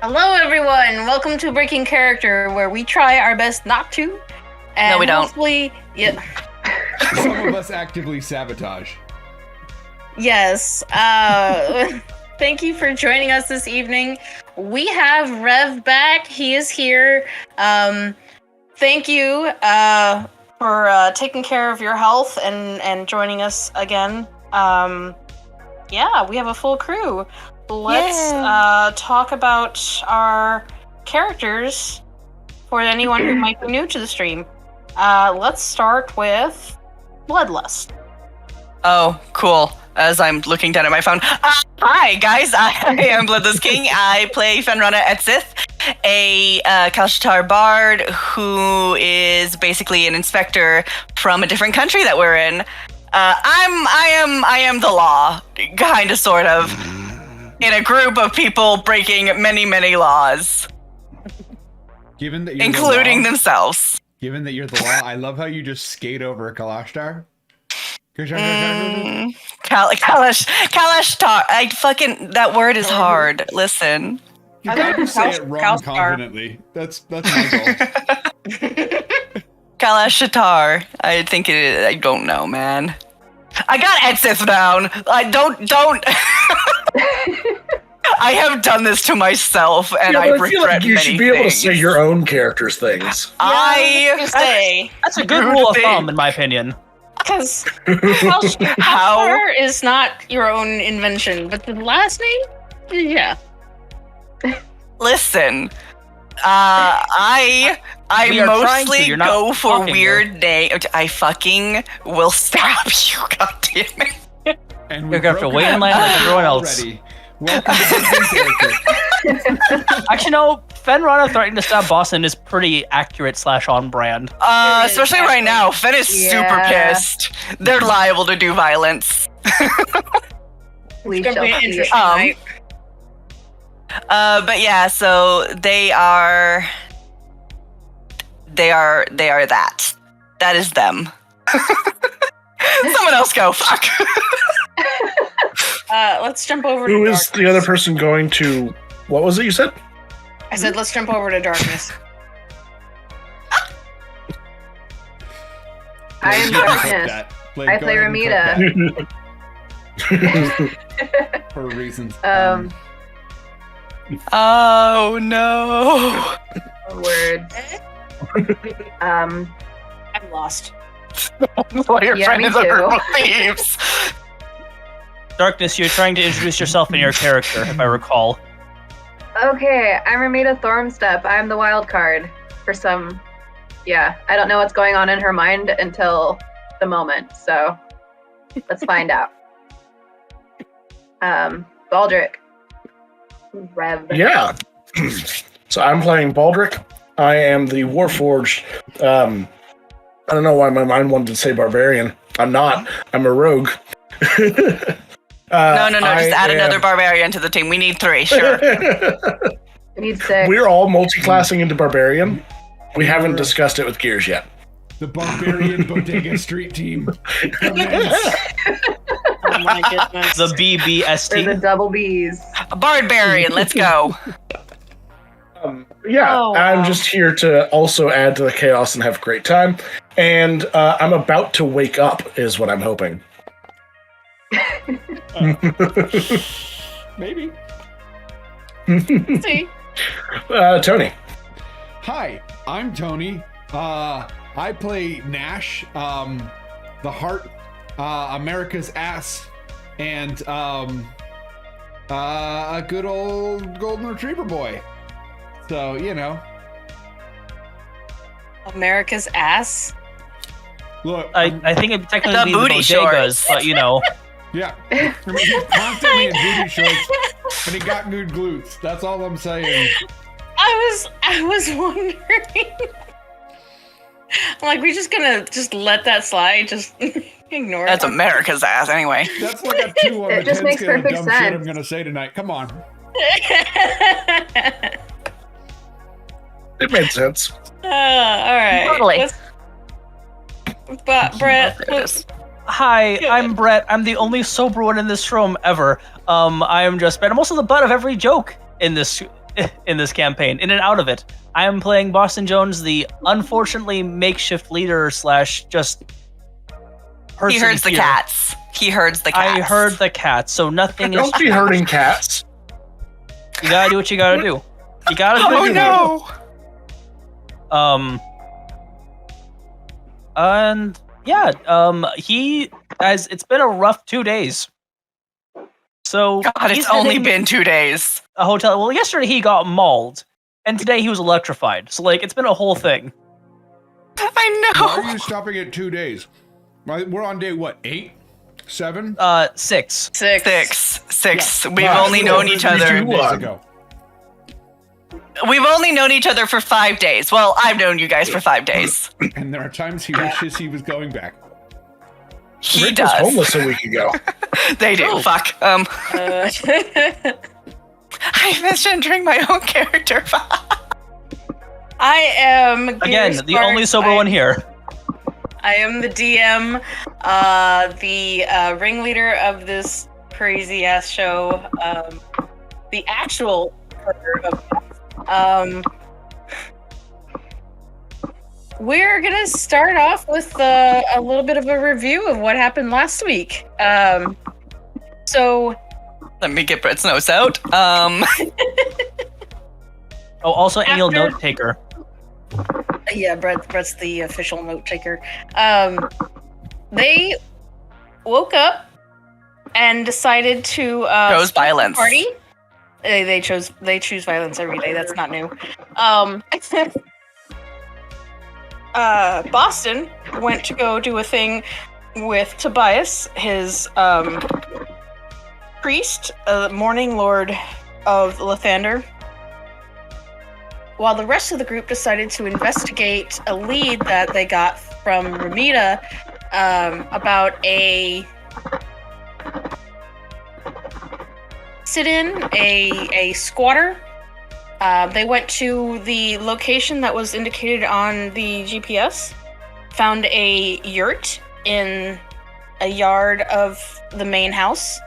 Hello, everyone. Welcome to Breaking Character, where we try our best not to. And no, we don't. Hopefully, yeah. Some of us actively sabotage. Yes. Thank you for joining us this evening. We have Rev back. He is here. Thank you for taking care of your health and joining us again. Yeah, we have a full crew. Let's talk about our characters for anyone who might be new to the stream. Let's start with Bloodlust. Oh, cool. As I'm looking down at my phone. Hi, guys. I am Bloodless King. I play Fenrana Etzith, a Kalshatar bard who is basically an inspector from a different country that we're in. I am the law, kind of, sort of, in a group of people breaking many, many laws, Given that you're including the law, themselves. Given that you're the law, I love how you just skate over a Kalashtar. Kalashtar. I fucking, that word is hard. Listen. You gotta say it wrong confidently. That's my goal. Kalashtar. I think it is. I don't know, man. I got Etzith down. I don't. I have done this to myself, and I feel like you should be able to say your own character's things. That's a good rule of thumb, in my opinion. Because Kalshtar is not your own invention, but the last name, yeah. Listen, I mostly go for weird names. I fucking will stab you, goddammit. And You're gonna have to wait in line like everyone else. Already. Welcome to Breaking Character. Actually, no, Fenrana threatening to stab Boston is pretty accurate / on brand. Especially right now. Fen is super pissed. They're liable to do violence. We shall see. Interesting, right? But yeah, so they are that. That is them. Someone else go. Fuck. Let's jump over to Who darkness. is the other person going to... What was it you said? I said let's jump over to darkness. I am darkness. I play Ramita. For reasons. Oh no. Words. I'm lost. Well, your Yeah, friend me is a too. group of thieves. Darkness, you're trying to introduce yourself and your character, if I recall. Okay, I'm Ramita Thormstep. I'm the wild card for some... Yeah, I don't know what's going on in her mind until the moment, so let's find out. Baldrick. Rev. Yeah. So I'm playing Baldrick. I am the Warforged. I don't know why my mind wanted to say barbarian. I'm not. I'm a rogue. No, just add another barbarian to the team. We need 3, sure. We need 6. We're all multi-classing into barbarian. We haven't discussed it with Gears yet. The Barbarian Bodega Street team. Oh my goodness. The BBST. They're the double Bs. A barbarian, let's go. Yeah, Oh, wow. I'm just here to also add to the chaos and have a great time. And I'm about to wake up, is what I'm hoping. Maybe. See? Tony. Hi, I'm Tony. I play Nash, the Heart, America's Ass, and a good old golden retriever boy. So, you know. America's ass. Look, I think it technically The be booty the bodegas, shorts. but you know. yeah. I mean, he's constantly in booty shorts, and he got good glutes. That's all I'm saying. I was wondering. I'm like, we're just gonna let that slide, just ignore That's it. America's ass, anyway. That's like a 2 on the It just 10 makes scale of perfect dumb shit I'm sense. gonna say tonight. Come on. It made sense. All right. Totally. But Brett, There it is. Hi, I'm Brett. I'm the only sober one in this room ever. I am just Brett. I'm also the butt of every joke in this in this campaign, in and out of it. I am playing Boston Jones, the unfortunately makeshift leader / just person He herds the here. cats. He herds the cats. I heard the cats, so nothing is. Don't be hurting cats. You gotta do what you gotta do. You gotta do Oh what you no! And yeah, it's been a rough 2 days. So God, he's it's only hitting been 2 days. a hotel. Well, yesterday he got mauled, and today he was electrified. So like, it's been a whole thing. I know. Why are you stopping at 2 days? We're on day what? 8, 7? 6. Six. We've Wow. only known each other. 2 days ago. We've only known each other for 5 days. Well, I've known you guys for 5 days. And there are times he wishes he was going back. He Rick was does. homeless a week ago. They do. Fuck. Uh, I misgendering my own character. I am Again, Gears the only Spark. sober one here. I am the DM, the ringleader of this crazy ass show, the actual partner of. We're gonna start off with a little bit of a review of what happened last week. So Let me get Brett's notes out. Oh, also annual After- note taker. yeah, Brett's the official note taker. They woke up and decided to Chose start the violence. party. They choose violence every day. That's not new. Boston went to go do a thing with Tobias, his priest, Morning Lord of Lathander, while the rest of the group decided to investigate a lead that they got from Ramita about a sit-in, a squatter. They went to the location that was indicated on the GPS, found a yurt in a yard of the main house,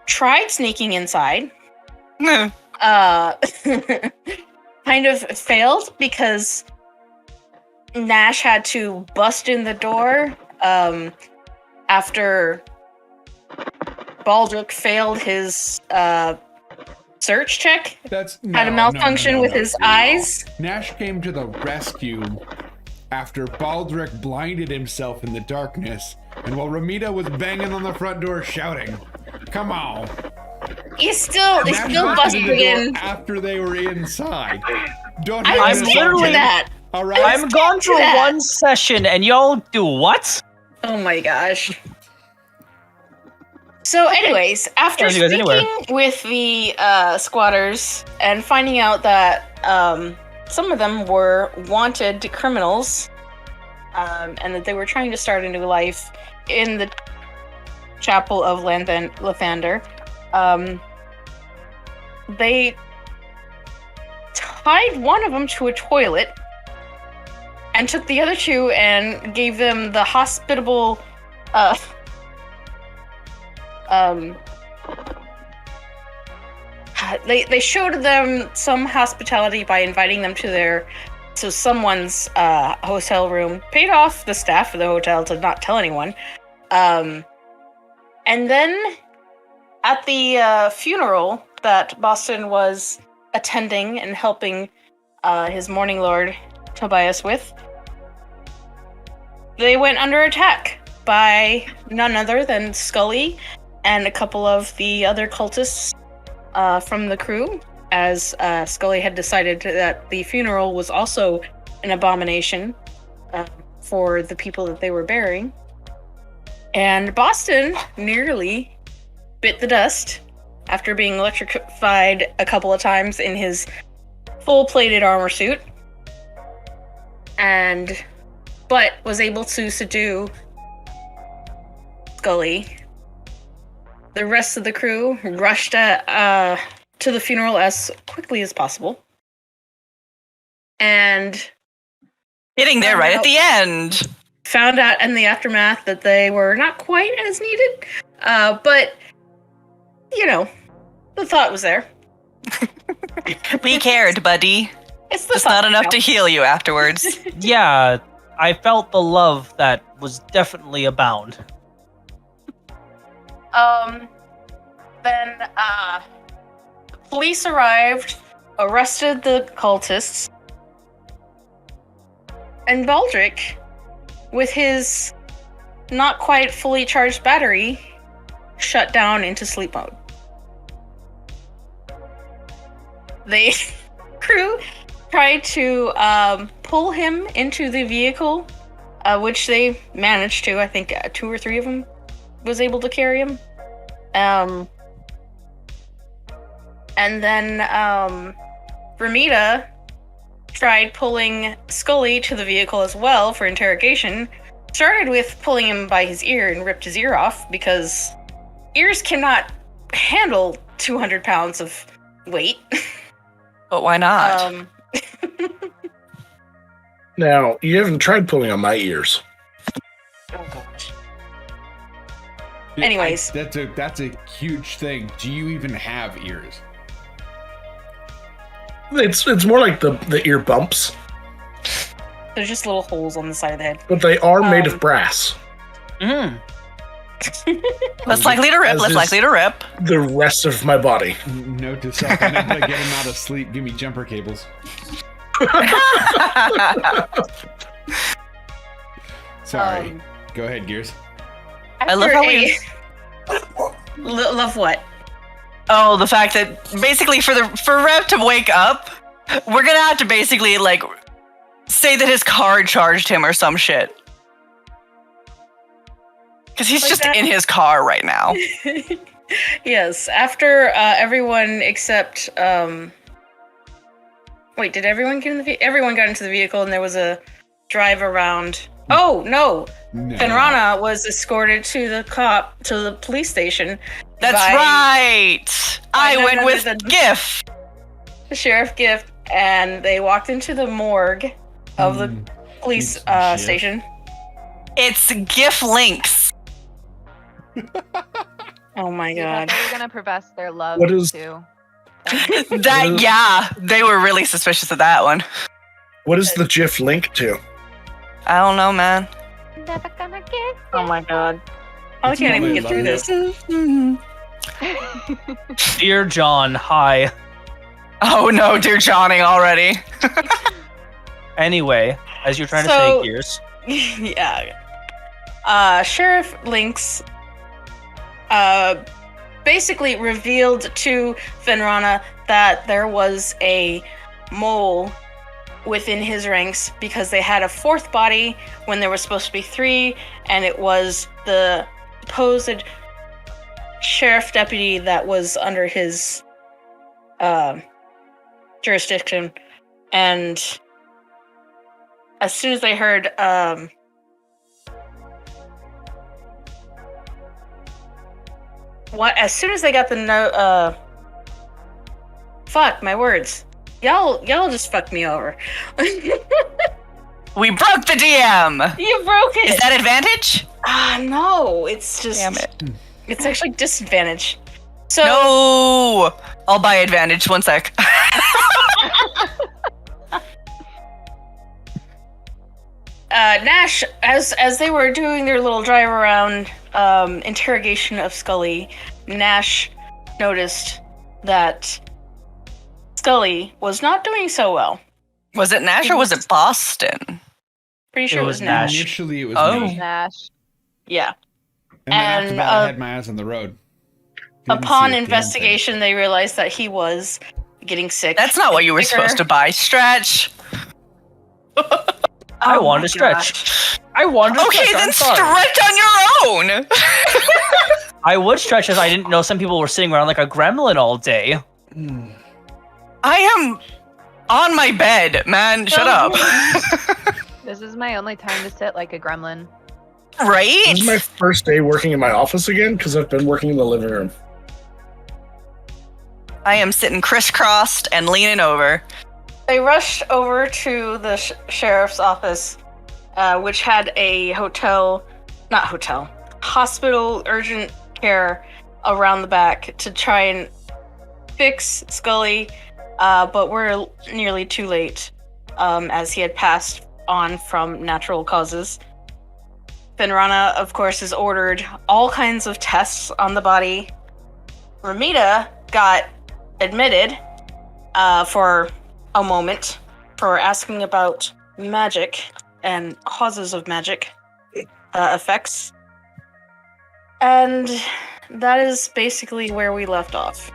tried sneaking inside, kind of failed because Nash had to bust in the door after Baldrick failed his search check. Had a malfunction with his eyes. Nash came to the rescue after Baldrick blinded himself in the darkness, and while Ramita was banging on the front door shouting, "Come on!" He's still Nash busted busted the door in. after they were inside. Don't I have was this literally on that. All right. I'm gone for that. one session, and y'all do what? Oh my gosh. So, anyways, after Can't you guys speaking anywhere. with the squatters and finding out that some of them were wanted criminals, and that they were trying to start a new life in the chapel of Lathander, they tied one of them to a toilet and took the other two and gave them the hospitable they showed them some hospitality by inviting them to someone's hotel room, paid off the staff of the hotel to not tell anyone, and then at the funeral that Boston was attending and helping his Morning Lord Tobias with, they went under attack by none other than Skully and a couple of the other cultists from the crew, as Skully had decided that the funeral was also an abomination for the people that they were burying. And Boston nearly bit the dust after being electrified a couple of times in his full-plated armor suit, but was able to subdue Skully. The rest of the crew rushed to the funeral as quickly as possible, and Getting there right at the end. found out in the aftermath that they were not quite as needed, but you know, the thought was there. We cared, buddy. It's the Just not enough to heal you afterwards. Yeah, I felt the love that was definitely abound. Then police arrived, arrested the cultists, and Baldrick, with his not quite fully charged battery, shut down into sleep mode. The crew tried to pull him into the vehicle, which they managed to. I think 2 or 3 of them was able to carry him. And then Ramita tried pulling Skully to the vehicle as well for interrogation. Started with pulling him by his ear and ripped his ear off because ears cannot handle 200 pounds of weight. But why not? Now, you haven't tried pulling on my ears. Oh gosh. Yeah, Anyways. that's a huge thing. Do you even have ears? It's more like the ear bumps, There's just little holes on the side of the head. but they are made of brass. Mm. Less likely to rip, As less is likely to rip. the rest of my body. Note to self: I know how to get him out of sleep. Give me jumper cables. Sorry. Go ahead, Gears. I love how we... Love what? Oh, the fact that basically for Rev to wake up, we're gonna have to basically like say that his car charged him or some shit. Because he's Like just that? in his car right now. Yes, after everyone except wait, did everyone get in the vehicle? Everyone got into the vehicle and there was a drive around. Oh, no. No. Fenrana was escorted to the police station. That's by right. I none went other with than- GIF. the Sheriff Gift, and they walked into the morgue of the police It's Jif. station. It's GIF links. Oh my Yeah, god. they're gonna profess their love What is- too. Yeah, they were really suspicious of that one. What is the GIF link to? I don't know, man. Never gonna get. Oh my god. I can't even get through this. Dear John, hi. Oh no, dear Johnny already. Anyway, as you're trying to So- say, Gears. Yeah. Sheriff Lynx basically revealed to Fenrana that there was a mole within his ranks because they had a 4th body when there was supposed to be 3, and it was the supposed sheriff deputy that was under his jurisdiction. And as soon as they heard as soon as they got the note, fuck my words. Y'all just fucked me over. We broke the DM. You broke it. Is that advantage? No, it's just Damn it. It's actually disadvantage. So No. I'll buy advantage. 1 sec. Nash, as they were doing their little drive around interrogation of Skully, Nash noticed that Skully was not doing so well. Was it Nash or was it Boston? Pretty sure It it was was Nash. Initially, it was Oh. me. Nash. Yeah. And then after And, that, I had my eyes on the road. Didn't Upon see a damn investigation, they realized that he was getting sick. That's not what you were Sicker. supposed to buy. Stretch. I Oh wanted my to stretch. I wanted to Okay, stretch. then I'm sorry. stretch on your own. I would stretch if I didn't know some people were sitting around like a gremlin all day. I am on my bed, man. Shut up. This is my only time to sit like a gremlin. Right? This is my first day working in my office again because I've been working in the living room. I am sitting crisscrossed and leaning over. They rushed over to the sheriff's office, which had a hospital urgent care around the back to try and fix Skully, but we're nearly too late, as he had passed on from natural causes. Fenrana, of course, has ordered all kinds of tests on the body. Ramita got admitted for a moment for asking about magic and causes of magic effects. And that is basically where we left off.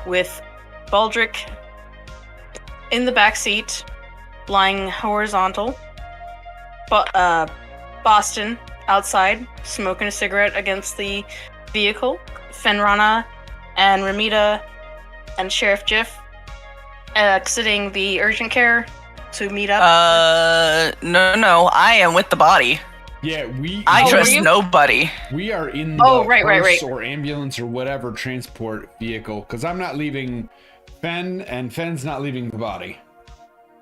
With Baldrick in the back seat, lying horizontal. Boston outside, smoking a cigarette against the vehicle. Fenrana and Ramita and Sheriff Jiff exiting the urgent care to meet up. No, I am with the body. Yeah, I trust nobody. We are in the hearse or ambulance or whatever transport vehicle, because I'm not leaving Fen, and Fen's not leaving the body.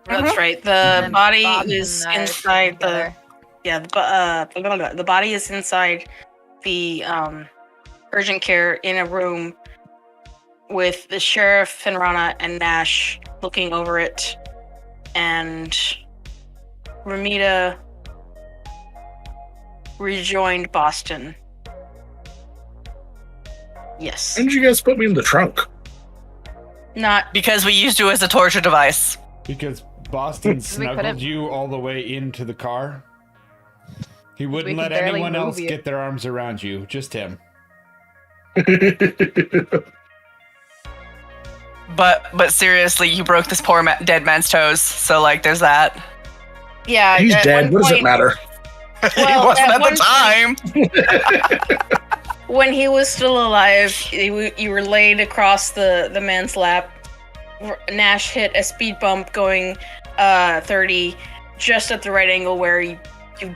That's right. The body is inside the... Yeah, the body is inside the urgent care in a room with the sheriff, Fenrana, and Nash looking over it, and Ramita rejoined Boston. Yes. When did you guys put me in the trunk? Not because we used you as a torture device. Because Boston snuggled you all the way into the car. He wouldn't let anyone else get their arms around you, just him. But seriously, you broke this poor dead man's toes, so like there's that. Yeah, he's dead. What does it matter? Well, he wasn't at the time. When he was still alive, you were laid across the man's lap. Nash hit a speed bump going 30 just at the right angle where you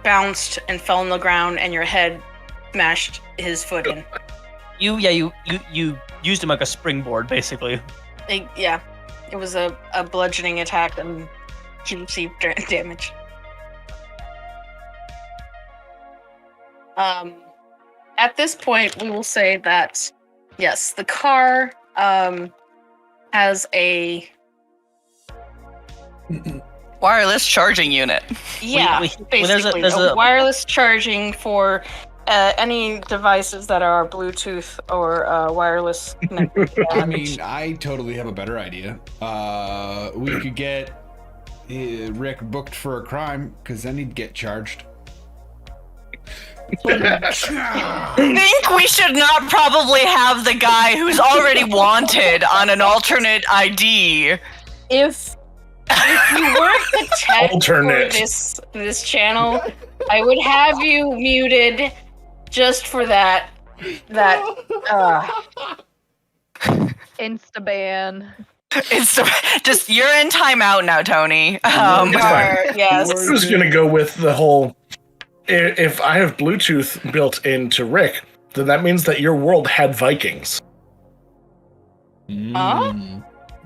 bounced and fell on the ground and your head smashed his foot in. You used him like a springboard, basically. It was a bludgeoning attack and he received damage. At this point, we will say that, yes, the car has a wireless charging unit. Yeah, basically. There's a wireless charging for any devices that are Bluetooth or wireless connected. I mean, I totally have a better idea. We could get Rick booked for a crime, because then he'd get charged. I think we should not probably have the guy who's already wanted on an alternate ID. If you weren't the tech for this channel, I would have you muted just for that. Insta-ban. Just you're in timeout now, Tony. Yes. I'm just gonna go with the whole. If I have Bluetooth built into Rick, then that means that your world had Vikings.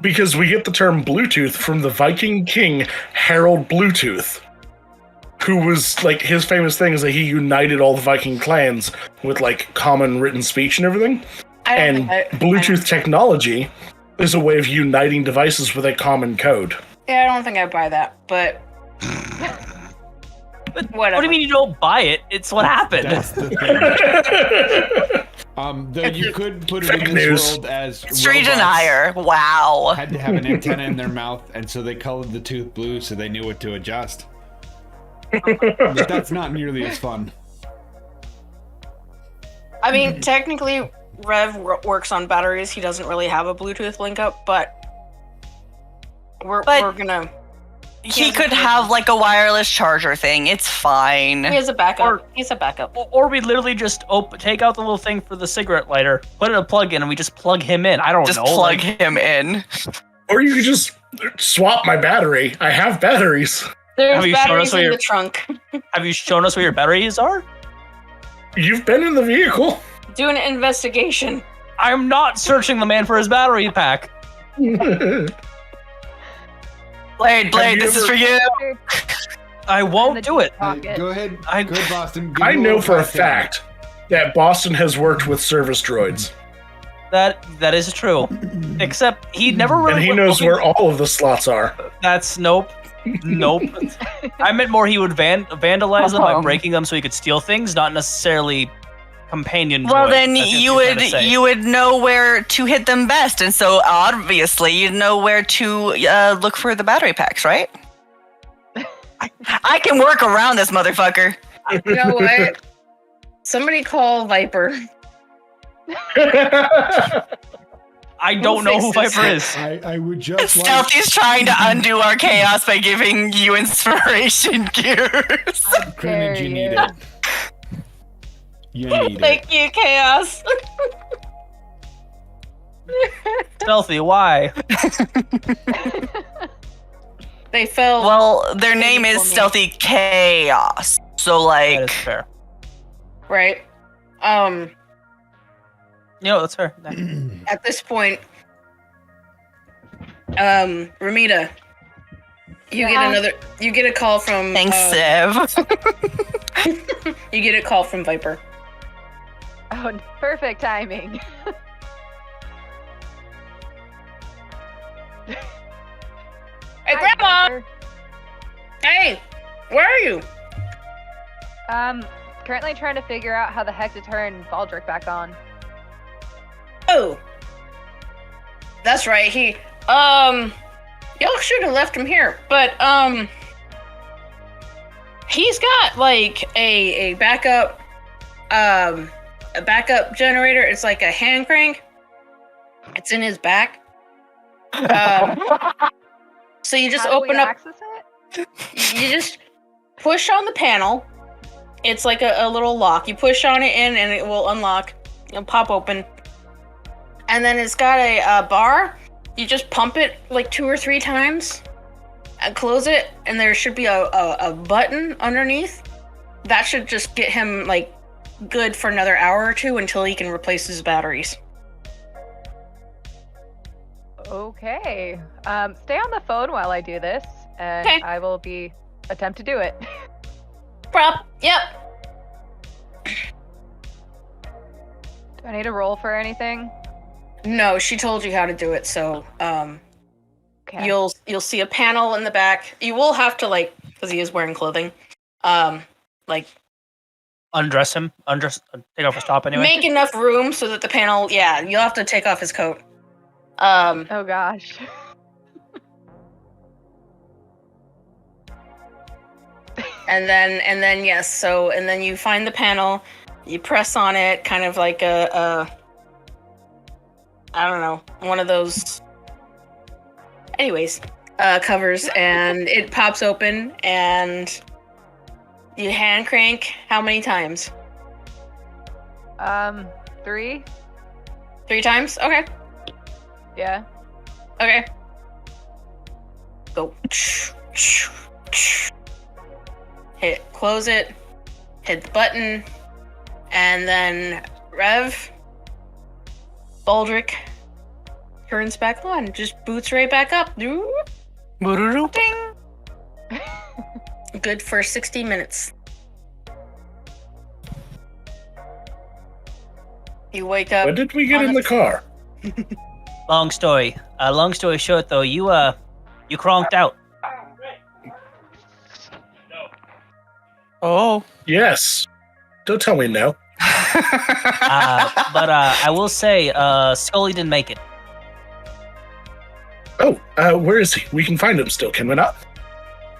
Because we get the term Bluetooth from the Viking king Harold Bluetooth, who was like his famous thing is that he united all the Viking clans with like common written speech and everything. Bluetooth technology is a way of uniting devices with a common code. Yeah, I don't think I buy that, but whatever. What do you mean you don't buy it? It's what happened. That's the thing. Though you could put it in this world as street denier. Wow. Had to have an antenna in their mouth, and so they colored the tooth blue so they knew what to adjust. But that's not nearly as fun. I mean, technically, Rev works on batteries. He doesn't really have a Bluetooth link up, but we're gonna. He could have like a wireless charger thing. It's fine. He has a backup. He's a backup. Or we literally just take out the little thing for the cigarette lighter, put a plug in, and we just plug him in. I don't know. Just plug him in. Or you could just swap my battery. I have batteries. There's batteries in the trunk. Have you shown us where your batteries are? You've been in the vehicle. Do an investigation. I'm not searching the man for his battery pack. Blade, this is for you. I won't do it. Go ahead, Boston. Give I me a know little for a question. fact that Boston has worked with service droids, That is true. Except he never really. and he went knows looking- where all of the slots are. That's nope. I meant more he would vandalize them by breaking them so he could steal things, not necessarily companion. Well, droids. then I think you you're trying to say. would know where to hit them best, and so obviously you know where to look for the battery packs, right? I can work around this motherfucker. You know what? Somebody call Viper. I don't know who fixes Viper it? is. I would just like. Stealthy's trying to undo our chaos by giving you inspiration gears. Grenade, you need dare it. You need it. Thank you, Chaos. Stealthy, why? They fell. Well, their name for is me. Stealthy Chaos, so That is like, fair. Right. You know, that's fair. At this point, Ramita, you get a call from. thanks, Siv. You get a call from Viper. Oh, perfect timing. Hey, Hi, Grandma! Viper. Hey, where are you? Currently trying to figure out how the heck to turn Baldrick back on. Oh, that's right. Y'all should have left him here, but he's got like a backup generator. It's like a hand crank. It's in his back. So you just How do we open up. access it? You just push on the panel. It's like a little lock. You push on it in, and it will unlock. It'll pop open. And then it's got a bar. You just pump it like 2 or 3 times and close it, and there should be a button underneath. That should just get him like good for another hour or 2 until he can replace his batteries. Okay. Stay on the phone while I do this, and Okay. I will attempt to do it. Yep. Do I need to roll for anything? No, she told you how to do it, so Okay. you'll see a panel in the back. You will have to because he is wearing clothing, Undress him. Take off his top anyway. make enough room so that the panel. Yeah, you'll have to take off his coat. Oh gosh. And then yes, so and then you find the panel, you press on it, kind of like a I don't know, one of those. Anyways, covers, and it pops open, and you hand crank how many times? 3? 3 times? Okay. Yeah. Okay. Go. Close it, hit the button, and then Rev, Baldrick turns back on, just boots right back up. Ding. Good for 60 minutes. You wake up. When did we get on in the car? Long story. Long story short, though, you cronked out. Oh. Yes. Don't tell me no. But I will say, Skully didn't make it. Oh, where is he? We can find him still, can we not?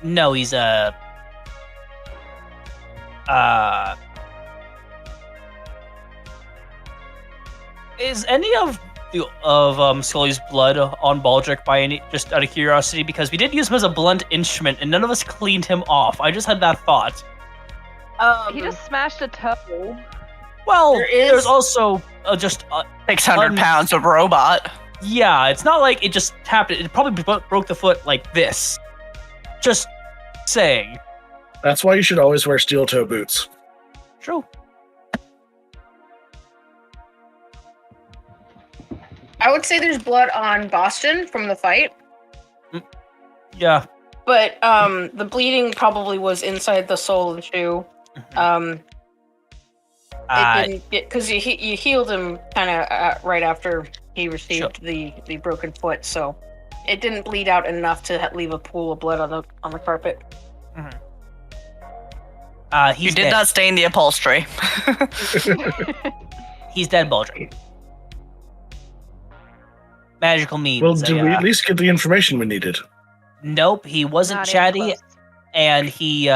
No, he's Is any of Skully's blood on Baldrick by any, just out of curiosity? Because we did use him as a blunt instrument, and none of us cleaned him off. I just had that thought. He just smashed a toe. Well, There there's is- also just 600 pounds of robot. yeah. It's not like it just tapped it. It probably broke the foot like this. Just saying. That's why you should always wear steel toe boots. True. I would say there's blood on Boston from the fight. Yeah. but the bleeding probably was inside the sole of the shoe. It didn't get because you healed him kind of right after he received the broken foot, so it didn't bleed out enough to leave a pool of blood on the carpet. You did not stain the upholstery. He's dead, Baldrick. Magical means. Well, did we at least get the information we needed? Nope, he wasn't Not even chatty, close. and he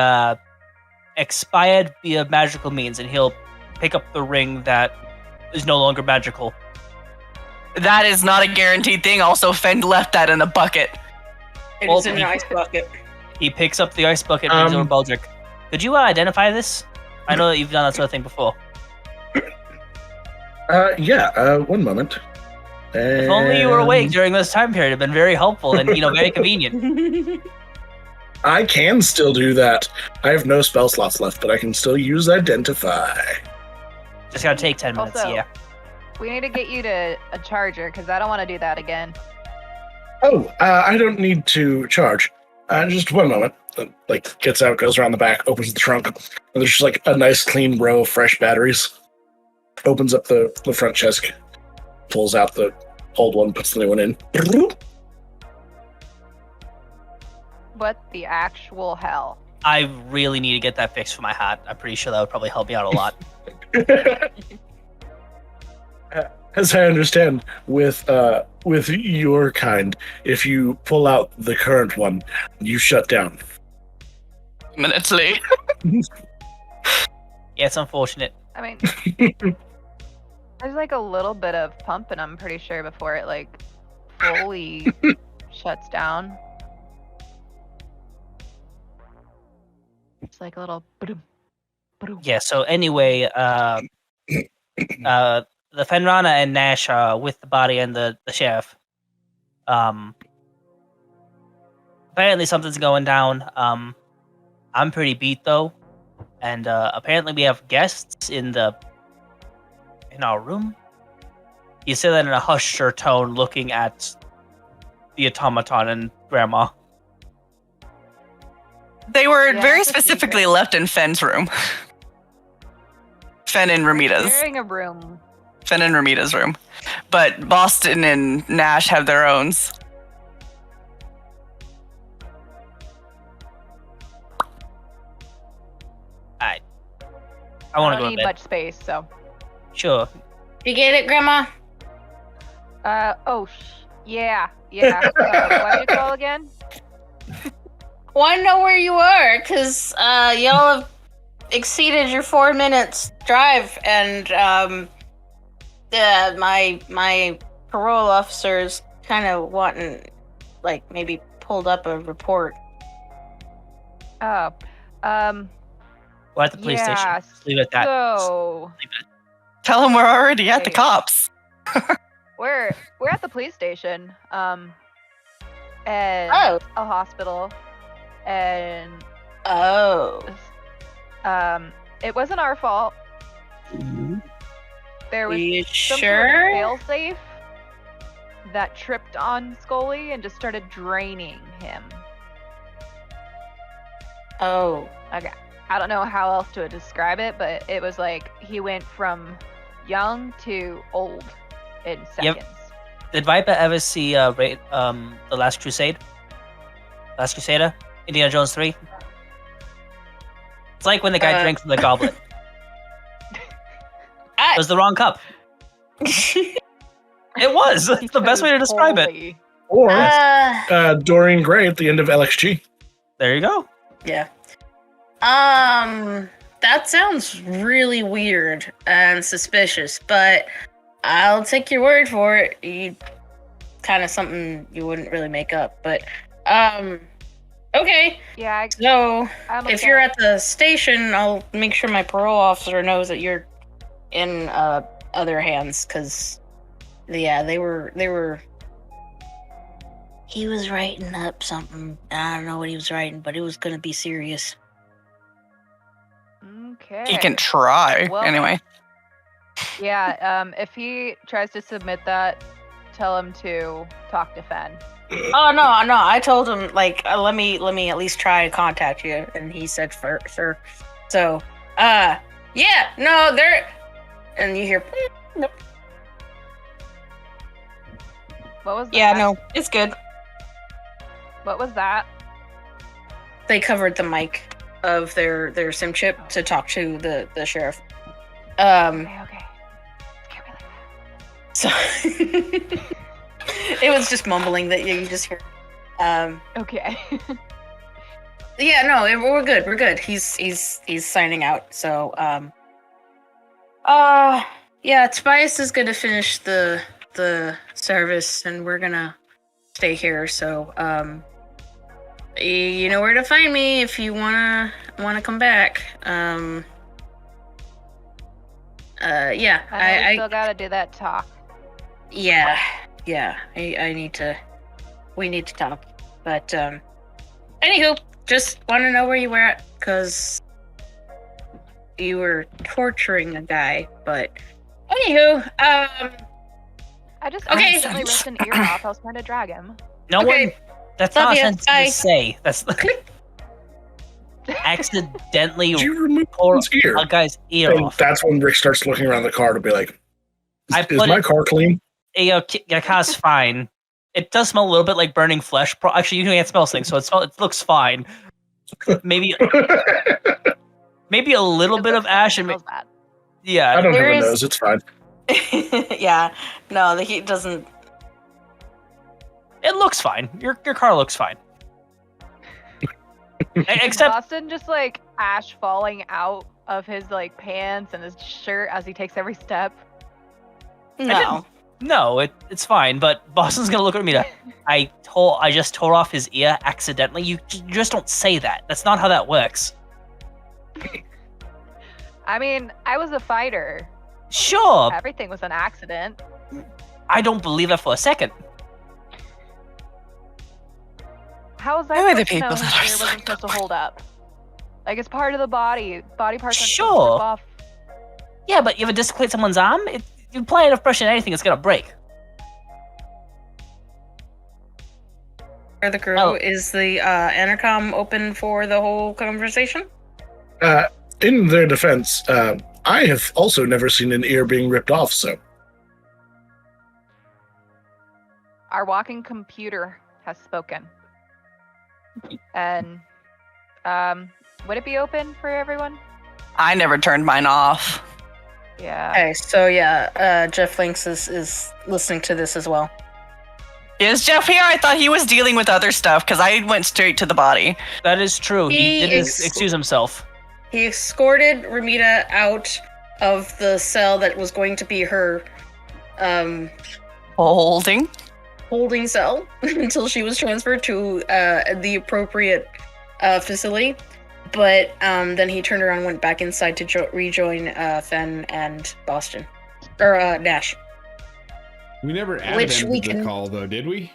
expired via magical means, and he'll pick up the ring that is no longer magical. That is not a guaranteed thing. Also, Fen left that in a bucket. It's in an ice bucket. He picks up the ice bucket and brings over Baldrick. Could you identify this? I know that you've done that sort of thing before. One moment. If only you were awake during this time period, it'd been very helpful and, very convenient. I can still do that. I have no spell slots left, but I can still use Identify. Just gotta take 10 minutes, Also, yeah. We need to get you to a charger because I don't want to do that again. Oh, I don't need to charge. Just one moment. Gets out, goes around the back, opens the trunk, and there's just a nice clean row of fresh batteries. Opens up the front chest, pulls out the old one, puts the new one in. What the actual hell? I really need to get that fixed for my hat. I'm pretty sure that would probably help me out a lot. As I understand, with your kind, if you pull out the current one, you shut down. Minutes late. Yeah, it's unfortunate. I mean, there's a little bit of pumping, I'm pretty sure, before it fully shuts down. It's a little. Yeah, so anyway, the Fenrana and Nash are with the body and the sheriff. Apparently something's going down. I'm pretty beat though, and apparently we have guests in our room. He said that in a hushed tone, looking at the automaton and Grandma. They were Yeah, very it's a specifically secret. left in Fen's room. Fen and Ramita's. Sharing a room. Fen and Ramita's room. But Boston and Nash have their owns. I want to don't go to need bed. much space, so. Sure. You get it, Grandma? Yeah. What did you call again? Want to know where you are? Because y'all have exceeded your 4 minutes drive, and my parole officer's kind of wanting, maybe pulled up a report. Oh, We're at the police station. yeah. Leave it at that. So Tell them we're already at the Wait. cops. we're at the police station, and Oh. a hospital, and Oh. it wasn't our fault. There was You some sure? sort of failsafe that tripped on Skully and just started draining him. Oh. Okay. I don't know how else to describe it, but it was he went from young to old in seconds. Did Viper ever see The Last Crusade? Last Crusader? Indiana Jones 3? It's like when the guy drinks from the goblet. It was the wrong cup. It was. That's the best way to describe it. Holy. Or Dorian Gray at the end of LXG. There you go. Yeah. That sounds really weird and suspicious, but I'll take your word for it. You kind of something you wouldn't really make up, but okay. Yeah, So I'm if you're at the station, I'll make sure my parole officer knows that you're in other hands, because they were. He was writing up something. I don't know what he was writing, but it was gonna be serious. Okay. He can try. Well- Anyway. Yeah, if he tries to submit that tell him to talk to Fen. Oh no! I told him like let me at least try to contact you, and he said sure. So yeah, no, there, and you hear. Nope. What was that? Yeah, no, it's good. What was that? They covered the mic of their SIM chip to talk to the sheriff. Okay. Can't be like that. So it was just mumbling that you just hear. Okay. Yeah, no, we're good. We're good. He's signing out. So yeah, Tobias is gonna finish the service, and we're gonna stay here. So you know where to find me if you wanna come back. Yeah, I still gotta do that talk. Yeah, I need to. We need to talk. But anywho, just want to know where you were at, because you were torturing a guy. But anywho, I just Okay. accidentally ripped an ear off. I was trying to drag him. No Okay. one. That's Love not ya. a sentence Bye. to say. That's accidentally Did you remove tore his ear? a guy's ear And off. that's when Rick starts looking around the car to be like, I is put my it- car clean? Your car's fine. It does smell a little bit like burning flesh. Actually, you can't smell things, so it looks fine. Maybe a little bit of ash and Smells bad. yeah. I don't have There a is- nose. It's fine. yeah, no, the heat doesn't. It looks fine. Your car looks fine. Except Boston just like ash falling out of his like pants and his shirt as he takes every step. No. no, it's fine. But Boston's gonna look at me. I just tore off his ear accidentally. You just don't say that. That's not how that works. I mean, I was a fighter. Sure, Everything was an accident. I don't believe that for a second. How is that Who are the supposed to know people his that are ear wasn't signed supposed to hold up? Like it's part of the body. Body parts aren't supposed to Sure. rip off. Yeah, but you ever dislocate someone's arm? You apply enough pressure on anything, it's gonna break. Where the girl Oh. is the intercom open for the whole conversation? In their defense, I have also never seen an ear being ripped off, so Our walking computer has spoken. And would it be open for everyone? I never turned mine off. Yeah. Okay, so yeah, Jeff Links is listening to this as well. Is Jeff here? I thought he was dealing with other stuff because I went straight to the body. That is true. He He did is- excuse himself. He escorted Ramita out of the cell that was going to be her Holding. holding cell until she was transferred to the appropriate facility. But then he turned around and went back inside to rejoin Fen and Boston. Or Nash. We never added Which him we to the can- call, though, did we?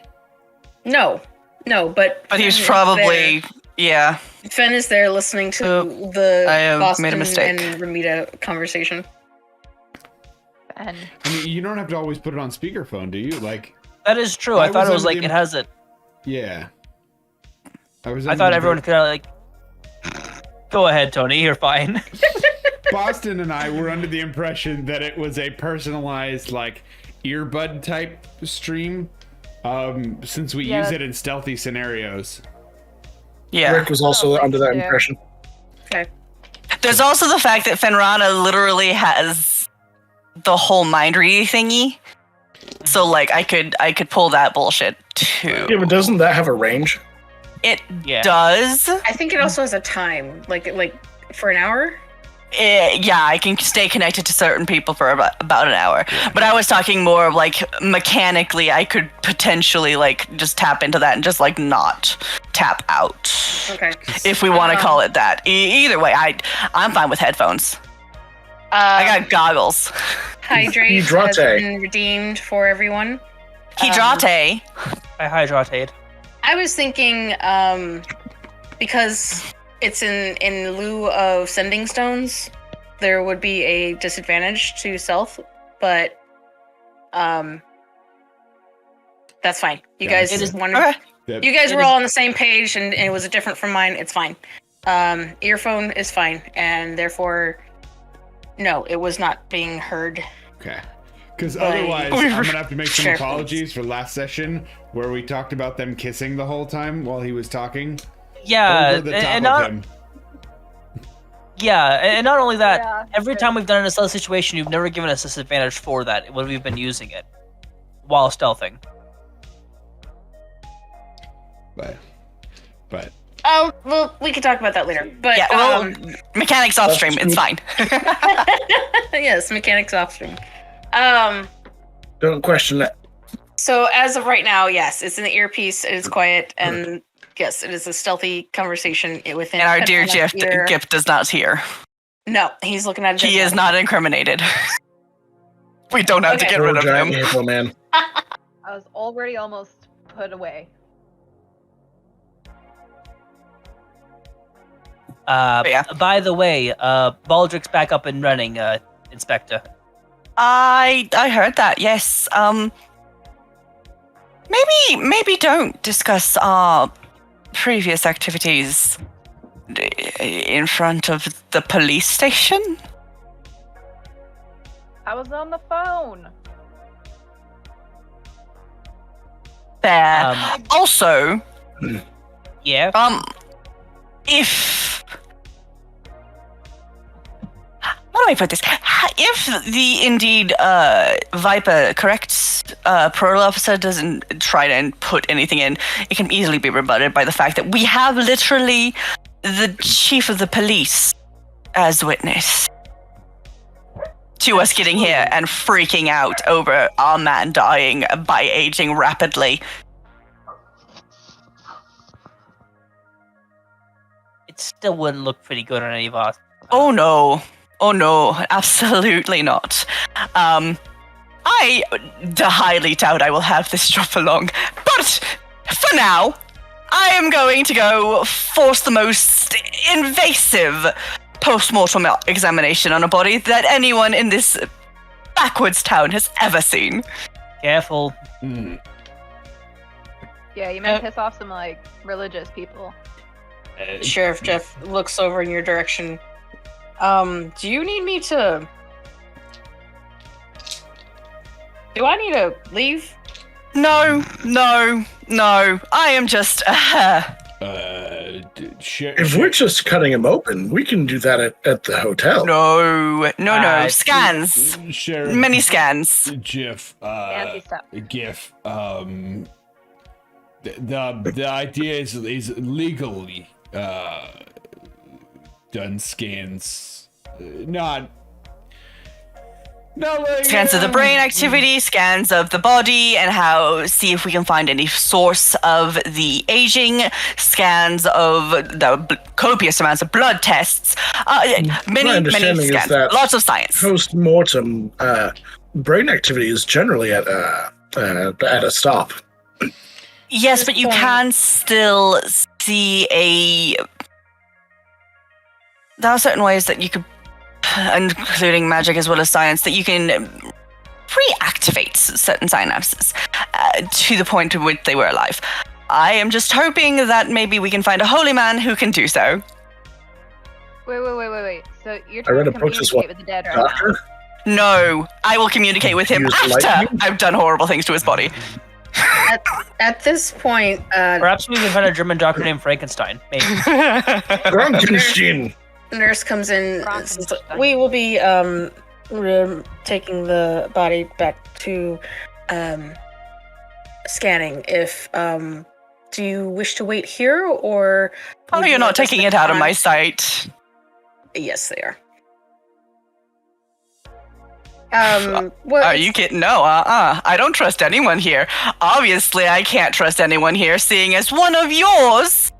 No, but But he was Fen is probably, yeah. there. Fen is there listening to Oh, the I have Boston made a mistake. and Ramita conversation. And I mean, you don't have to always put it on speakerphone, do you? Like, That is true. I I thought was it was under like the it has it. yeah. I I thought everyone could like. Go ahead, Tony. You're fine. Boston and I were under the impression that it was a personalized, like, earbud type stream, since we Yeah. use it in stealthy scenarios. Yeah. Rick was also Oh, under that yeah. impression. There's also the fact that Fenrana literally has the whole mind reading thingy. So like I could pull that bullshit too. Yeah, but doesn't that have a range? It Yeah. does. I think it also has a time, like for an hour. Yeah, I can stay connected to certain people for about an hour. But I was talking more of like mechanically, I could potentially like just tap into that and just like not tap out. Okay. If we want to call it that. Either way, I'm fine with headphones. I got goggles. Hydrate has Hydrate. been redeemed for everyone. Hydrate. I hydrated. I was thinking, because it's in lieu of sending stones, there would be a disadvantage to stealth, but That's fine. You Yeah. guys It is- wanted. Okay. Yep. You guys It were is- all on the same page, and it was different from mine. It's fine. Earphone is fine, and therefore, no, it was not being heard. Okay. Because But- otherwise, I'm gonna have to make some Sure. apologies for last session where we talked about them kissing the whole time while he was talking. Yeah, Over the top and of not him. and not only that. Yeah, Every sure. time we've done an stealth situation, you've never given us disadvantage for that when we've been using it while stealthing. But Oh, well, we can talk about that later. But Yeah, well, mechanics off stream, it's fine. yes, mechanics off stream. Don't question that. So as of right now, yes, it's in the earpiece. It is quiet, and yes, it is a stealthy conversation within. And our dear Gift. Gift does not hear. No, he's looking at. He is not incriminated. We don't have to Okay. get rid Poor of giant him. hippo man. I was already almost put away. Yeah. By the way, Baldrick's back up and running, Inspector. I heard that. Yes. Maybe don't discuss our previous activities in front of the police station. I was on the phone. There. Also, Yeah. if how do I put this? If the indeed Viper correct parole officer doesn't try to put anything in, it can easily be rebutted by the fact that we have literally the chief of the police as witness to us getting here and freaking out over our man dying by aging rapidly. It still wouldn't look pretty good on any of us. Oh no, absolutely not. I highly doubt I will have this job for long, but for now, I am going to go force the most invasive post-mortem examination on a body that anyone in this backwards town has ever seen. Careful. Yeah, you might piss off some like religious people. Sheriff Jeff looks over in your direction. Do you need me to? Do I need to leave? No. I am just. If we're just cutting him open, we can do that at the hotel. No. Scans. Sheriff, Many scans. Jiff, Fancy stuff. GIF, the idea is legally done scans, not like Scans of the brain activity, scans of the body, and see if we can find any source of the aging, scans of the copious amounts of blood tests, many understanding is scans, that lots of science. Post-mortem brain activity is generally at a stop. Yes, but you can still see there are certain ways that you could, including magic as well as science, that you can reactivate certain synapses to the point at which they were alive. I am just hoping that maybe we can find a holy man who can do so. Wait. So you're I read trying a to book as communicate well. with the dead right now? Doctor? No, I will communicate with him Use after lightning? I've done horrible things to his body. At this point, Perhaps we can find a German doctor named Frankenstein. Maybe. Frankenstein. nurse comes in. and says, Frankenstein. we will be taking the body back to scanning. If do you wish to wait here, or Oh, would you're you not like us taking to it out of my con- sight. Yes, they are. Well, Are you kidding? No, I don't trust anyone here. Obviously, I can't trust anyone here, seeing as one of yours,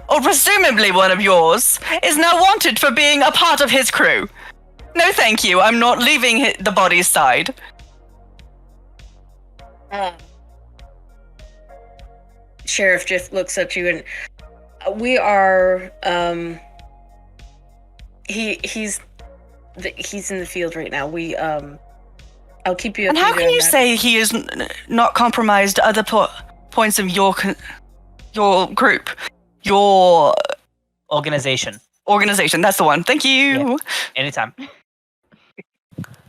or presumably one of yours, is now wanted for being a part of his crew. No, thank you. I'm not leaving the body's side. Sheriff Jiff looks at you, and we are. He's in the field right now. I I'll keep you. And how updated can on you that. say he is not compromised other points of your group, your Organization. organization? That's the one. Thank you. Yeah. Anytime.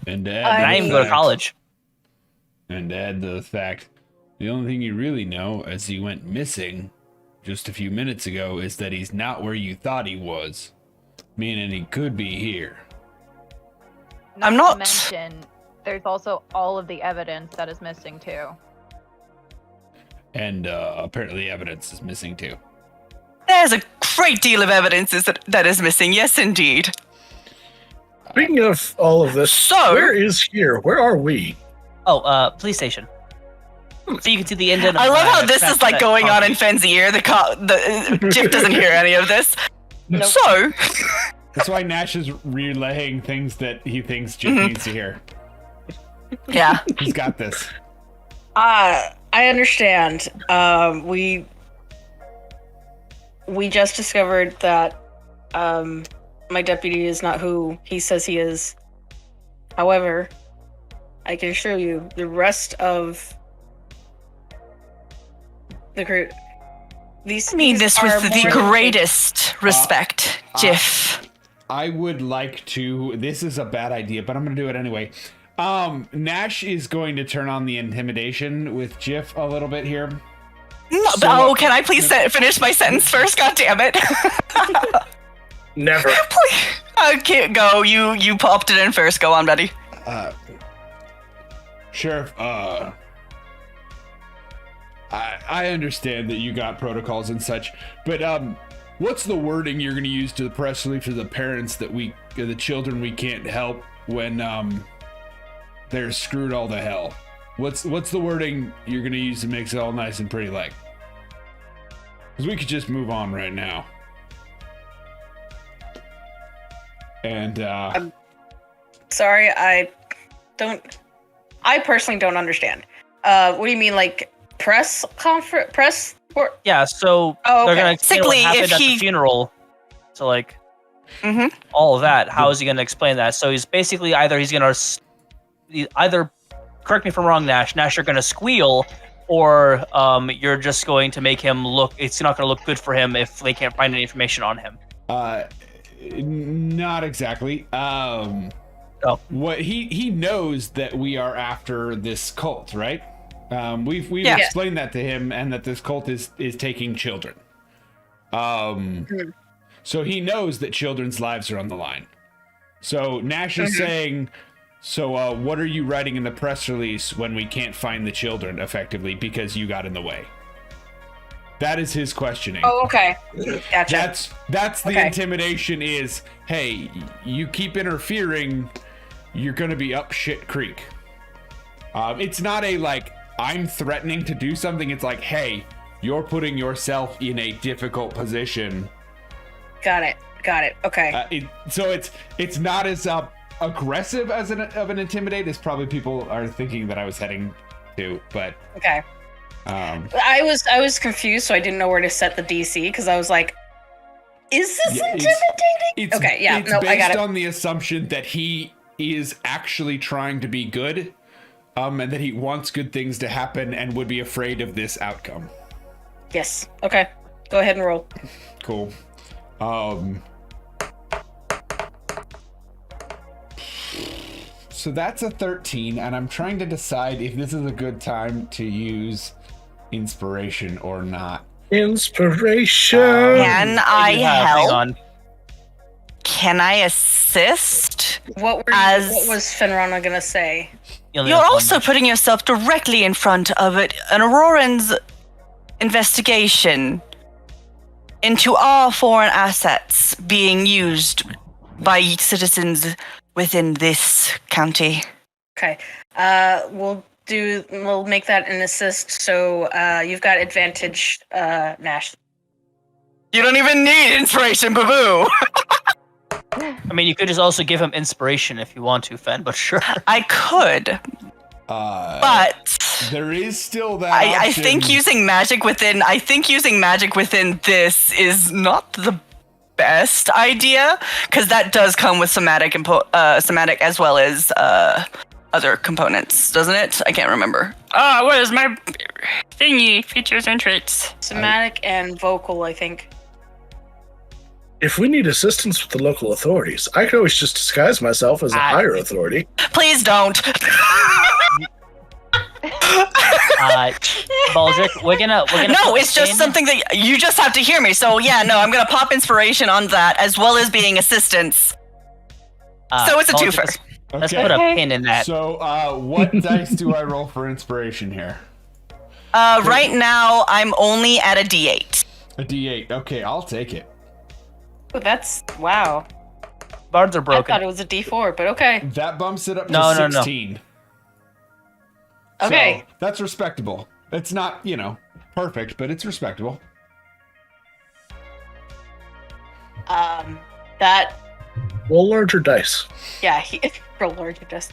And And I even go to college. And add the fact, the only thing you really know as he went missing just a few minutes ago is that he's not where you thought he was, meaning he could be here. I'm To not- mention, there's also all of the evidence that is missing too. And apparently evidence is missing too. There's a great deal of evidence that is missing. Yes, indeed. Speaking of all of this, So- where is here? Where are we? Oh, police station. So you can see the engine. I love how this is like going on in Fenn's ear. The Jif doesn't hear any of this. Nope. So, That's why Nash is relaying things that he thinks Jim needs to hear. yeah. He's got this. I understand. We just discovered that my deputy is not who he says he is. However, I can assure you the rest of the crew. I mean this with are the more- greatest respect, Jif. I would like to. This is a bad idea, but I'm going to do it anyway. Nash is going to turn on the intimidation with Jif a little bit here. No, can I please finish my sentence first? God damn it! Never. Please. I can't go. You popped it in first. Go on, buddy. Sheriff, I understand that you got protocols and such, but what's the wording you're going to use to the press release for the parents that the children we can't help when they're screwed all to hell? What's the wording you're going to use to make it all nice and pretty like? Because we could just move on right now. And Sorry, I personally don't understand. What do you mean, like press conference? Press? Yeah, so Oh, they're okay. gonna explain what Basically, if happened at he- the funeral. So like all of that. How is he gonna explain that? So he's basically either correct me if I'm wrong, Nash. Nash, you're gonna squeal, or you're just going to make him look. It's not gonna look good for him if they can't find any information on him. not exactly. What he knows that we are after this cult, right? We've Yeah. explained that to him, and that this cult is taking children. So he knows that children's lives are on the line. So Nash is saying, so what are you writing in the press release when we can't find the children effectively because you got in the way? That is his questioning. Oh, okay. Gotcha. That's the Okay. intimidation is, hey, you keep interfering, you're gonna be up shit creek. It's not a like, I'm threatening to do something. It's like, hey, you're putting yourself in a difficult position. Got it. Okay. So it's not as aggressive as an intimidate as probably people are thinking that I was heading to, but Okay. I was confused, so I didn't know where to set the DC because I was like, "Is this Yeah, intimidating?" Okay, yeah, it's no, based I got it. on the assumption that he is actually trying to be good, and that he wants good things to happen and would be afraid of this outcome. Yes. Okay. Go ahead and roll. Cool. So that's a 13, and I'm trying to decide if this is a good time to use inspiration or not. Inspiration. Can I Hang help? on. Can I assist? What was Fenrana gonna say? You only You're have one. also putting yourself directly in front of an Auroran's investigation into all foreign assets being used by citizens within this county. Okay. We'll make that an assist. So you've got advantage, Nash. You don't even need inspiration, boo-boo. I mean, you could just also give him inspiration if you want to, Fen, but sure. I could, but There is still that I option. think using magic within this is not the best idea, because that does come with somatic as well as other components, doesn't it? I can't remember. Oh, what is my thingy? Features and traits. Somatic and vocal, I think. If we need assistance with the local authorities, I could always just disguise myself as a higher authority. Please don't. Baldrick, we're gonna. No, it's just something that you just have to hear me. So yeah, no, I'm gonna pop inspiration on that as well as being assistance. So it's a Baldrick, twofer. Let's put a pin in that. So, what dice do I roll for inspiration here? Right now, I'm only at a D8. A D8. Okay, I'll take it. Ooh, that's wow. Bards are I broken. thought it was a D4, but okay. That bumps it up to No. 16. Okay. So, that's respectable. It's not, perfect, but it's respectable. That Roll larger dice. yeah, roll larger dice.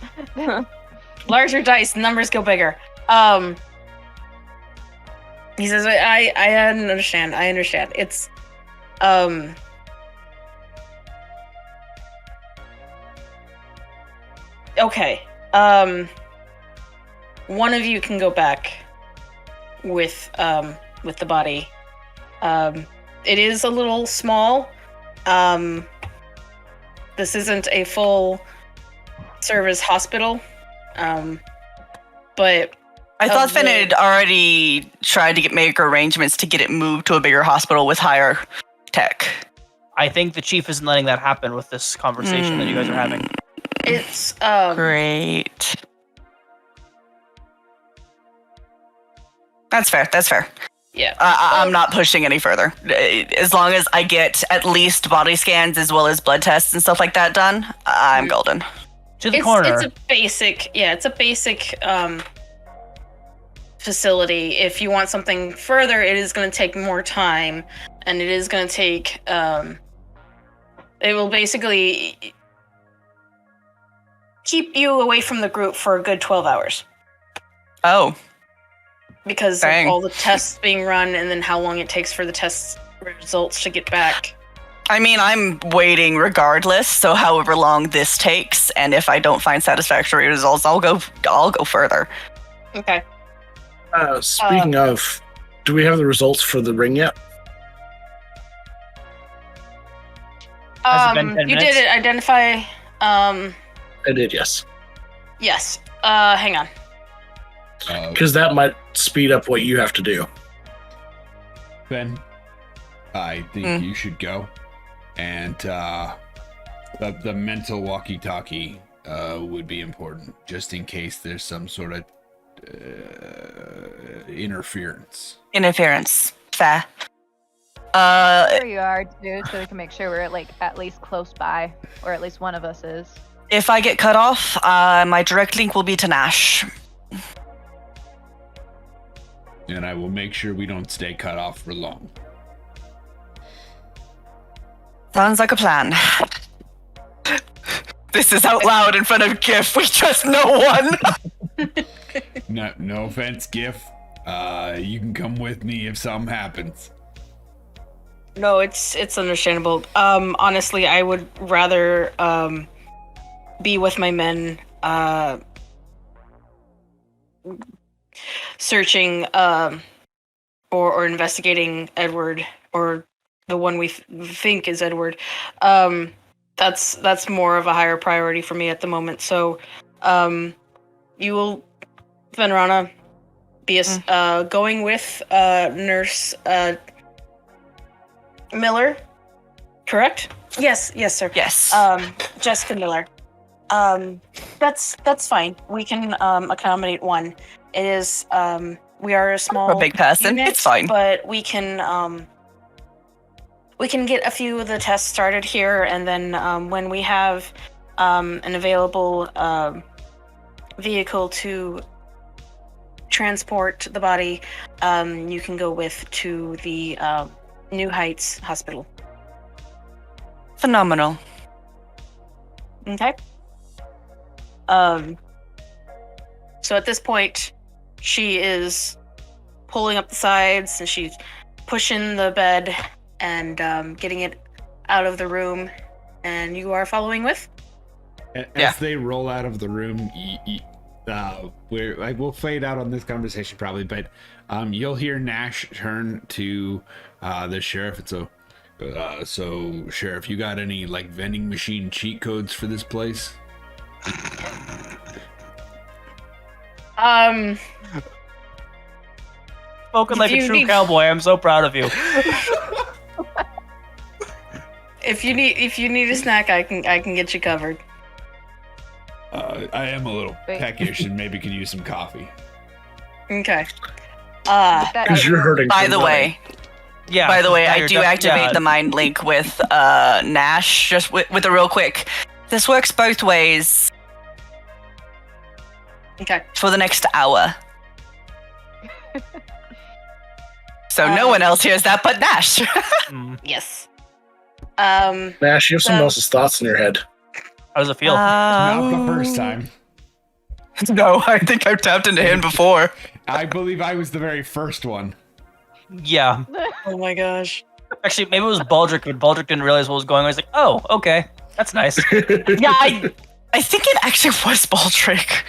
Larger dice, numbers go bigger. He says, I understand. I understand. It's okay. One of you can go back with the body. It is a little small. This isn't a full service hospital. But I thought Finn had already tried to make arrangements to get it moved to a bigger hospital with higher tech. I think the chief isn't letting that happen with this conversation that you guys are having. it's Great. That's fair. That's fair. yeah. I'm not pushing any further. As long as I get at least body scans as well as blood tests and stuff like that done, I'm golden. To the corner. It's a basic, facility. If you want something further, it is going to take more time, and it is going to take. It will basically keep you away from the group for a good 12 hours Oh, because dang. of all the tests being run, and then how long it takes for the test results to get back. I mean, I'm waiting regardless. So, however long this takes, and if I don't find satisfactory results, I'll go further. Okay. Speaking of, do we have the results for the ring yet? Has it been 10 You minutes? did it. Identify. I did, yes. Yes. Hang on. Because that might speed up what you have to do. Ben, I think you should go. And the mental walkie-talkie would be important, just in case there's some sort of interference. Fair. There you are, too, so we can make sure we're at least close by, or at least one of us is. If I get cut off, my direct link will be to Nash. And I will make sure we don't stay cut off for long. Sounds like a plan. This is out loud in front of GIF. We trust no one. No offense, GIF. You can come with me if something happens. No, it's understandable. Honestly, I would rather be with my men searching or investigating Edward, or the one we think is Edward. That's more of a higher priority for me at the moment. So you will, Venrana, be going with Nurse Miller, correct? Yes, sir. Yes. Jessica Miller. That's fine. We can accommodate one. It is we are a small, a big person. unit, It's fine. but we can get a few of the tests started here, and then when we have an available vehicle to transport the body, you can go to the New Heights Hospital. Phenomenal. Okay. So at this point, she is pulling up the sides, and she's pushing the bed and getting it out of the room. And you are following with? As they roll out of the room, we'll fade out on this conversation probably, but you'll hear Nash turn to the sheriff. It's so Sheriff, you got any like vending machine cheat codes for this place? Spoken like a true cowboy. I'm so proud of you. If you need a snack, I can get you covered. I am a little peckish and maybe could use some coffee. Okay. Because you're hurting. By the way, I do activate the mind link with Nash just with a real quick. This works both ways. Okay. For the next hour. So no one else hears that but Nash. Yes. Nash, you have someone else's thoughts in your head. How does it feel? Not the first time. No, I think I've tapped into him before. I believe I was the very first one. Yeah. Oh my gosh. Actually, maybe it was Baldrick, but Baldrick didn't realize what was going on. He's like, oh, okay. That's nice. Yeah, I think it actually was Baldrick.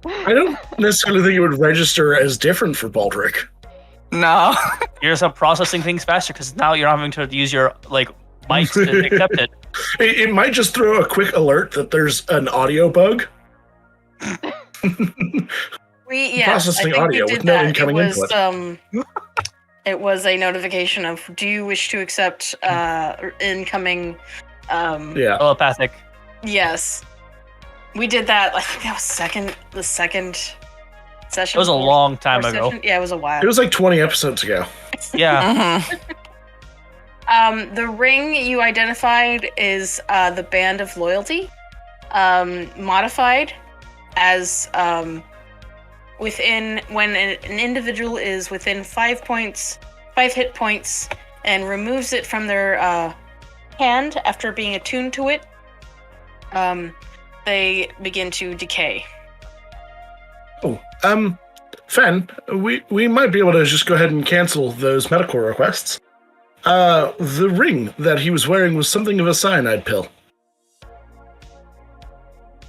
I don't necessarily think it would register as different for Baldrick. No. You're just processing things faster because now you're not having to use your mics to accept it. It might just throw a quick alert that there's an audio bug. Processing audio with no incoming input. It was a notification of, do you wish to accept incoming telepathic. Yes. We did that, I think that was the second session. It was a long time ago. Session. Yeah, it was a while. It was like 20 episodes ago. Yeah. The ring you identified is the Band of Loyalty, modified as when an individual is within 5 hit points, and removes it from their hand after being attuned to it, they begin to decay. Oh, Fen, we might be able to just go ahead and cancel those medical requests. The ring that he was wearing was something of a cyanide pill.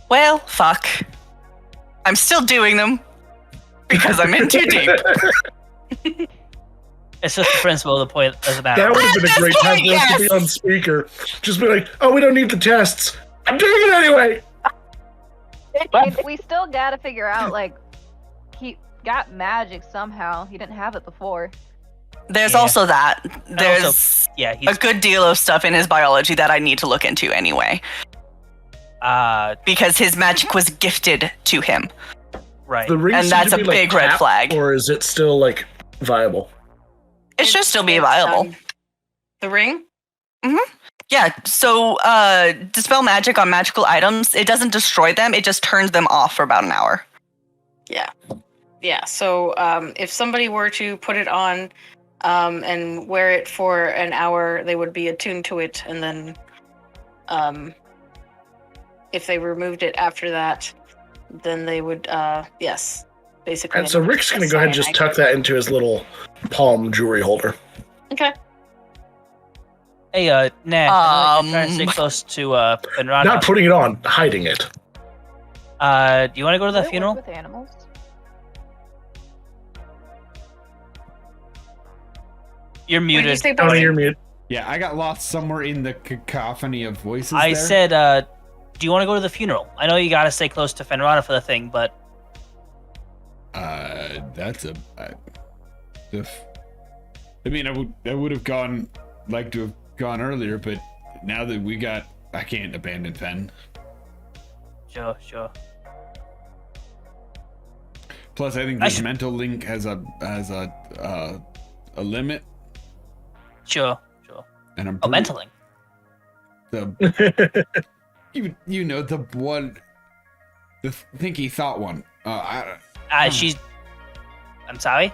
Well, fuck. I'm still doing them because I'm in too deep. It's just the principle of the point doesn't matter. That would have been a great time for us to be on speaker. Just be like, oh, we don't need the tests. I'm doing it anyway. We still gotta figure out, he got magic somehow. He didn't have it before. There's also that. There's a good deal of stuff in his biology that I need to look into anyway. Because his magic was gifted to him. Right. And that's a big red flag. Or is it still, viable? It should still be viable. The ring? Mm-hmm. Yeah, so dispel magic on magical items, it doesn't destroy them, it just turns them off for about an hour. Yeah. Yeah, so if somebody were to put it on and wear it for an hour, they would be attuned to it, and then if they removed it after that, then they would, yes, basically. And so Rick's going to go ahead and just tuck that into his little palm jewelry holder. Okay. Hey, Nat, I'm trying to stay close to Benrana. Not putting it on, hiding it. Do you want to go to the funeral? With animals? You're muted. What did you say, Tony, you're muted. Yeah, I got lost somewhere in the cacophony of voices I there. said, do you want to go to the funeral? I know you gotta stay close to Fenrana for the thing, but... That's a... I mean, I would have liked to have gone earlier, but now that I can't abandon Fen. Sure. Plus, I think this mental link has a limit. Sure. And I'm mental link. You know, the one, the thinky thought one. I'm sorry?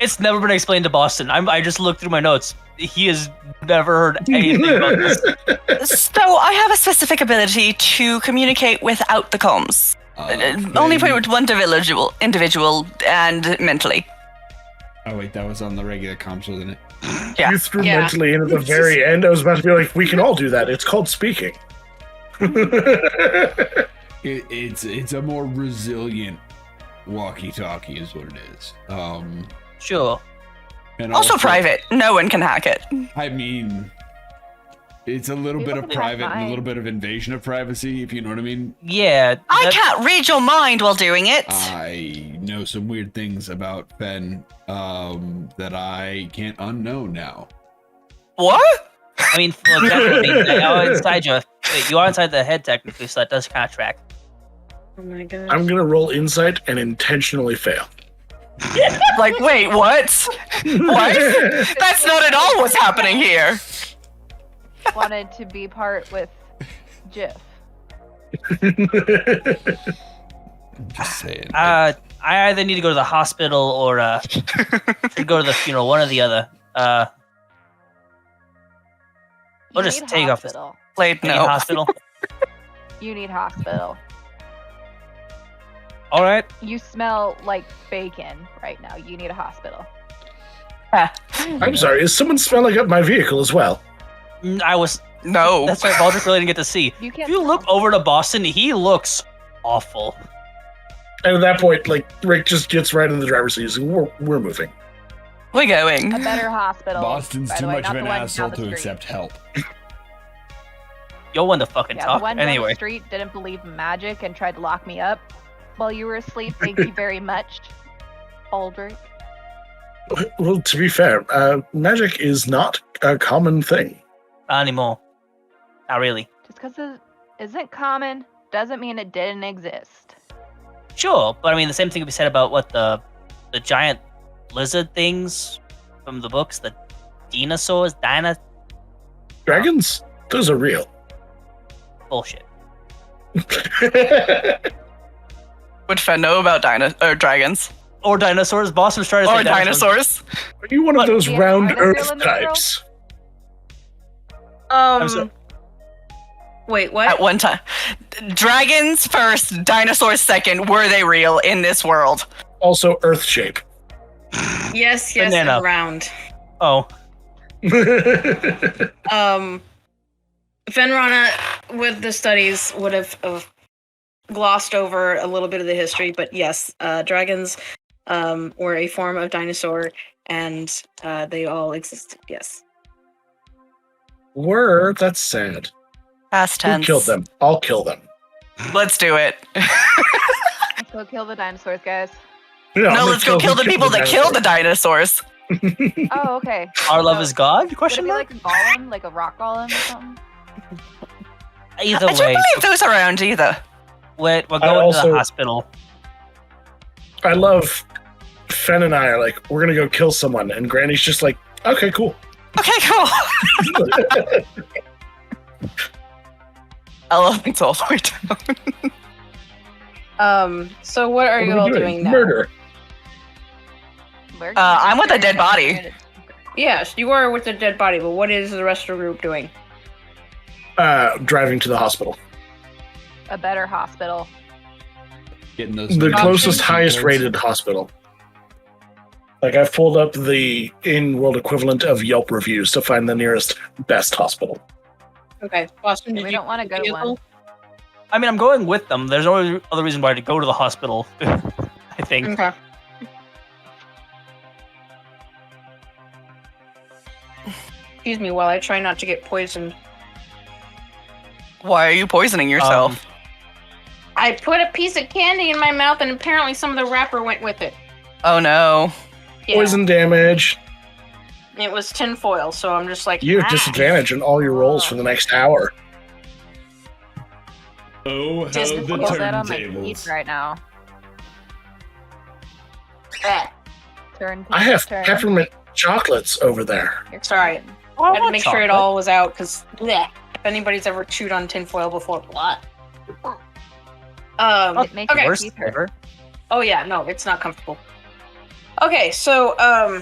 It's never been explained to Boston. I just looked through my notes. He has never heard anything about this. So I have a specific ability to communicate without the comms. Only with one individual and mentally. Oh wait, that was on the regular comms, wasn't it? Yeah. You threw mentally in at the very end. I was about to be like, we can all do that. It's called speaking. It's a more resilient walkie-talkie is what it is. Sure. And Also private. No one can hack it. I mean, it's a little People bit of can hack private and a mine. little bit of invasion of privacy, if you know what I mean. Yeah. I that- can't read your mind while doing it. I know some weird things about Fen that I can't unknow now. What? I mean, well, definitely. They are inside your. Wait, you are inside the head technically, so that does kind of track. Oh my god. I'm gonna roll insight and intentionally fail. Like, wait, what? What? That's not at all what's happening here. Wanted to be part with Jiff. I'm just saying. I either need to go to the hospital or should go to the funeral. One or the other. We'll You just need take off this. hospital. Played Any no. hospital. You need hospital. All right. You smell like bacon right now. You need a hospital. I'm sorry, is someone smelling up my vehicle as well? I was. No. That's right. Baldrick really didn't get to see. You If can't. you look over to Boston, he looks awful. And at that point, like, Rick just gets right in the driver's seat. He's like, we're moving. We're going. A better hospital. Boston's by the too way, much not of an the one asshole down the to street. accept help. You're one to fucking Yeah, talk. the one down Anyway. the street didn't believe in magic and tried to lock me up while you were asleep. Thank you very much, Baldrick. Well, to be fair, magic is not a common thing. Not anymore. Not really. Just because it isn't common doesn't mean it didn't exist. Sure, but I mean the same thing could be said about what the giant lizard things from the books, the dinosaurs, Dragons? Those are real. bullshit. Would Fen know about dragons? Or dinosaurs. Boston was trying to say Or dinosaurs? Are you one of those Yeah, round are they real earth in this world? types? sorry. Wait, what? At one time. Dragons first, dinosaurs second. Were they real in this world? Also earth shape. Yes, Banana. and round. Oh, Fenrana, with the studies, would have glossed over a little bit of the history, but yes, dragons were a form of dinosaur, and they all existed. Yes. That's sad. Past Who tense. killed them? I'll kill them. Let's do it. Let's go kill the dinosaurs, guys. Yeah, I'm No, gonna let's go kill the people that killed the dinosaurs. Oh, okay. our love So, is God? Would it Question be mark. like a golem, like a rock golem or something? Either I don't way, believe those around either. we're going to also- the hospital. I love Fen and I are like, we're gonna go kill someone, and Granny's just like, okay, cool. Okay, cool. I love things all the way down. So what are What you we all doing now? Murder. We're I'm with a gonna dead body. Yes, you are with the dead body, but what is the rest of the group doing? Driving to the hospital. A better hospital. Getting those The numbers. closest, highest rated hospital. Like, I've pulled up the in-world equivalent of Yelp reviews to find the nearest best hospital. Okay, Boston, We did don't you want to go to vehicle? one. I mean, I'm going with them. There's no other reason why to go to the hospital. I think. Okay. Excuse me while I try not to get poisoned. Why are you poisoning yourself? I put a piece of candy in my mouth, and apparently some of the wrapper went with it. Oh no. Yeah, Poison damage. it was tinfoil, so I'm just like, You have disadvantage on all your rolls for the next hour. Oh, how Just the Feel that on my teeth turntables. right now. Ah. Turn. I have turn. peppermint chocolates over there. You're Sorry. fine. I had to make sure it all was out, because if anybody's ever chewed on tinfoil before, what? It makes okay. your Worst teeth hurt. ever. Oh yeah, no, it's not comfortable. Okay, so all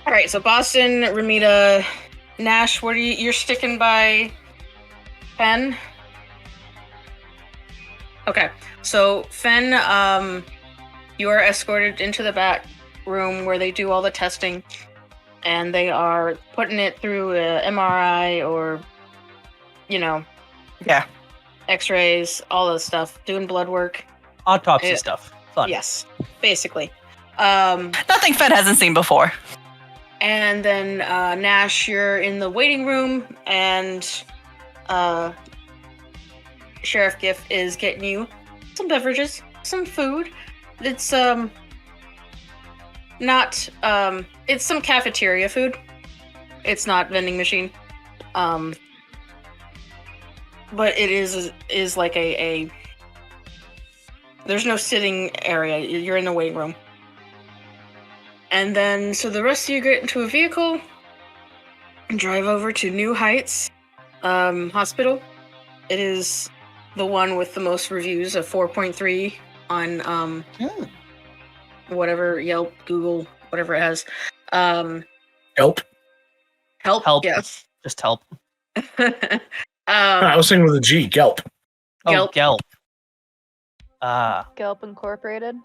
right, so Boston, Ramita, Nash, what are you're sticking by Fen? Okay. So Fen, you are escorted into the back room where they do all the testing, and they are putting it through a MRI or, Yeah. X-rays, all that stuff, doing blood work. Autopsy Yeah. stuff. Fun. Yes, basically. Nothing Fed hasn't seen before. And then Nash, you're in the waiting room, and Sheriff Giff is getting you some beverages, some food. It's not it's some cafeteria food. It's not vending machine. But it is like a there's no sitting area. You're in the waiting room. And then, so the rest of you get into a vehicle and drive over to New Heights Hospital. It is the one with the most reviews, of 4.3 on whatever, Yelp, Google, whatever it has. Help. Help. Yes. Just help. I was saying with a G. Gelp. Oh, Gelp. Gelp. Ah. Gelp Incorporated.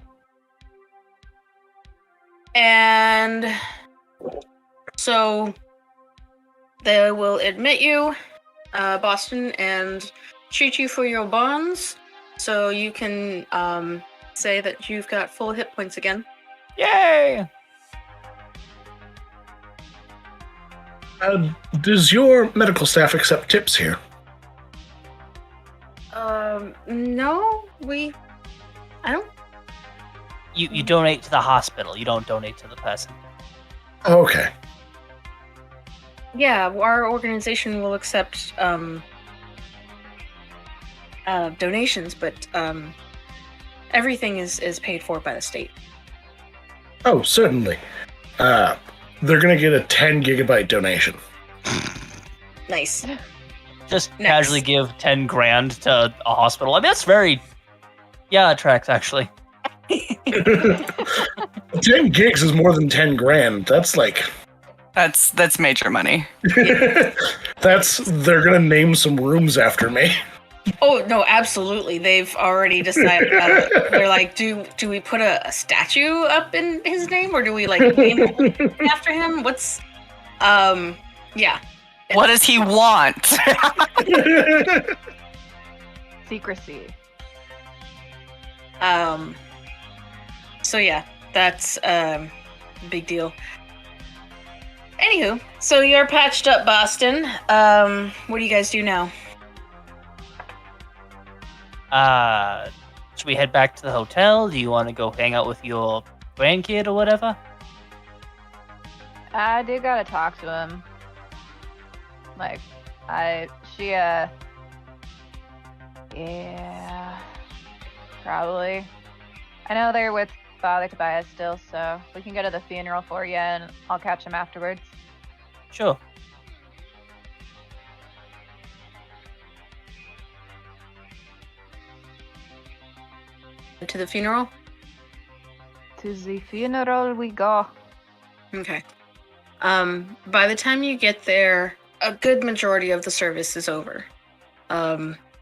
And so they will admit you, Boston, and treat you for your bonds. So you can say that you've got full hit points again. Yay! Does your medical staff accept tips here? No, I don't. You donate to the hospital. You don't donate to the person. Okay. Yeah, our organization will accept donations, but everything is paid for by the state. Oh, certainly. They're gonna get a 10 gigabyte donation. Nice. Just Next. casually give 10 grand to a hospital. I mean, that's very... Yeah, it tracks, actually. 10 gigs is more than 10 grand. That's like... That's major money. They're gonna name some rooms after me. Oh no, absolutely. They've already decided. They're like, do we put a statue up in his name, or do we like name it after him? What's, yeah. What does he want? Secrecy. So yeah, that's big deal. Anywho, so you're patched up, Boston. What do you guys do now? Should we head back to the hotel? Do you want to go hang out with your grandkid or whatever? I do gotta talk to him. Like, yeah, probably. I know they're with Father Tobias still, so we can go to the funeral for you, and I'll catch him afterwards. Sure. To the funeral? To the funeral we go. Okay. By the time you get there, a good majority of the service is over.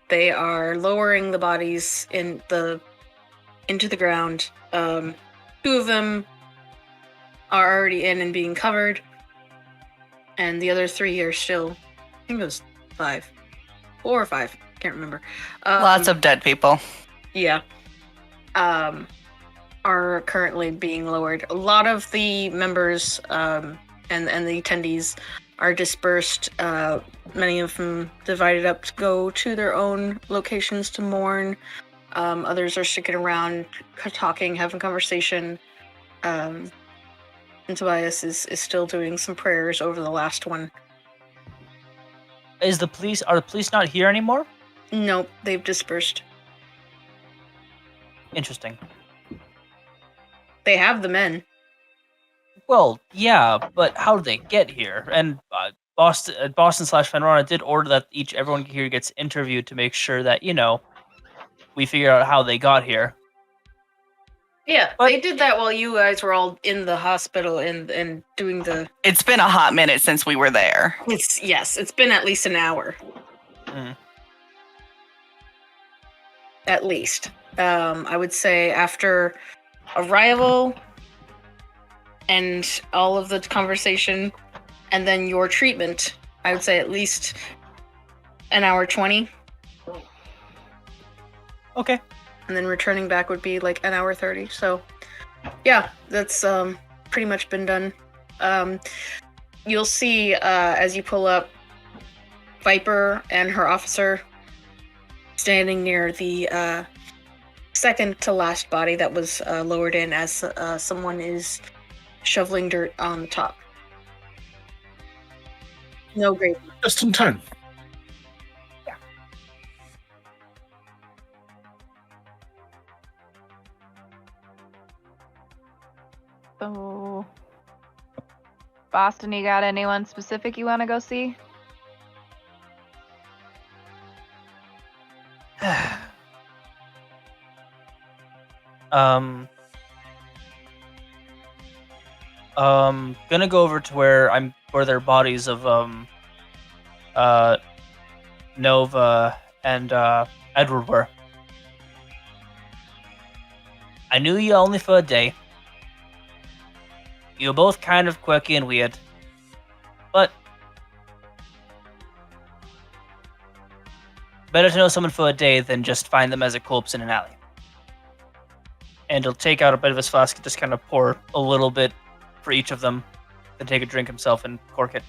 They are lowering the bodies into the ground. 2 of them are already in and being covered, and the other 3 are still, I think it was 4 or 5, can't remember. Lots of dead people. Yeah. Are currently being lowered. A lot of the members and the attendees are dispersed. Many of them divided up to go to their own locations to mourn. Others are sticking around, talking, having conversation. And Tobias is still doing some prayers over the last one. Are the police not here anymore? Nope, they've dispersed. Interesting. They have the men. Well, yeah, but how did they get here? And Boston/Fenrona did order that everyone here gets interviewed to make sure that, we figure out how they got here. Yeah, But- they did that while you guys were all in the hospital and doing the... It's been a hot minute since we were there. It's been at least an hour. Mm. At least. I would say after arrival and all of the conversation and then your treatment, I would say at least an hour 20. Okay. And then returning back would be like an hour 30. So, yeah, that's pretty much been done. You'll see as you pull up Viper and her officer standing near the second to last body that was lowered in as someone is shoveling dirt on the top. No grave. Just in time. So, Boston, you got anyone specific you want to go see? Gonna go over to where their bodies of Nova and Edward were. I knew you only for a day. You were both kind of quirky and weird, but better to know someone for a day than just find them as a corpse in an alley. And he'll take out a bit of his flask and just kind of pour a little bit for each of them, then take a drink himself and cork it.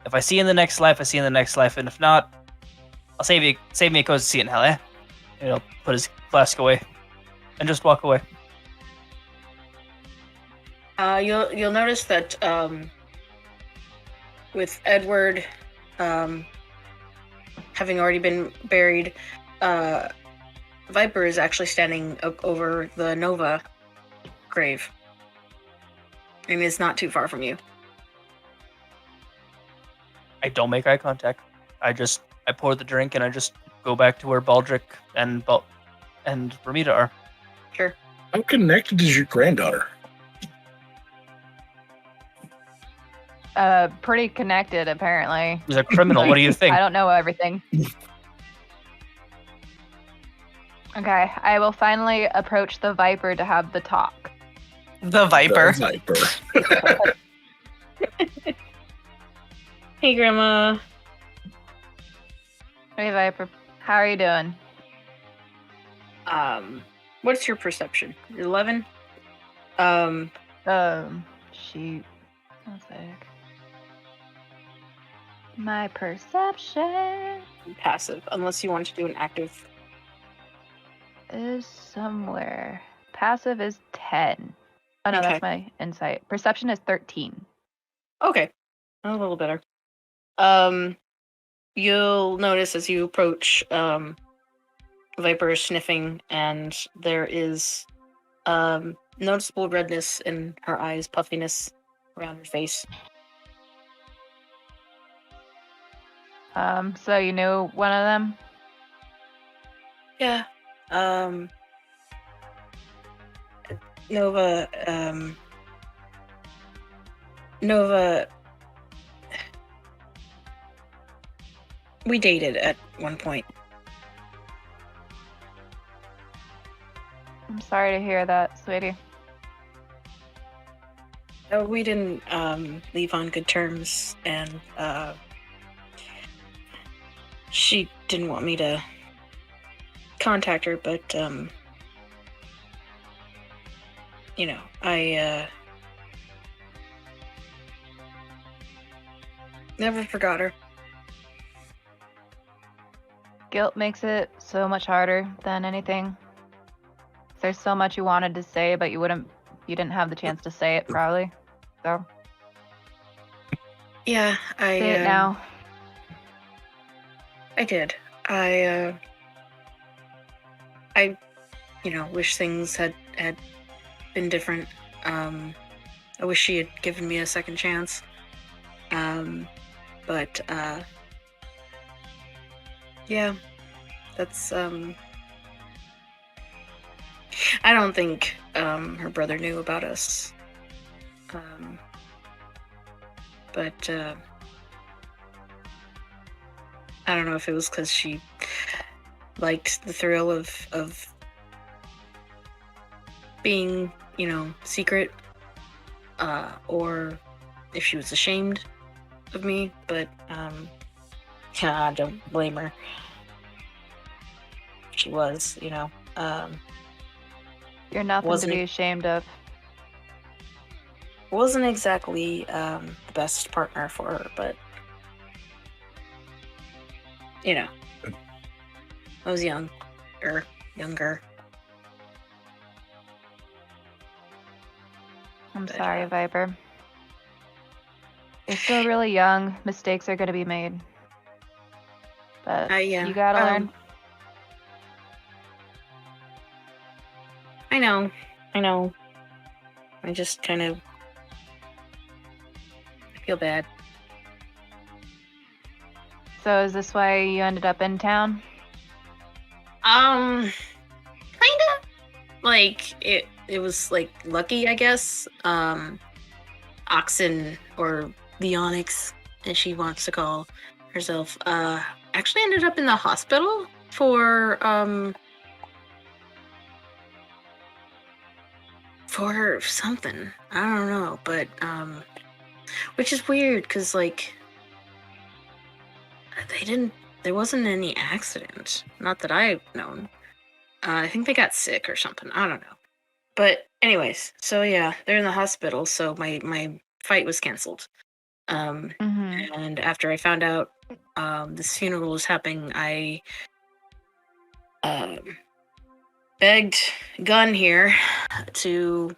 If I see you in the next life, I see you in the next life, and if not, I'll save me a cozy seat in hell, eh? And he'll put his flask away and just walk away. You'll notice that with Edward having already been buried, Viper is actually standing over the Nova grave. And it's not too far from you. I don't make eye contact. I pour the drink and I just go back to where Baldrick and Ramita are. Sure. How connected is your granddaughter? Pretty connected, apparently. He's a criminal. What do you think? I don't know everything. Okay, I will finally approach the Viper to have the talk. The Viper. The Viper. Hey, Grandma. Hey, Viper. How are you doing? What's your perception? 11? Shoot. One sec. My perception Passive, unless you want to do an active. is somewhere. Passive is 10. Oh, no, Okay. that's my insight. Perception is 13. Okay, a little better. You'll notice as you approach, Viper is sniffing, and there is noticeable redness in her eyes, puffiness around her face. So you knew one of them? Yeah. Nova, we dated at one point. I'm sorry to hear that, sweetie. We didn't leave on good terms, and she didn't want me to contact her, but you know, I never forgot her. Guilt makes it so much harder than anything. There's so much you wanted to say, but you didn't have the chance to say it, probably. So Yeah, say it now. I did. I wish things had been different. I wish she had given me a second chance. But yeah, that's I don't think her brother knew about us. But I don't know if it was because she liked the thrill of being, secret, or if she was ashamed of me, but I don't blame her. she was, you know. You're nothing to Wasn't- be ashamed of. Wasn't exactly the best partner for her, but you know, I was younger. I'm But, sorry, Viper. You're still really young. Mistakes are going to be made. But Yeah, you gotta learn. I know. I just kind of feel bad. So is this why you ended up in town? Kinda. Like it was like lucky, I guess. Oxen or the Onyx, as she wants to call herself, actually ended up in the hospital for something. I don't know, but which is weird because like there wasn't any accident, not that I've known. I think they got sick or something. I don't know. But anyways, so yeah, they're in the hospital. So my fight was canceled. And after I found out this funeral was happening, I begged Gunn here to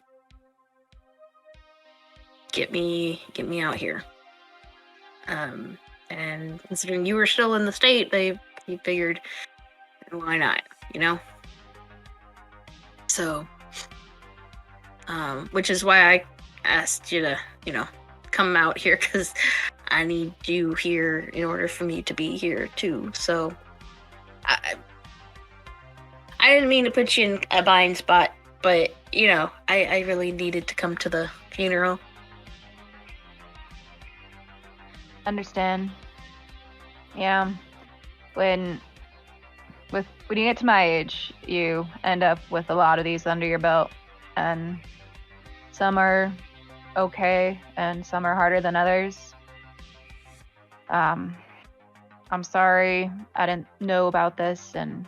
get me out here. And considering you were still in the state, he figured, why not, you know? So, which is why I asked you to, you know, come out here, because I need you here in order for me to be here too. So, I didn't mean to put you in a bind spot, but, you know, I really needed to come to the funeral. Understand. Yeah. When you get to my age, you end up with a lot of these under your belt, and some are okay and some are harder than others. I'm sorry I didn't know about this, and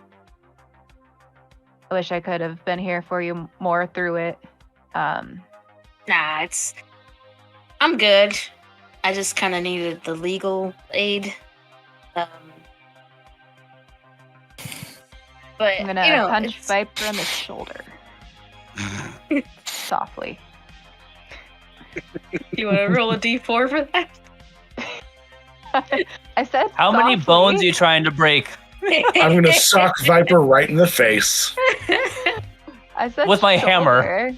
I wish I could have been here for you more through it. Nah, I'm good. I just kind of needed the legal aid. But I'm gonna you know, punch Viper in the shoulder. Softly. You want to roll a d4 for that? I said How many softly. bones are you trying to break? I'm gonna sock Viper right in the face. I said With my shoulder. hammer.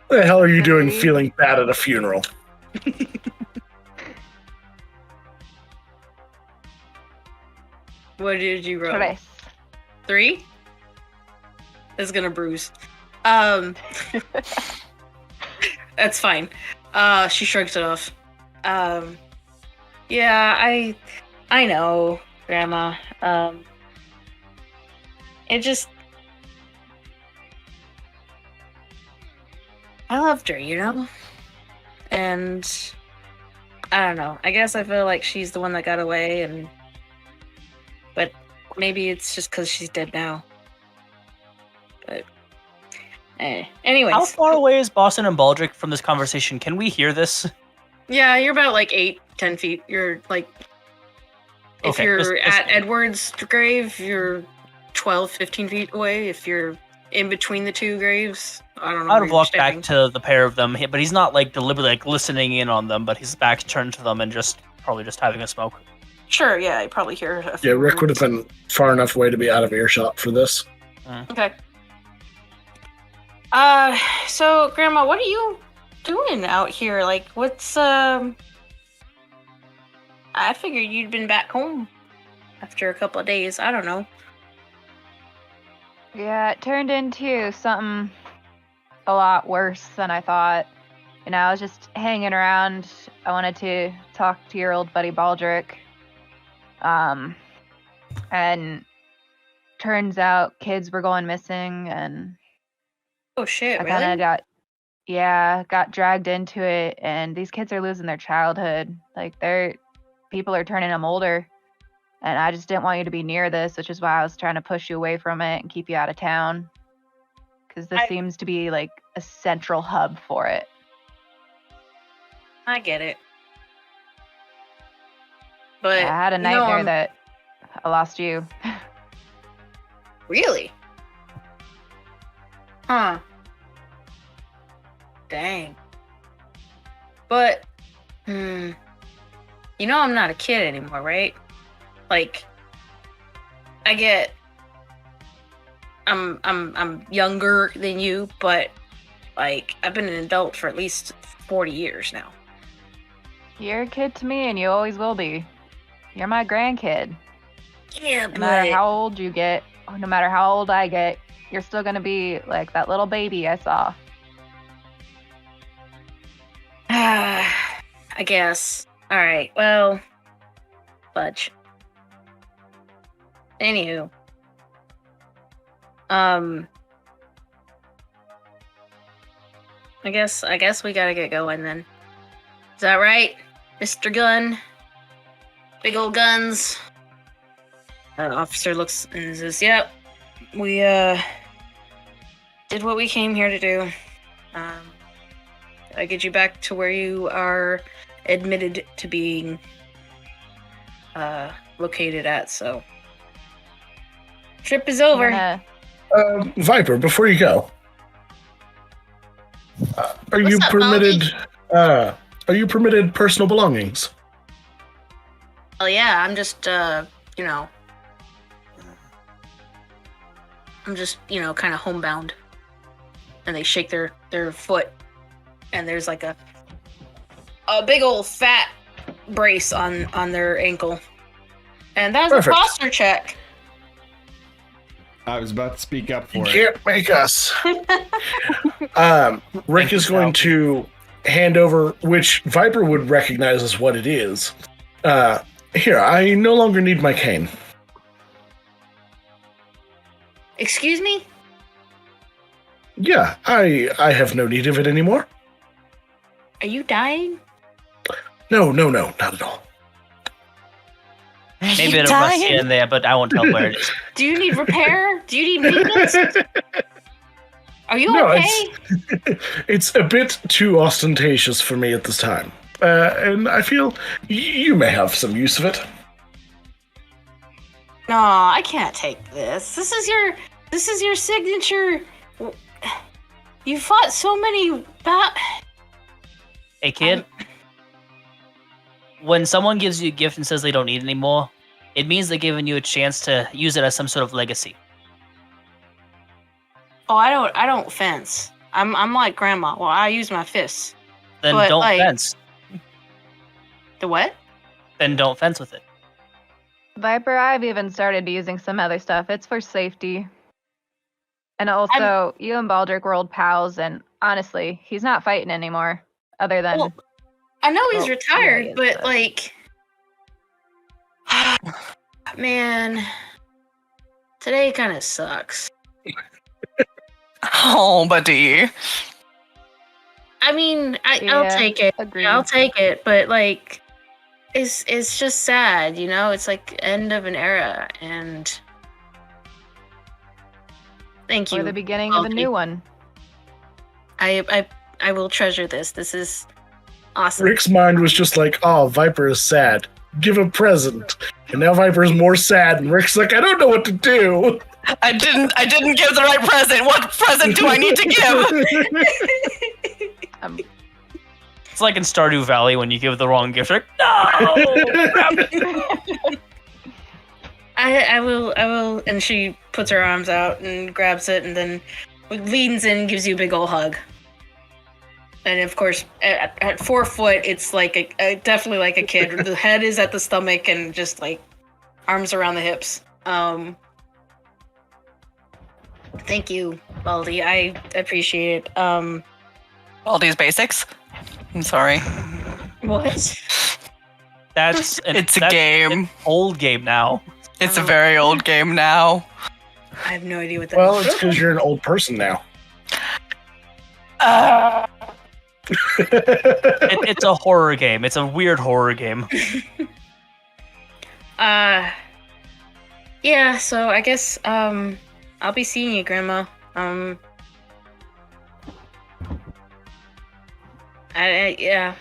What the hell are you doing Three. feeling bad at a funeral? What did you roll? Tres. 3? It's gonna bruise. That's fine. She shrugs it off. Yeah, I know, Grandma. It just, I loved her, you know? And I don't know. I guess I feel like she's the one that got away, but maybe it's just because she's dead now. But anyways. How far away is Boston and Baldrick from this conversation? Can we hear this? Yeah, you're about like 8-10 feet. You're like, if Okay, you're this- at Edward's grave, you're 12-15 feet away. If you're in between the two graves, I don't know. I would where have you're walked standing. back to the pair of them, but he's not like deliberately like listening in on them, but his back's turned to them and probably just having a smoke. Sure, yeah, you probably hear a Yeah, few Rick would have words. been far enough away to be out of earshot for this. Okay. So Grandma, what are you doing out here? Like, what's I figured you'd been back home after a couple of days. I don't know. Yeah, it turned into something a lot worse than I thought. You know, I was just hanging around. I wanted to talk to your old buddy Baldrick. And turns out kids were going missing, and Oh shit, I really? kind of got dragged into it, and these kids are losing their childhood. Like people are turning them older. And I just didn't want you to be near this, which is why I was trying to push you away from it and keep you out of town. Because this seems to be like a central hub for it. I get it. But I had a nightmare that I lost you. Really? Huh. Dang. But, you know I'm not a kid anymore, right? Like, I get I'm younger than you, but like I've been an adult for at least 40 years now. You're a kid to me, and you always will be. You're my grandkid. Yeah, No matter how old you get, or no matter how old I get, you're still gonna be like that little baby I saw. I guess. All right. Well, fudge. Anywho, I guess we gotta get going then. Is that right, Mr. Gun? Big old guns. Officer looks and says, "Yep, we did what we came here to do. I get you back to where you are admitted to being located at. So, trip is over." Viper, before you go, are you up, permitted? Are you permitted personal belongings? Oh yeah, I'm just you know, kind of homebound. And they shake their foot, and there's like a big old fat brace on their ankle. And that's a posture check. I was about to speak up for You it. can't make us. Rick is going to hand over, which Viper would recognize as what it is. Here, I no longer need my cane. Excuse me? Yeah, I have no need of it anymore. Are you dying? No, not at all. Maybe a bit of rust here and there, but I won't tell where it is. Do you need repair? Do you need maintenance? Are you No, okay? It's a bit too ostentatious for me at this time. And I feel you may have some use of it. No, I can't take this. This is your signature. You fought so many Hey, kid. When someone gives you a gift and says they don't need it anymore, it means they're giving you a chance to use it as some sort of legacy. Oh, I don't fence. I'm like grandma. Well, I use my fists. Then But, don't like- fence. The what? Then don't fence with it. Viper, I've even started using some other stuff. It's for safety. And also, you and Baldrick were old pals, and honestly, he's not fighting anymore. Other than, Well, I know he's Well, retired, yeah, he is, but but- like, man, today kind of sucks. Oh, buddy. I mean, I'll Yeah, take it. agreed. I'll take it, but like, it's just sad, you know. It's like end of an era, and thank you. or the beginning of a Baldy. new one. I will treasure this. This is awesome. Rick's mind was just like, oh, Viper is sad. Give a present. And now Viper's more sad, and Rick's like, I don't know what to do. I didn't give the right present. What present do I need to give? It's like in Stardew Valley when you give the wrong gift. Like, no! Crap. I will, and she puts her arms out and grabs it, and then leans in, and gives you a big ol' hug. And of course, at 4 foot, it's like definitely like a kid. The head is at the stomach, and just like arms around the hips. Thank you, Baldy. I appreciate it. All these basics. I'm sorry. What? That's It's a game. An old game now. It's a very old game now. I have no idea what that Well, is. it's because you're an old person now. It's a horror game. It's a weird horror game. Yeah, so I guess I'll be seeing you, Grandma. Yeah.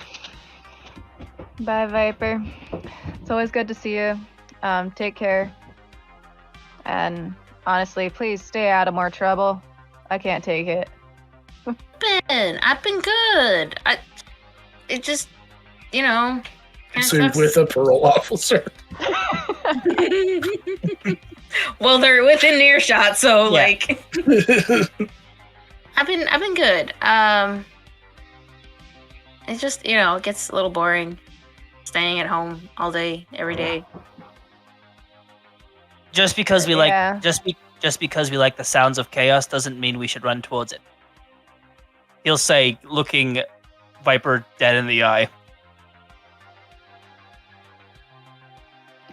Bye, Viper. It's always good to see you. Take care. And honestly, please stay out of more trouble. I can't take it. I've been good. It just, kinda So sucks. with a parole officer. Well, they're within earshot, so Yeah. like I've been good. It just, it gets a little boring staying at home all day, every day. Just because we Yeah. like just because we like the sounds of chaos doesn't mean we should run towards it. He'll say, looking Viper dead in the eye.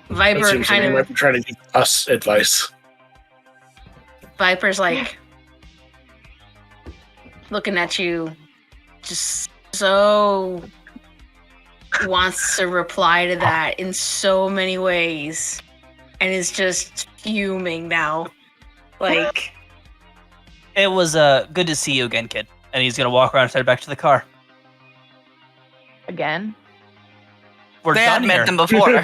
It Viper seems like kind he of might be trying to give us advice. Viper's like looking at you, just so wants to reply to that in so many ways, and is just fuming now. Like, It was good to see you again, kid. And he's gonna walk around and head back to the car. Again? We're They done had met here. them before.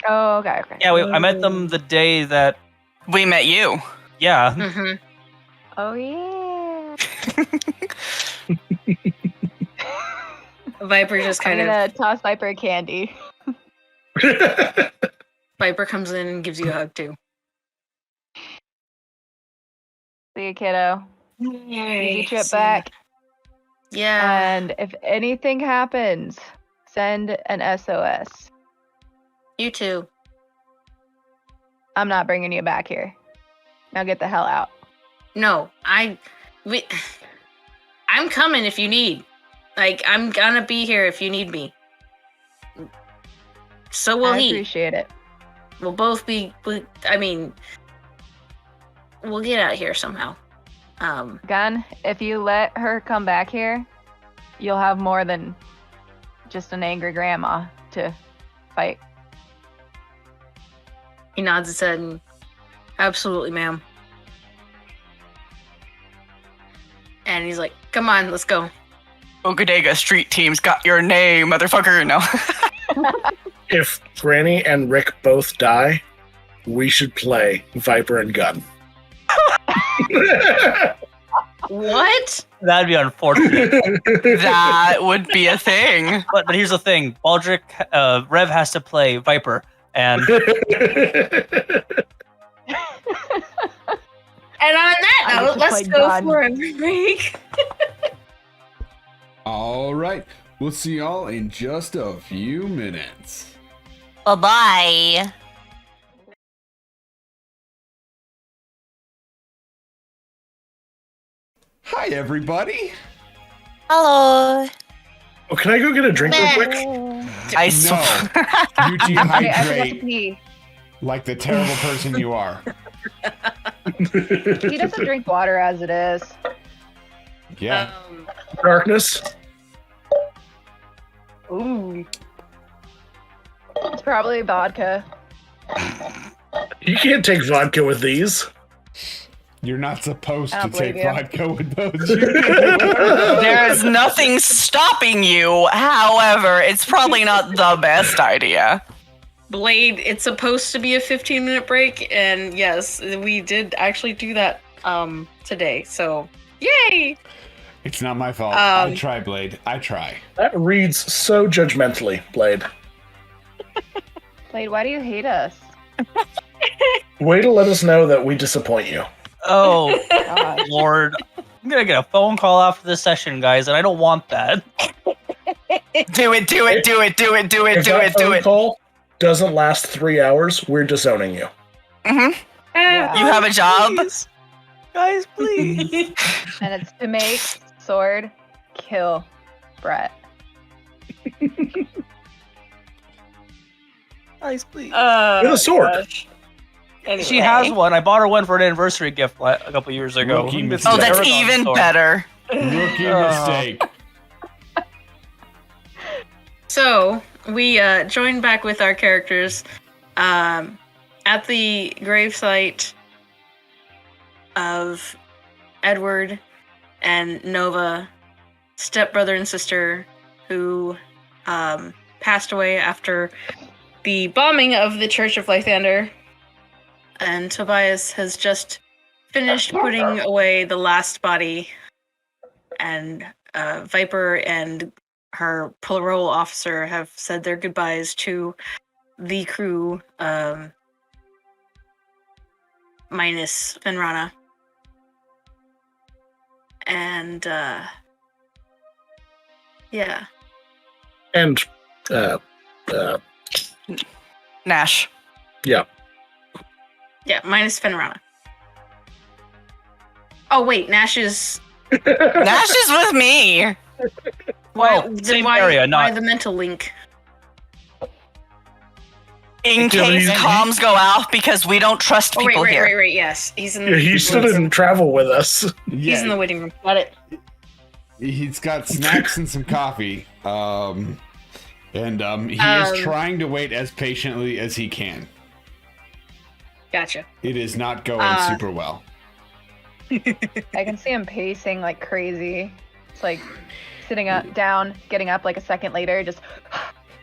Oh, okay. Yeah, I met them the day that. We met you. Yeah, mm-hmm. Oh, yeah. Viper just I'm kind of gonna toss Viper a candy. Viper comes in and gives you a hug too. See you, kiddo. Easy trip See. back. Yeah. And if anything happens, send an SOS. You too. I'm not bringing you back here. Now get the hell out. No, I'm coming if you need. Like, I'm gonna be here if you need me. So will I he. appreciate it. We'll both be. We'll get out here somehow. Gun, if you let her come back here, you'll have more than just an angry grandma to fight. He nods his head and, absolutely, ma'am. And he's like, come on, let's go. Ogadega Street Team's got your name, motherfucker. No. If Granny and Rick both die, we should play Viper and Gun. What? that'd be unfortunate. That would be a thing. but here's the thing: Baldrick, Rev has to play Viper, and And on that I get note, to let's play go God. for a remake. All right. We'll see y'all in just a few minutes. Bye-bye. Hi, everybody. Hello. Oh, can I go get a drink real quick? I No. swear. You Okay, I forgot to dehydrate pee. like the terrible person you are. He doesn't drink water as it is. Yeah. Darkness. Ooh. It's probably vodka. You can't take vodka with these. You're not supposed I to don't take believe you. vodka with those. There is nothing stopping you. However, it's probably not the best idea. Blade, it's supposed to be a 15-minute break, and yes, we did actually do that today. So, yay! It's not my fault. I Um, try, Blade. I try. That reads so judgmentally, Blade. Blade, why do you hate us? Way to let us know that we disappoint you. oh God. Lord, I'm gonna get a phone call after this session, guys, and I don't want that. Do it, do it, do it, do it, do it, If do that it, do phone it. call doesn't last 3 hours, we're disowning you. Hmm. Yeah. You have a job? Please. Guys, please. And it's to make sword kill Brett. Guys, please. With a sword. gosh. Anyway. She has one. I bought her one for an anniversary gift a couple years ago. Rookie It's mistake. Oh, that's Aragon even sword. better. Rookie Oh. mistake. So we join back with our characters after at the gravesite of Edward and Nova, stepbrother and sister, who passed away after the bombing of the Church of Lythander. And Tobias has just finished putting away the last body, and Viper and her parole officer have said their goodbyes to the crew, minus Fenrana. And, yeah. And, Nash. yeah. Yeah, minus Fenrana. Oh, wait, Nash is... Nash is with me. Well, same area, why not the mental link? In case comms go out, because we don't trust Oh, people here. right, yes. He's in Yeah, he still didn't travel with us. He's in the waiting room. Got it. He's got snacks and some coffee. And he is trying to wait as patiently as he can. Gotcha. It is not going super well. I can see him pacing like crazy. It's like sitting up, down, getting up like a second later, just.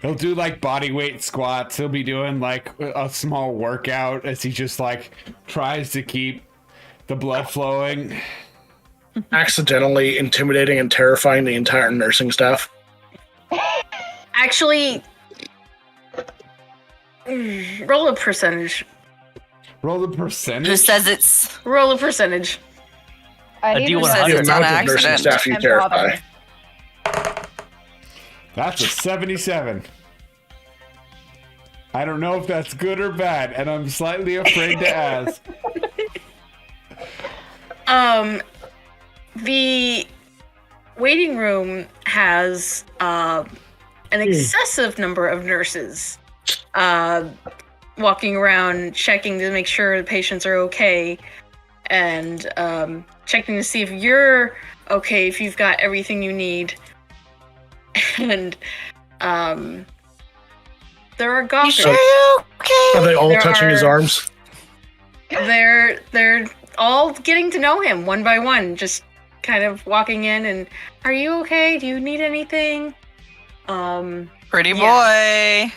He'll do like body weight squats. He'll be doing like a small workout as he just like tries to keep the blood flowing. Accidentally intimidating and terrifying the entire nursing staff. Actually, roll a percentage. Roll the percentage. Who says it's Roll a percentage. I need D100. to says The it's on amount of nursing accident. staff you and terrify. bother. That's a 77. I don't know if that's good or bad, and I'm slightly afraid to ask. The waiting room has an excessive number of nurses walking around, checking to make sure the patients are okay, and checking to see if you're okay, if you've got everything you need. And there are You golfers. sure you okay? Are they all There touching his are- arms? They're all getting to know him one by one, just kind of walking in and, are you okay? Do you need anything? Pretty Yeah.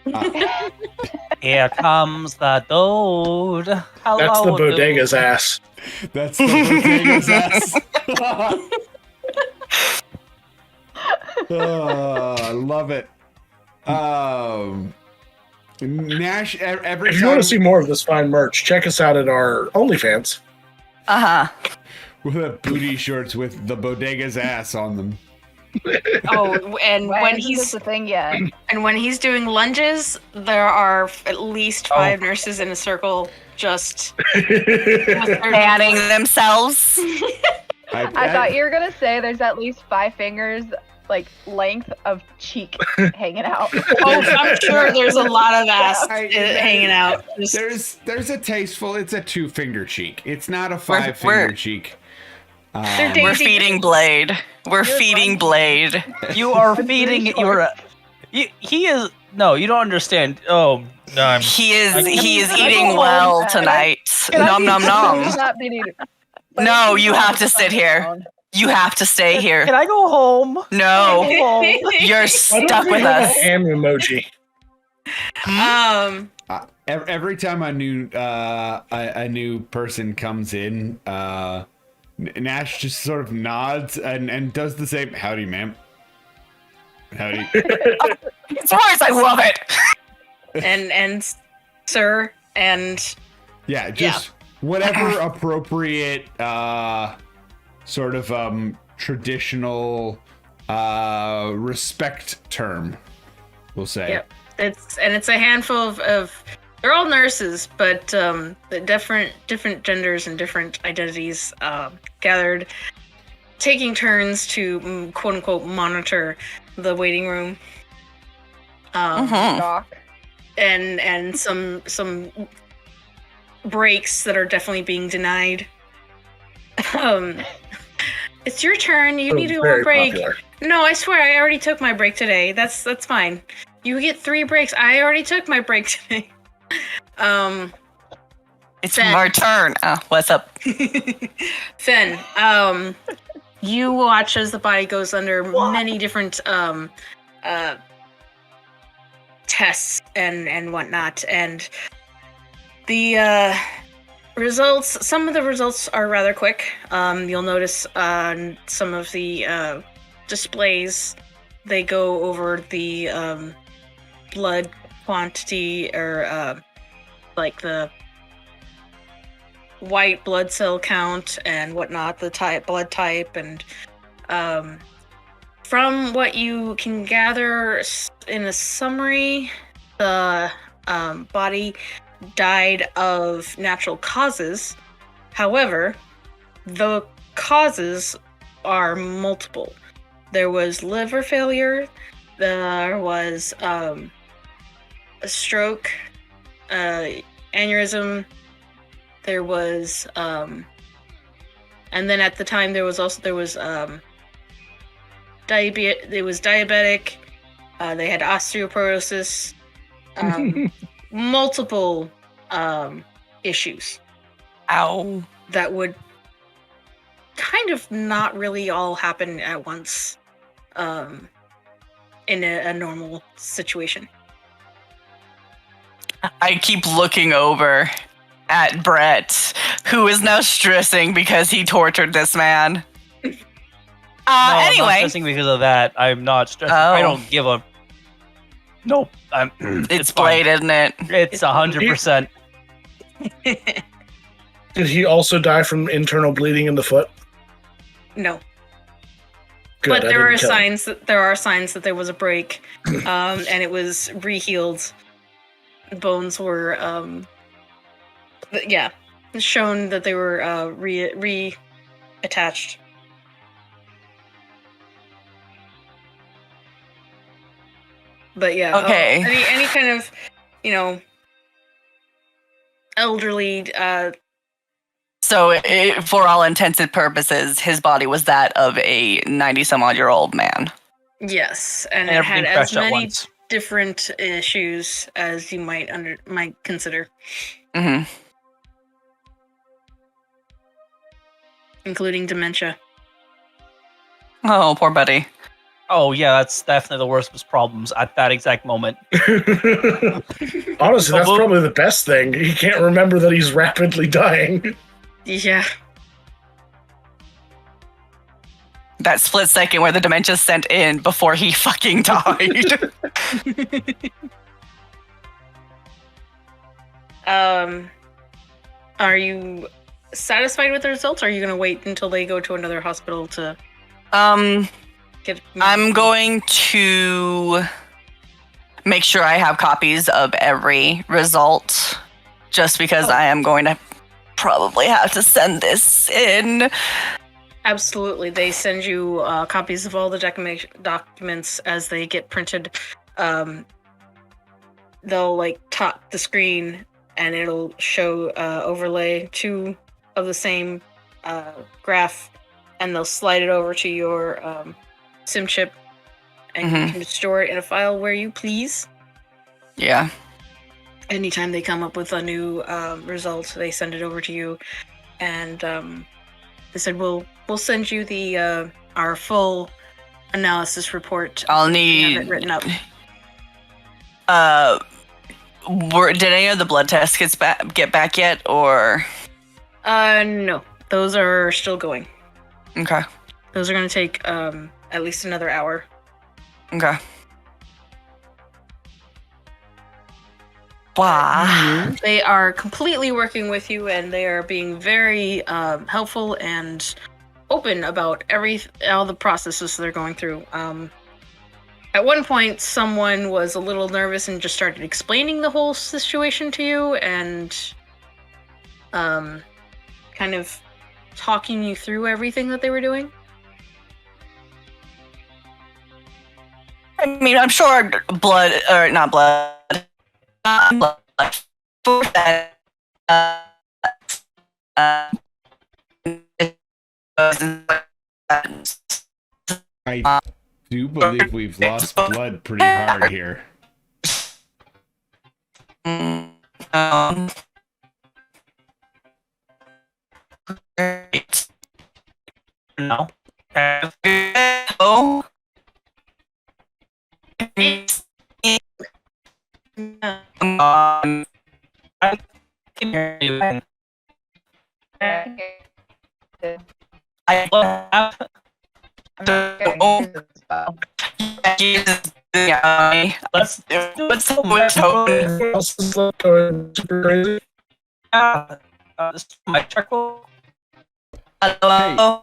boy. here comes the dude. Hello, That's the dude. bodega's ass. That's the bodega's ass. Oh, I love it. Nash, every If time you want to see more of this fine merch, check us out at our OnlyFans. with a booty shorts with the bodega's ass on them. Oh, and Why when isn't he's this a thing yet? and when he's doing lunges, there are at least 5 nurses in a circle just with their- Panning themselves. I thought you were gonna say there's at least 5 fingers, like length of cheek hanging out. Oh, I'm sure there's a lot of ass hanging out. Just- There's a tasteful. It's a 2-finger cheek. It's not a We're- 5-finger cheek. They're We're daisy- feeding Blade. We're feeding Blade. You are feeding your. He is. No, you don't understand. Oh, no. He is Can I eating go well home? tonight. Can I Nom be- nom nom. Not be needed. No, you have to sit here. You have to stay Can here. I go home? No, Home. you're Why stuck don't we with have us. a ham emoji? Every time a new person comes in, Nash just sort of nods and does the same. Howdy, ma'am. Howdy. It's Royce, I love it. and sir, and Yeah, just whatever appropriate sort of traditional respect term, we'll say. Yep. It's a handful of they're all nurses, but the different genders and different identities gathered, taking turns to quote unquote monitor the waiting room. Doc. And some breaks that are definitely being denied. It's your turn. You need to go on Very break. popular. No, I swear I already took my break today. That's fine. You get 3 breaks. I already took my break today. It's Finn. our turn. What's up? Finn, you watch as the body goes under many different tests and whatnot, and the results. Some of the results are rather quick. You'll notice on some of the displays, they go over the blood quantity or like the white blood cell count and whatnot, the blood type, and from what you can gather in a summary, the body died of natural causes. However, the causes are multiple. There was liver failure, there was a stroke, aneurysm, there was and then at the time there was diabetic, they had osteoporosis, multiple issues. Ow. That would kind of not really all happen at once in a normal situation. I keep looking over at Brett, who is now stressing because he tortured this man. No, I'm not Anyway, stressing because of that. I'm not stressing. I don't give a. Nope. it's fine. Blade, isn't it? It's 100%. Did he also die from internal bleeding in the foot? No. Good, But there are signs that there was a break, and it was re-healed. Bones were shown that they were reattached. But yeah, Okay. Any kind of, elderly. So, for all intents and purposes, his body was that of a 90-some-odd-year-old man. Yes, and it Everything had as crashed at many once. different issues as you might consider, Mm-hmm. including dementia. Oh, poor buddy. Oh yeah, that's definitely the worst of his problems at that exact moment. Honestly, that's probably the best thing. He can't remember that he's rapidly dying. Yeah. That split second where the dementia sent in before he fucking died. Are you satisfied with the results? Or are you going to wait until they go to another hospital to get? I'm going to make sure I have copies of every result, just because I am going to probably have to send this in. Absolutely. They send you copies of all the documents as they get printed. They'll top the screen and it'll show overlay two of the same graph, and they'll slide it over to your SIM chip, and you can store it in a file where you please. Yeah. Anytime they come up with a new result, they send it over to you, and they said we'll send you the our full analysis report. I'll Have need it written up. Did any of the blood tests get back yet, or? No, those are still going. Okay. Those are going to take at least another hour. Okay. Wow. They are completely working with you, and they are being very helpful and open about all the processes they're going through. At one point, someone was a little nervous and just started explaining the whole situation to you, and kind of talking you through everything that they were doing. I mean, I'm sure blood, or not blood, for that. I do believe we've lost blood pretty hard here. Great. No. Oh. I can hear you. I let's do it so much. Else is going super crazy. My charcoal. Hello.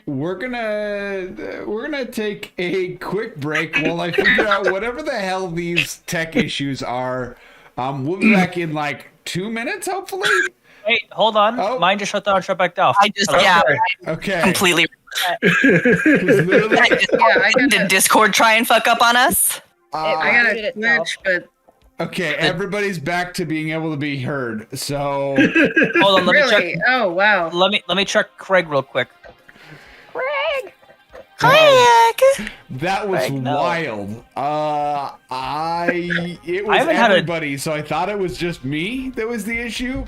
We're gonna take a quick break while I figure out whatever the hell these tech issues are. We'll be back in like 2 minutes, hopefully. Wait, hold on. Oh. Mine just shut down and shut back off. I just Hello? yeah, Okay. completely. 'Cause literally, Did Discord try and fuck up on us? I got Muted a itself. glitch, but okay, everybody's back to being able to be heard. So Hold on, let me really, check. oh wow. Let me check Craig real quick. Craig! that was Craig, no. wild. It was haven't had a- everybody, so I thought it was just me that was the issue.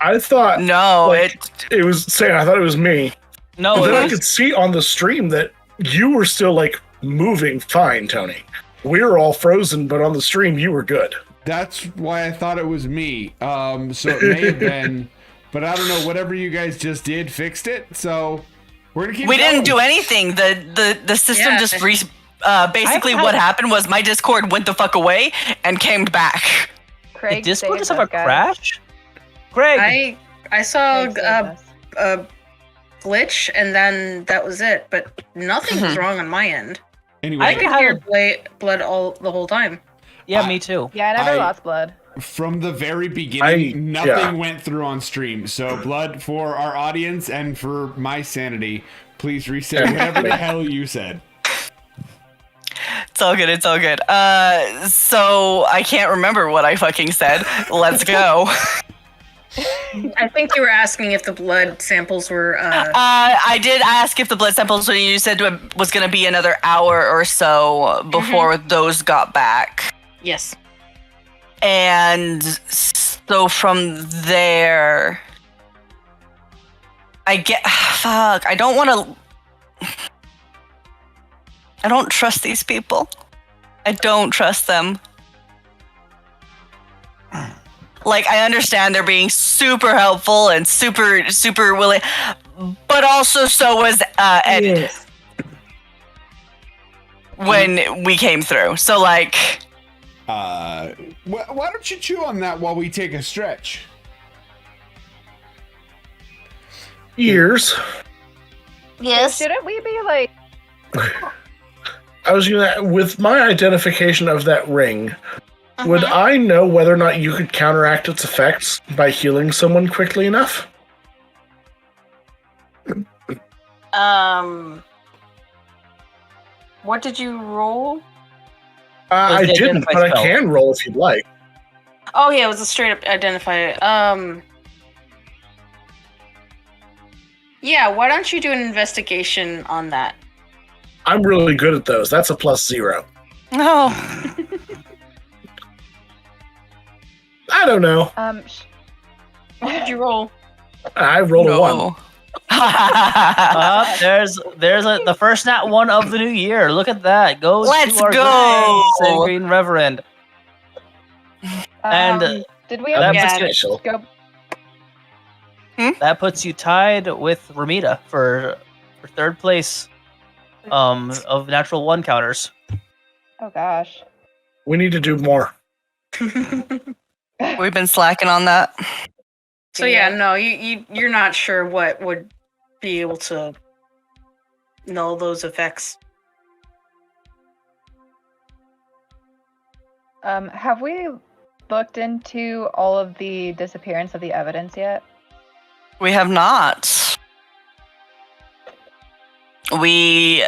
I thought No, it was saying I thought it was me. No, But then it I was, could see on the stream that you were still like moving fine, Tony. We were all frozen, but on the stream you were good. That's why I thought it was me. So it may have been, but I don't know. Whatever you guys just did fixed it. So we're gonna keep. we didn't do going. anything. The system Yeah. just basically I've what had- happened was my Discord went the fuck away and came back. Craig did Discord saved just have us, a guys. crash? Craig, I saw Craig saved us. a glitch and then that was it. But nothing was wrong on my end. Anyway, I I could had hear blood all the whole time. yeah, me too. Yeah, I never I- lost blood. from the very beginning, nothing yeah. went through on stream. So blood for our audience and for my sanity. Please reset whatever the hell you said. It's all good. It's all good. So I can't remember what I fucking said. Let's go. I think you were asking if the blood samples were. I did ask if the blood samples. So you said it was going to be another hour or so before those got back. Yes. And so from there, I get. Fuck. I don't want to. I don't trust these people. I don't trust them. Like, I understand they're being super helpful and super, super willing, but also so was Ed when we came through. So, like, Why don't you chew on that while we take a stretch? Ears. Yes. Shouldn't we be like? I was gonna, with my identification of that ring, would I know whether or not you could counteract its effects by healing someone quickly enough? What did you roll? I Was the didn't, identify but I spell? can roll if you'd like. Oh yeah, it was a straight up identifier. Yeah, why don't you do an investigation on that? I'm really good at those. That's a +0. no. I don't know. What did you roll? I rolled a 1. There's the first nat one of the new year. Look at that. Goes Let's to our go. good friend, Green Reverend. And did we that have Yeah. puts you, Special. go? that puts you tied with Ramita for third place of natural one counters. Oh gosh. We need to do more. We've been slacking on that. So yeah, no, you're not sure what would be able to null those effects. Have we looked into all of the disappearance of the evidence yet? We have not. We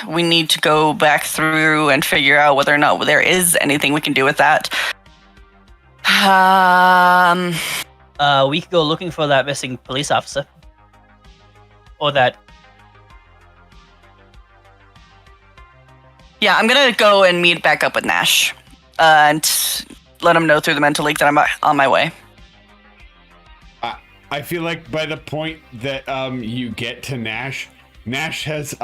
need to go back through and figure out whether or not there is anything we can do with that. We could go looking for that missing police officer. Or that. Yeah, I'm gonna go and meet back up with Nash. And let him know through the mental leak that I'm on my way. I feel like by the point that you get to Nash has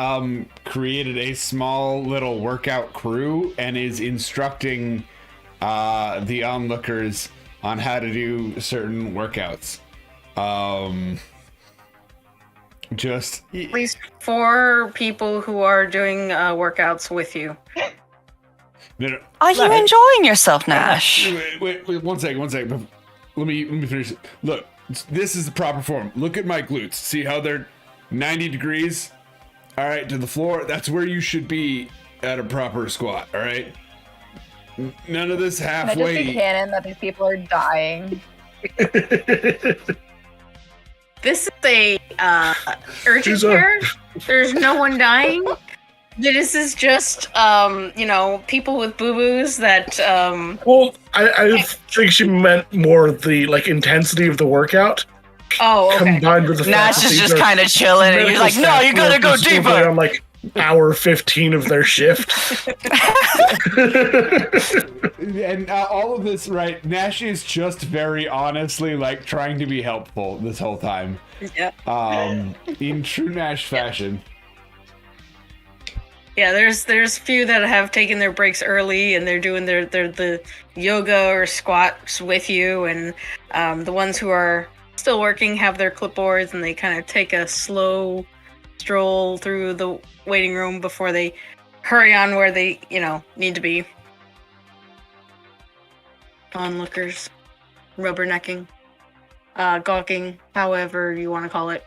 created a small little workout crew and is instructing the onlookers on how to do certain workouts. Just At least 4 people who are doing workouts with you. no, Are you enjoying yourself, Nash? wait, one second. Let me finish. Look, this is the proper form. Look at my glutes. See how they're 90 degrees? All right, to the floor. That's where you should be at a proper squat. All right. None of this Can I just be halfway. canon that these people are dying? This is a urgent She's a- care. There's no one dying. This is just people with boo-boos that Well, I think she meant more the intensity of the workout oh, okay. combined with the fact Nash that is these just are kind of chilling, and you're medical like, no, staff you gotta go workers who are deeper. on hour 15 of their shift. And all of this, right? Nash is just very honestly trying to be helpful this whole time. Yeah. In true Nash fashion. Yeah, there's few that have taken their breaks early and they're doing the yoga or squats with you, and the ones who are still working have their clipboards and they kind of take a slow stroll through the waiting room before they hurry on where they need to be. Onlookers, rubbernecking, gawking, however you want to call it.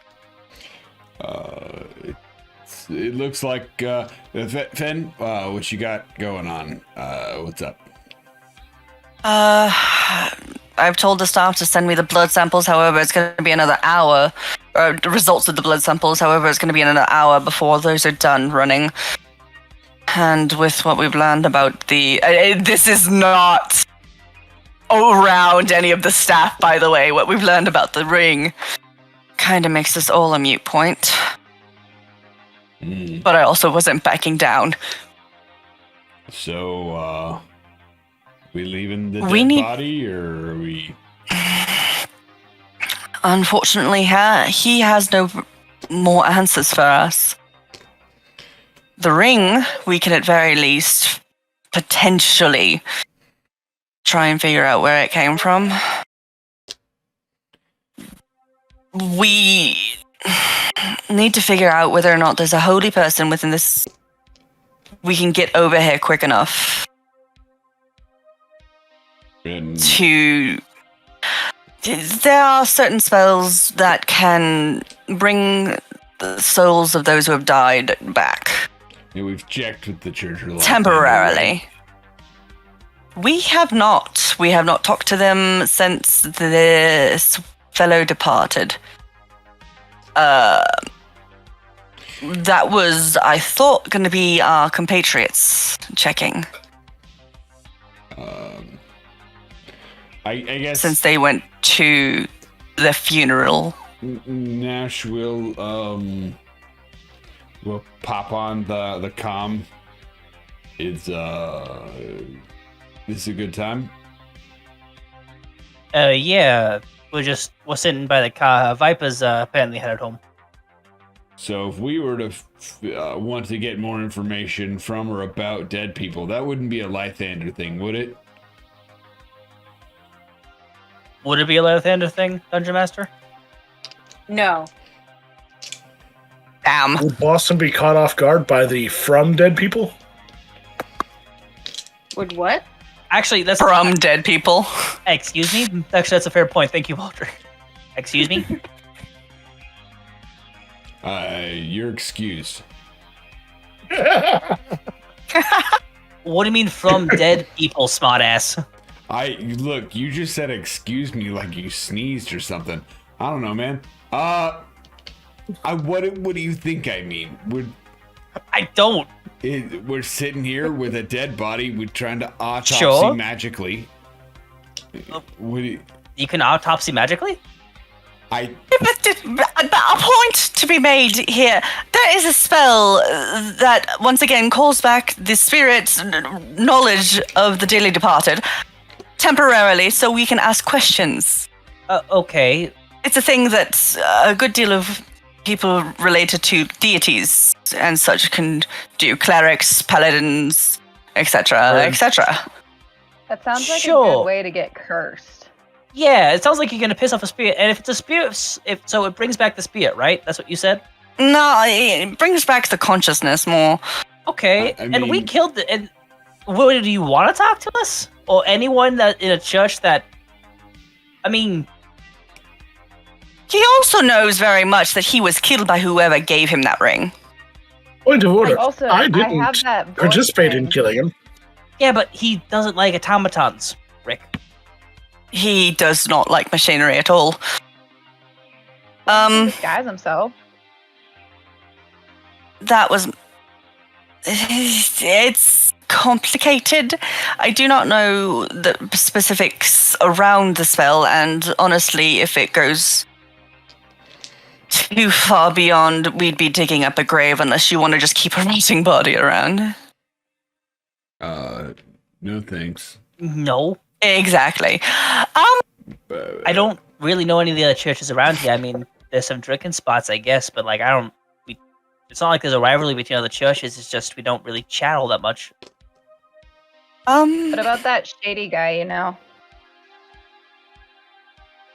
It looks like Fen, what you got going on? What's up? I've told the staff to send me the blood samples. However, it's going to be another hour. The results of the blood samples. However, it's going to be another hour before those are done running. And with what we've learned about this is not around any of the staff, by the way. What we've learned about the ring kind of makes us all a moot point. But I also wasn't backing down. So, we leaving the We dead need- body, or are we? Unfortunately, he has no more answers for us. The ring, we can at very least potentially try and figure out where it came from. We need to figure out whether or not there's a holy person within this. We can get over here quick enough And to. There are certain spells that can bring the souls of those who have died back we've checked with the church a lot. temporarily. We have not. We have not talked to them since this fellow departed. That was, I thought, going to be our compatriots checking, I guess since they went to the funeral. Nash will pop on the comm. It's this is a good time. Yeah, we're sitting by the car. Viper's apparently headed home. So if we were to want to get more information from or about dead people, that wouldn't be a Lythander thing, would it? Would it be a Lathander thing, Dungeon Master? No. Damn. Would Boston be caught off guard by the from dead people? Would what? Actually, that's From dead people. Excuse me? Actually, that's a fair point. Thank you, Baldrick. Excuse me? You're excused. What do you mean from dead people, smartass? Look, you just said excuse me like you sneezed or something. I don't know, man. What do you think I mean? I don't. We're sitting here with a dead body. We're trying to autopsy Sure. magically. You can autopsy magically? But a point to be made here. There is a spell that, once again, calls back the spirit's knowledge of the dearly departed. temporarily so we can ask questions. Okay. It's a thing that a good deal of people related to deities and such can do. Clerics, paladins, etc., etc. That sounds like a Sure. good way to get cursed. Yeah, it sounds like you're gonna piss off a spirit, and if it's a spirit, so it brings back the spirit, right? That's what you said. No, it brings back the consciousness more. Okay, I and we mean- killed it. And what, do you want to talk to us or anyone that in a church that? I mean, He also knows very much that he was killed by whoever gave him that ring. Point of order. Also, I have didn't that voice participate in thing. killing him. yeah, but he doesn't like automatons, Rick. He does not like machinery at all. He disguise himself. That was... It's complicated. I do not know the specifics around the spell, and honestly, if it goes too far beyond, we'd be digging up a grave unless you want to just keep a rotting body around. No thanks. No, Exactly. I don't really know any of the other churches around here. I mean, there's some drinking spots, I guess, but like I don't. It's not like there's a rivalry between other churches. It's just we don't really chat all that much. What about that shady guy, you know?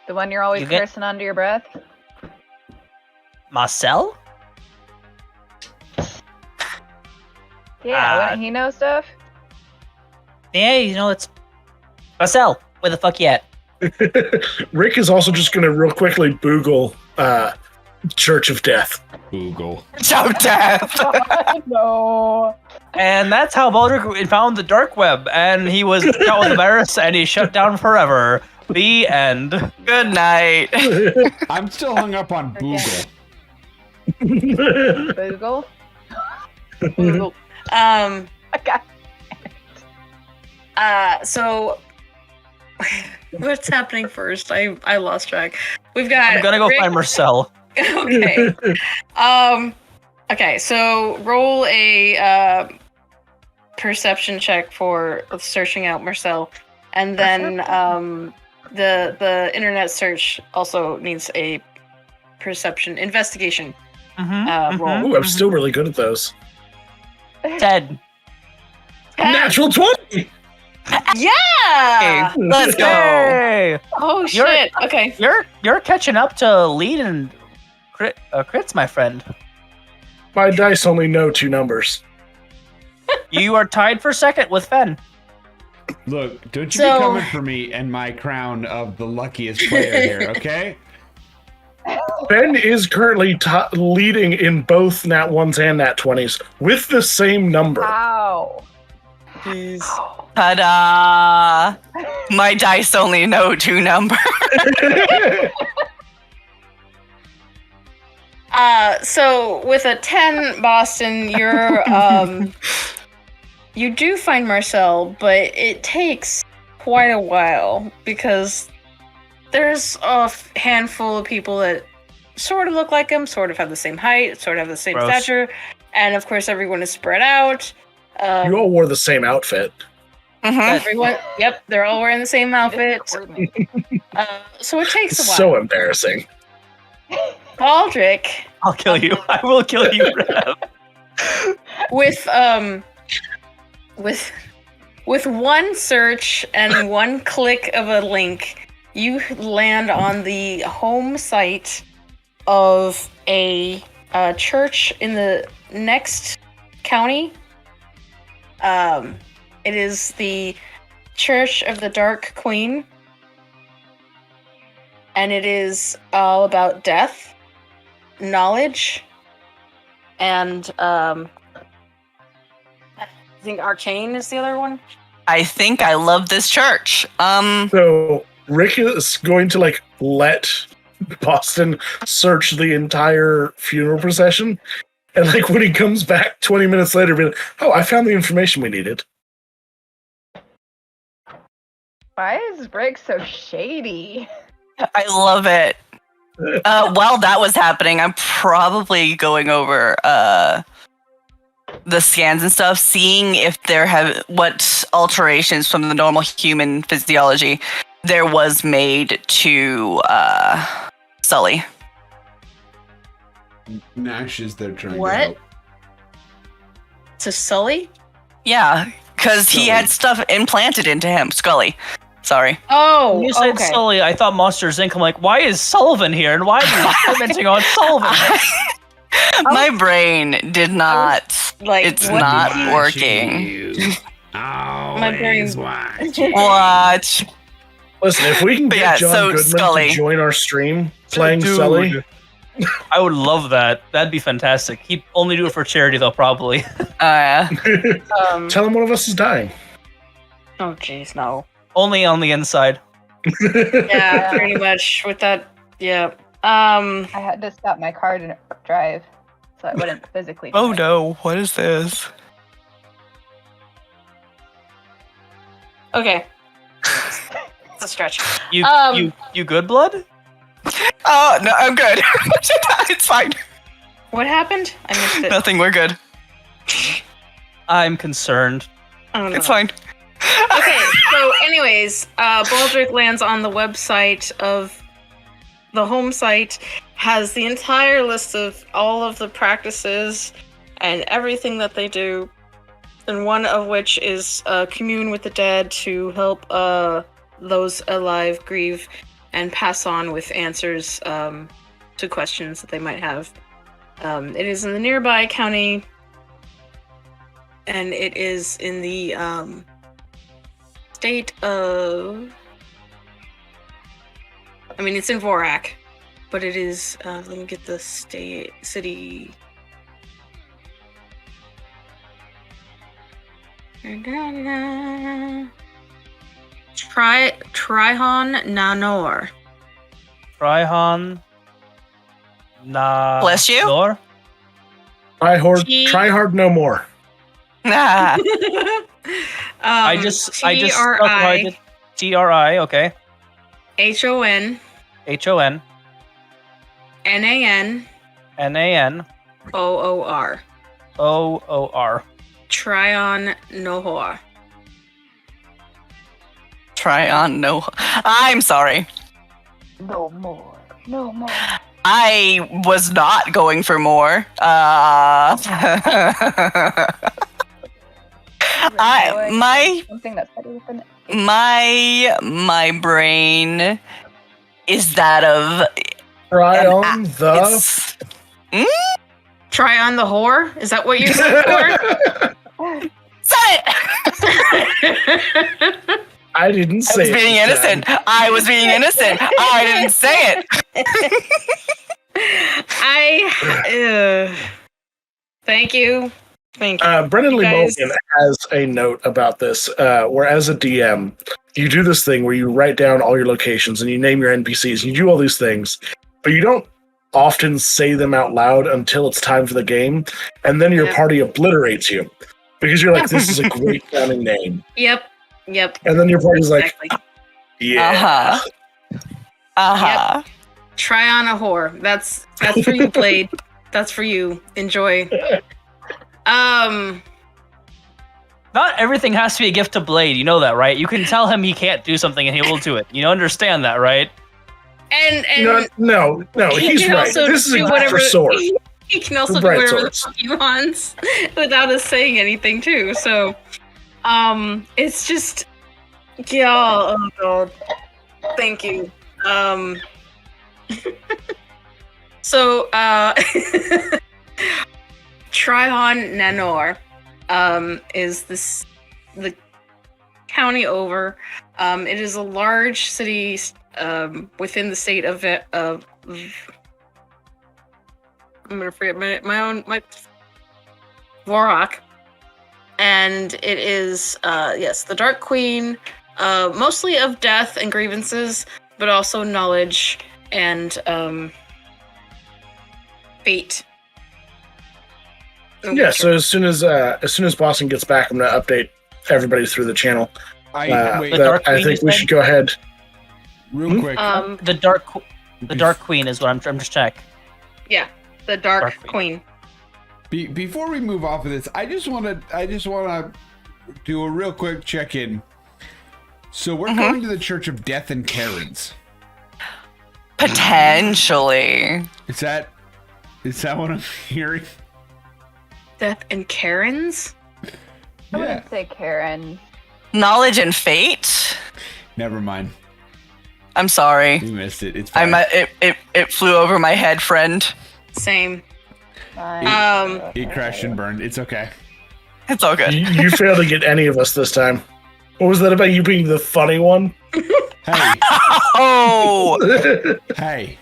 The one you're always You get- cursing under your breath? Marcel? Yeah, wouldn't he know stuff? Yeah, you know it's Marcel. Where the fuck you at? Rick is also just going to real quickly Google Church of Death. Google. So death. No. And that's how Baldrick found the dark web, and he was caught with the virus, and he shut down forever. The end. Good night. I'm still hung up on Google. Google? Google. Okay. So what's happening first? I lost track. We've got. I'm gonna go Rick- find Marcel. Okay. Okay. So roll a perception check for searching out Marcel, and then the internet search also needs a perception investigation roll. Ooh, I'm still really good at those. Ted. Natural 20! Yeah. Let's go. Hey, Oh You're- shit. Okay. you're catching up to lead and crits, my friend. My dice only know 2 numbers. You are tied for second with Fen. Look, don't you So- be coming for me and my crown of the luckiest player here, okay? Ben is currently leading in both nat 1s and nat 20s with the same number. Ow. Jeez. Ta-da! My dice only know 2 numbers. So with a 10, Boston, you're you do find Marcel, but it takes quite a while because there's a handful of people that sort of look like him, sort of have the same height, sort of have the same Gross. stature, and of course everyone is spread out. You all wore the same outfit. Mhm. Everyone, yep, they're all wearing the same outfit. So it takes a while. So embarrassing. Baldrick, I'll kill you. I will kill you, Rev. with one search and one click of a link, you land on the home site of a church in the next county. It is the Church of the Dark Queen, and it is all about death, knowledge, and I think arcane is the other one. I think I love this church. So Rick is going to let Boston search the entire funeral procession, and when he comes back 20 minutes later, be like, "Oh, I found the information we needed." Why is Rick so shady? I love it. While that was happening, I'm probably going over the scans and stuff, seeing if there have what alterations from the normal human physiology there was made to Sully. Nash is there trying What? to help. To Sully? Yeah, because he had stuff implanted into him. Skully. Sorry. Oh, When you said okay. Sully, I thought Monsters Inc. I'm like, why is Sullivan here? And why are you commenting on Sullivan? My brain did not. Like, It's what not did you- working. My brain. Watch. Listen, if we can But get yeah, John so Goodman Skully. to join our stream playing Dude. Sully, I would love that. That'd be fantastic. He'd only do it for charity, though, probably. Yeah. tell him one of us is dying. Oh, jeez, no. Only on the inside. Yeah, pretty much with that. Yeah. I had to stop my car to drive, so I wouldn't physically. Oh drive. no! What is this? Okay. It's a stretch. You good, blood? Oh no, I'm good. It's fine. What happened? I missed it. Nothing. We're good. I'm concerned. I don't know. It's fine. Okay, so anyways, Baldrick lands on the website of the home site, has the entire list of all of the practices and everything that they do, and one of which is commune with the dead to help those alive grieve and pass on with answers to questions that they might have. It is in the nearby county, and it is in the state of... I mean, it's in Vorak, but it is... let me get the city... Trihon Nanor. Trihon. Bless you. Nor? Try hard no more. Ah. I just TRI TRI, okay. HON HON NAN NAN OOR. OOR. Tryon Nohor. Try on. No. I'm sorry. No more. No more. I was not going for more. Something that's better than my brain is that of Try on the. it's, Try on the whore? Is that what you're saying for? Say it! I didn't I say was it. being innocent. I was being innocent. I didn't say it. Thank you. Thank you. Brendan Lee guys. Mulligan has a note about this, where as a DM, you do this thing where you write down all your locations and you name your NPCs and you do all these things, but you don't often say them out loud until it's time for the game, and then your Yeah. party obliterates you because you're like, this is a great sounding name. Yep. And then your party's like, Exactly. yeah. Uh-huh. Try on a whore. That's for you, Blade. That's for you. Enjoy. Not everything has to be a gift to Blade. You know that, right? You can tell him he can't do something and he will do it. You understand that, right? And No, he he's can right. also This is a do gift whatever for sword. He can also do Bright whatever swords. the fuck he wants without us saying anything too. So, it's just, yeah. Oh god, thank you. So, Trihon Nanor, is the county over. It is a large city, within the state of I'm gonna forget my Vorak, and it is yes, the Dark Queen, mostly of death and grievances, but also knowledge and fate. Yeah, so as soon as Boston gets back, I'm gonna update everybody through the channel. Wait, The Dark I Queen, think you we said? should go ahead. real quick. The Dark Queen is what I'm just check. Yeah, the Dark Dark Queen. Before we move off of this, I just want to do a real quick check-in. So we're going to the Church of Death and Karens. Potentially. Is that what I'm hearing? Death and Karens? I wouldn't say Karen. Knowledge and fate? Never mind. I'm sorry. You missed it. It's fine. It flew over my head, friend. Same. It crashed and burned. It's okay. It's all good. You failed to get any of us this time. What was that about you being the funny one? Hey. Oh! Hey.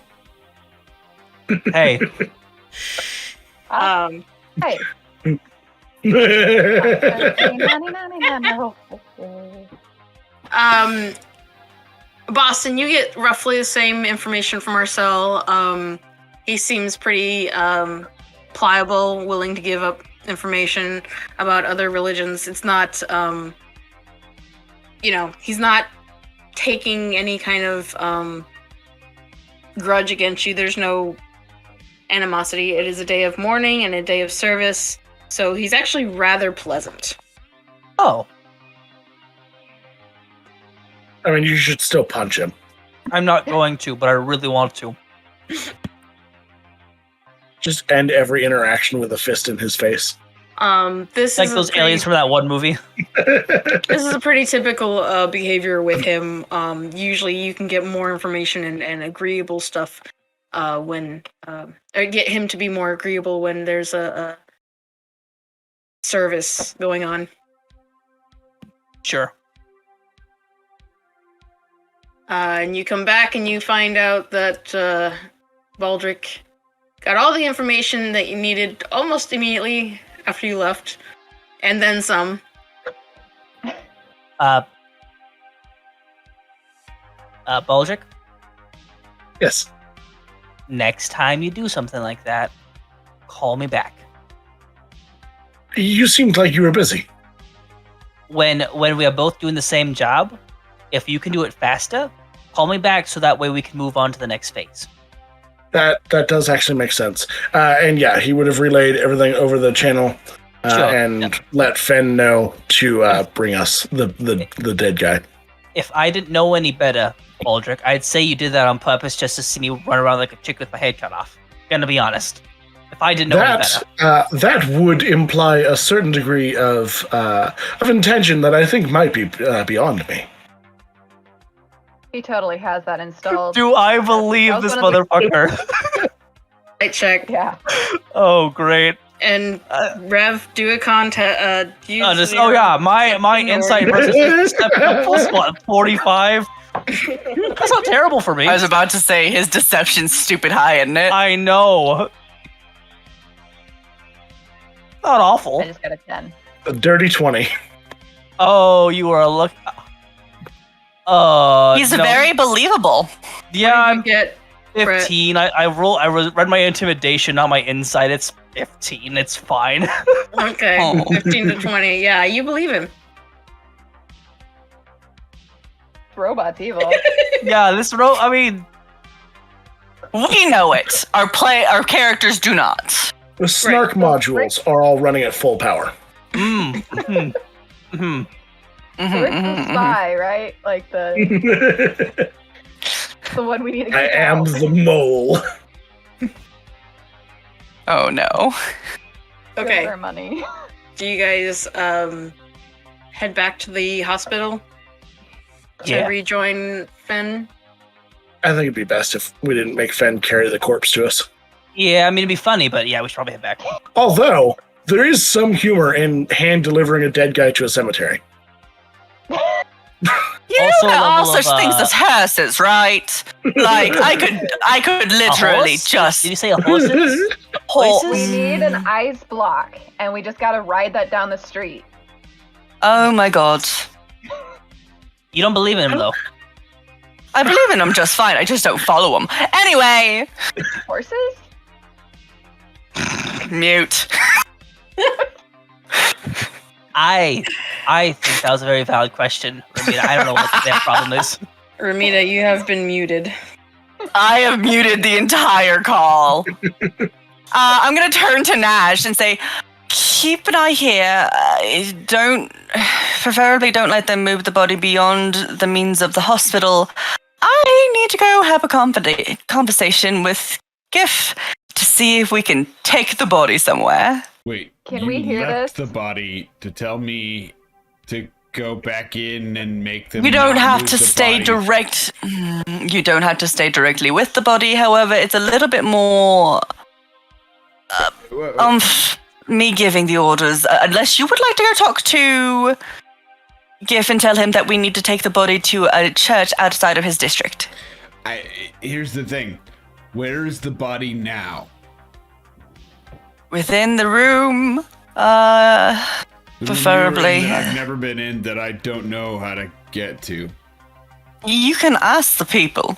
Hey, Hey. Boston, you get roughly the same information from Marcel. He seems pretty pliable, willing to give up information about other religions. It's not, he's not taking any kind of grudge against you. There's no animosity. It is a day of mourning and a day of service, so he's actually rather pleasant. oh, I mean, you should still punch him. I'm not going to, but I really want to. Just end every interaction with a fist in his face. This Like is those aliens from that one movie. This is a pretty typical behavior with him. Usually, you can get more information and agreeable stuff or get him to be more agreeable when there's a service going on. Sure. And you come back and you find out that Baldrick got all the information that you needed almost immediately after you left, and then some. Baldrick, Yes. next time you do something like that, call me back. You seemed like you were busy. When we are both doing the same job, if you can do it faster, call me back so that way we can move on to the next phase. That does actually make sense. And yeah, he would have relayed everything over the channel and let Fen know to bring us the dead guy. If I didn't know any better, Baldrick, I'd say you did that on purpose just to see me run around like a chick with my head cut off. Gonna be honest. If I didn't know any better. That would imply a certain degree of intention that I think might be beyond me. He totally has that installed. Do I believe That was this one of the- motherfucker? Right, check. Yeah. Oh, great. And Rev, do a contest. My insight versus deception plus what, 45? That's not terrible for me. I was about to say his deception's stupid high, isn't it? I know. Not awful. I just got a 10. A dirty 20. Oh, you are lucky. He's no. very believable. Yeah, I'm get 15. I read my intimidation, not my insight. It's 15. It's fine. Okay, Oh. 15 to 20. Yeah, you believe him. Robot's evil. Yeah, I mean, We know it. Our characters do not. The snark modules are all running at full power. mhm. So Rick's the spy, right? Like the one we need to I keep am out. the mole. Oh no. Okay, Our money. do you guys head back to the hospital to Yeah. rejoin Finn? I think it'd be best if we didn't make Fen carry the corpse to us. Yeah, I mean, it'd be funny, but yeah, we should probably head back. Although, there is some humor in hand delivering a dead guy to a cemetery. You Also a know all level such of, things as hearses, right? Like I could literally A horse? just Did you say a horses? Horses? We need an ice block, and we just gotta ride that down the street. Oh my god. You don't believe in him, though. I believe in them just fine. I just don't follow them. Anyway, Horses? mute. I think that was a very valid question. I mean, I don't know what their problem is. Ramita, you have been muted. I have muted the entire call. I'm gonna turn to Nash and say, keep an eye here. Preferably don't let them move the body beyond the means of the hospital. I need to go have a conversation with Gif to see if we can take the body somewhere. Wait, Can you we hear left this? the body to tell me to go back in and make them. You don't not have move to the stay body? direct. You don't have to stay directly with the body. However, it's a little bit more me giving the orders. Unless you would like to go talk to Gif and tell him that we need to take the body to a church outside of his district. Here's the thing. Where is the body now? Within the room, preferably. That I've never been in that I don't know how to get to. You can ask the people.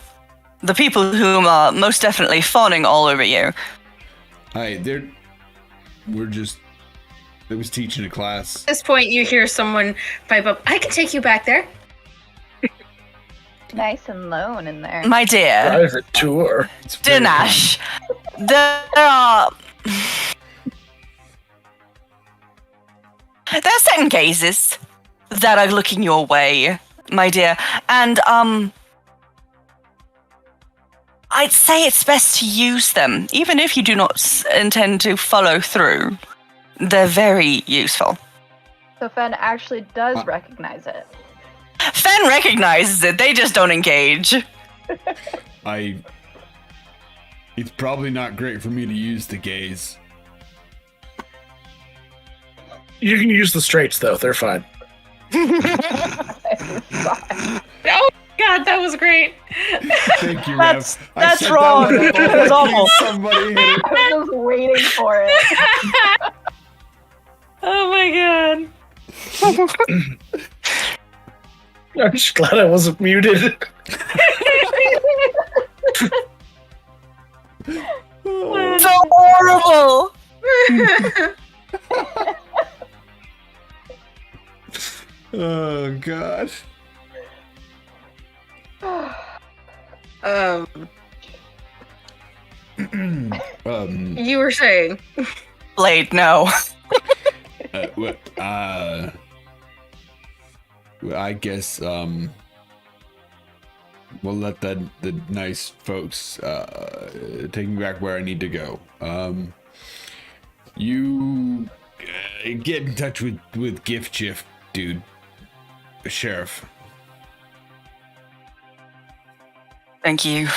The people whom are most definitely fawning all over you. I was teaching a class. At this point, you hear someone pipe up, I can take you back there. Nice and lone in there. My dear. Private tour. Dear Nash, there are certain cases that are looking your way, my dear, and I'd say it's best to use them, even if you do not intend to follow through. They're very useful. So Fen actually does recognize it. Fen recognizes it, they just don't engage. It's probably not great for me to use the gaze. You can use the straights though; they're fine. Oh God, that was great. Thank you, Rev. That's I wrong. said that That's awful. Somebody hit it. I was waiting for it. Oh my God. I'm just glad I wasn't muted. So horrible! Oh God. You were saying. Blade, no. I guess we'll let the nice folks take me back where I need to go. You get in touch with Gift Shift, dude. Sheriff. Thank you.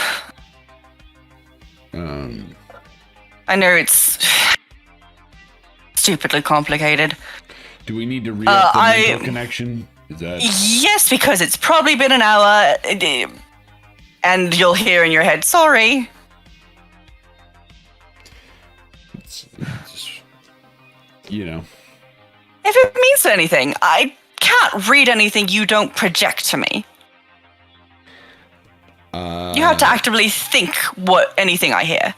I know it's stupidly complicated. Do we need to re-up the mental connection? Is that... Yes, because it's probably been an hour, and you'll hear in your head, sorry. It's just, you know. If it means anything, I can't read anything you don't project to me. You have to actively think what anything I hear.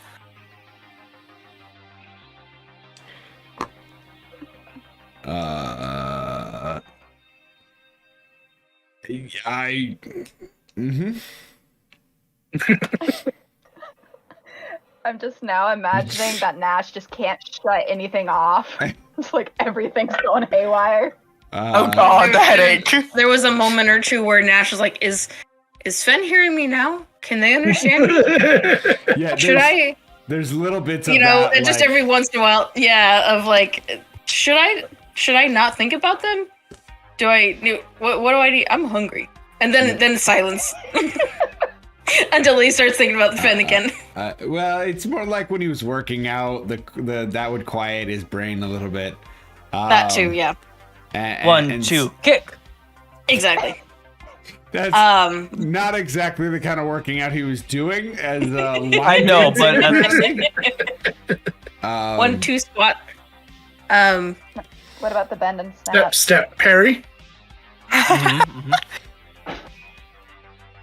I'm just now imagining that Nash just can't shut anything off. It's like everything's going haywire. Oh God, the headache. There was a moment or two where Nash was like, is Fen hearing me now? Can they understand me? Yeah, Should I? There's little bits You of know, that, just like, every once in a while, of like, should I not think about them? What do I need? I'm hungry. And then silence. Until he starts thinking about the Fen again. Well, it's more like when he was working out, that would quiet his brain a little bit. That too, yeah. One, two, kick. Exactly. That's not exactly the kind of working out he was doing. As I know, but one, two, squat. What about the bend and snap? Step, parry.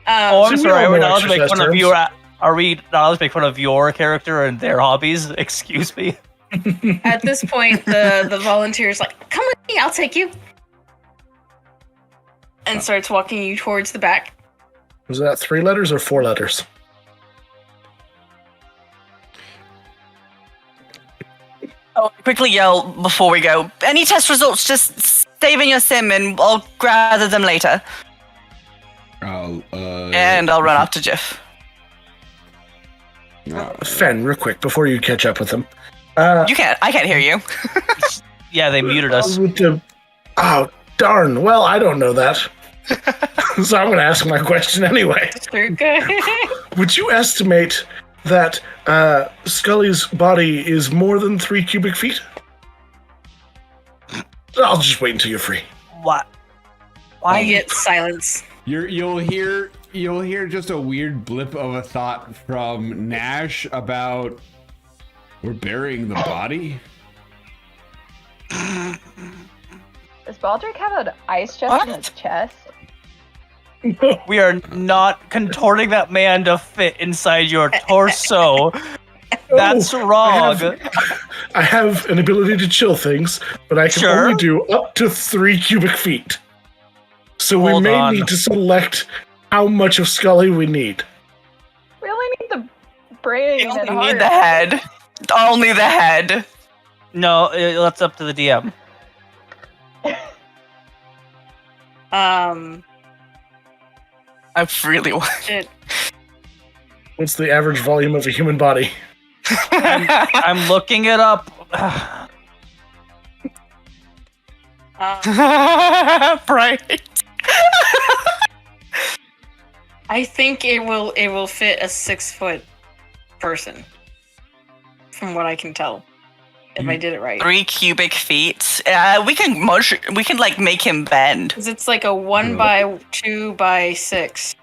Oh, I'm So we sorry. all We're know not allowed to make exercise fun of terms. your. Are we not allowed to make fun of your character and their hobbies? Excuse me. At this point, the volunteer's like, come with me, I'll take you. And starts walking you towards the back. Was that 3 letters or 4 letters? Oh, quickly yell before we go. Any test results, just save in your sim and I'll gather them later. And I'll run off to Jiff. Fen, real quick, before you catch up with them. I can't hear you. Yeah, they muted us. Oh, darn. Well, I don't know that. So I'm going to ask my question anyway. Would you estimate that Skully's body is more than 3 cubic feet? I'll just wait until you're free. What? I get silence. You'll hear just a weird blip of a thought from Nash about we're burying the body. Does Baldrick have an ice chest in his chest? We are not contorting that man to fit inside your torso. That's wrong. I have an ability to chill things, but I can only do up to 3 cubic feet. So we may need to select how much of Skully we need. We only need the brain and heart. Need the head. Only the head. No, that's up to the DM. I really want it. What's the average volume of a human body? I'm looking it up. Right. I think it will fit a 6-foot person, from what I can tell. If I did it right. 3 cubic feet. We can like make him bend. Because it's like a 1 by 2 by 6.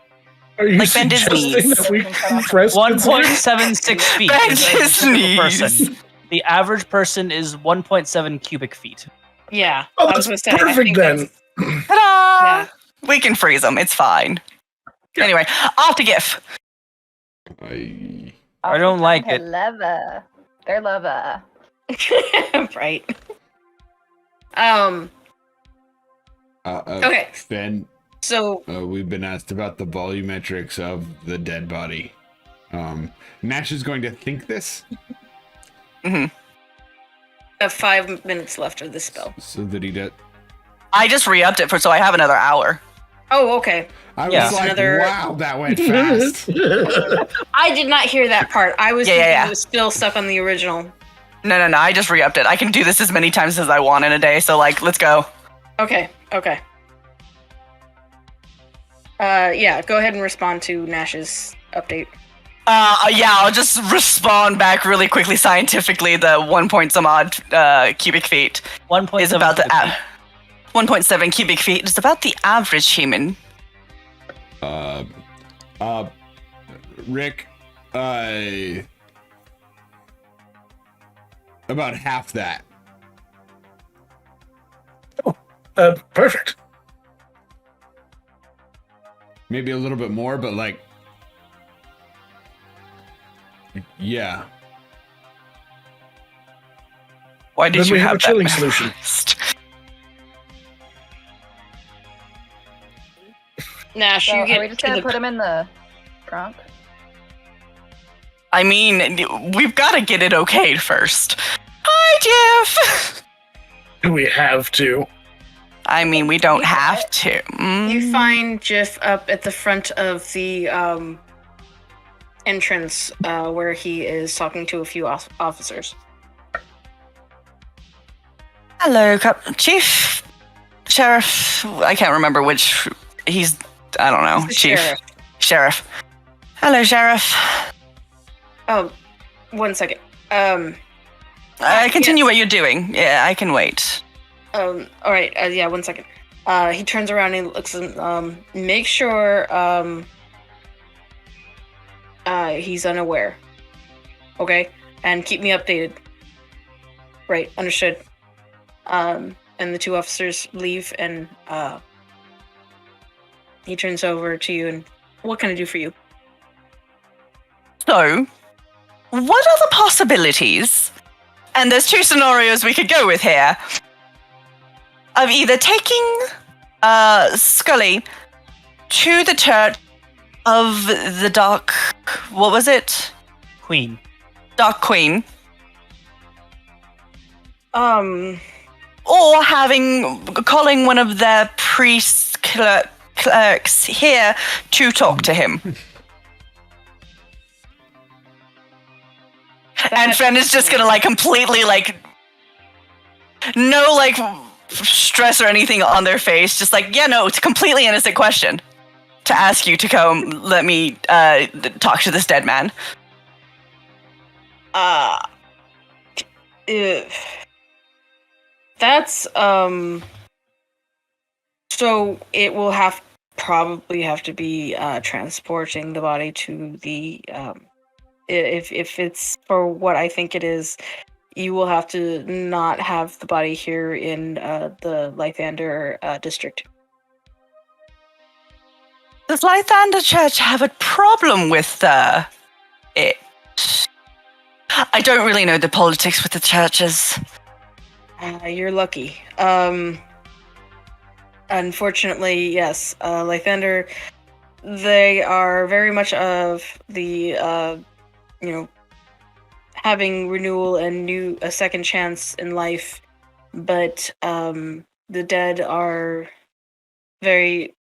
Are you Like bend his suggesting knees. that we compress 1.76 feet. Bend is his a knees. person. The average person is 1.7 cubic feet. Yeah. Oh, I that's was gonna say, I perfect think then. Ta-da! Yeah. We can freeze them. It's fine. Anyway, off to GIF. I don't like it. Lava. They're lava. Right. Okay. Ben, So we've been asked about the volumetrics of the dead body. Nash is going to think this. Mm-hmm. I have 5 minutes left of this spell. So that he does. I just re-upped it so I have another hour. Oh, okay. I Yeah. was like, Another- wow, that went fast. I did not hear that part. I was thinking Yeah. it was still stuck on the original. No. I just re-upped it. I can do this as many times as I want in a day. So like, let's go. Okay. Yeah, go ahead and respond to Nash's update. Yeah, I'll just respond back really quickly scientifically. The 1 point some odd cubic feet 1.7 is about the cubic feet. 1.7 cubic feet is about the average human. Rick, about half that. Perfect. Maybe a little bit more, but like, yeah. Why did Then you we have a have chilling that? solution. Nash, So you are we get just to gonna the put him in the trunk? I mean, we've got to get it okayed first. Hi, Jeff. Do we have to? I mean, we don't have to. You find Jiff up at the front of the entrance where he is talking to a few officers. Hello, Chief, Sheriff. I can't remember which. He's. I don't know. The Chief. Sheriff. Hello, Sheriff. Oh, 1 second. Continue what you're doing. Yeah, I can wait. All right. Yeah, 1 second. He turns around and looks at make sure he's unaware. Okay? And keep me updated. Right, understood. And the 2 officers leave and he turns over to you and what can I do for you? So, what are the possibilities? And there's 2 scenarios we could go with here. Of either taking Skully to the church of the Dark... What was it? Queen. Dark Queen. Or calling one of their priest clerks here to talk to him. And Fen is just gonna like completely like no like stress or anything on their face, just like, yeah, no, it's a completely innocent question to ask you to come let me talk to this dead man. That's so it will probably have to be transporting the body to the if it's for what I think it is, you will have to not have the body here in the Lythander district. Does Lythander Church have a problem with it? I don't really know the politics with the churches. You're lucky. Unfortunately, yes. Lythander, they are very much of the, having renewal and a second chance in life, but the dead are very...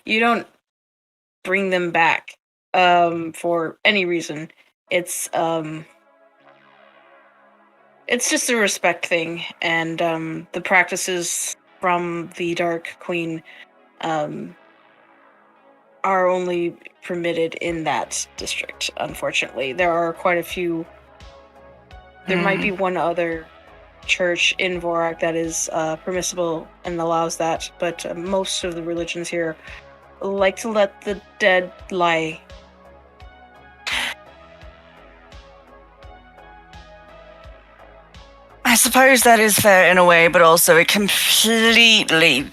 You don't bring them back for any reason. It's just a respect thing, and the practices from the Dark Queen are only permitted in that district, unfortunately. There are quite a few... There might be one other church in Vorak that is permissible and allows that, but most of the religions here like to let the dead lie. I suppose that is fair in a way, but also it completely...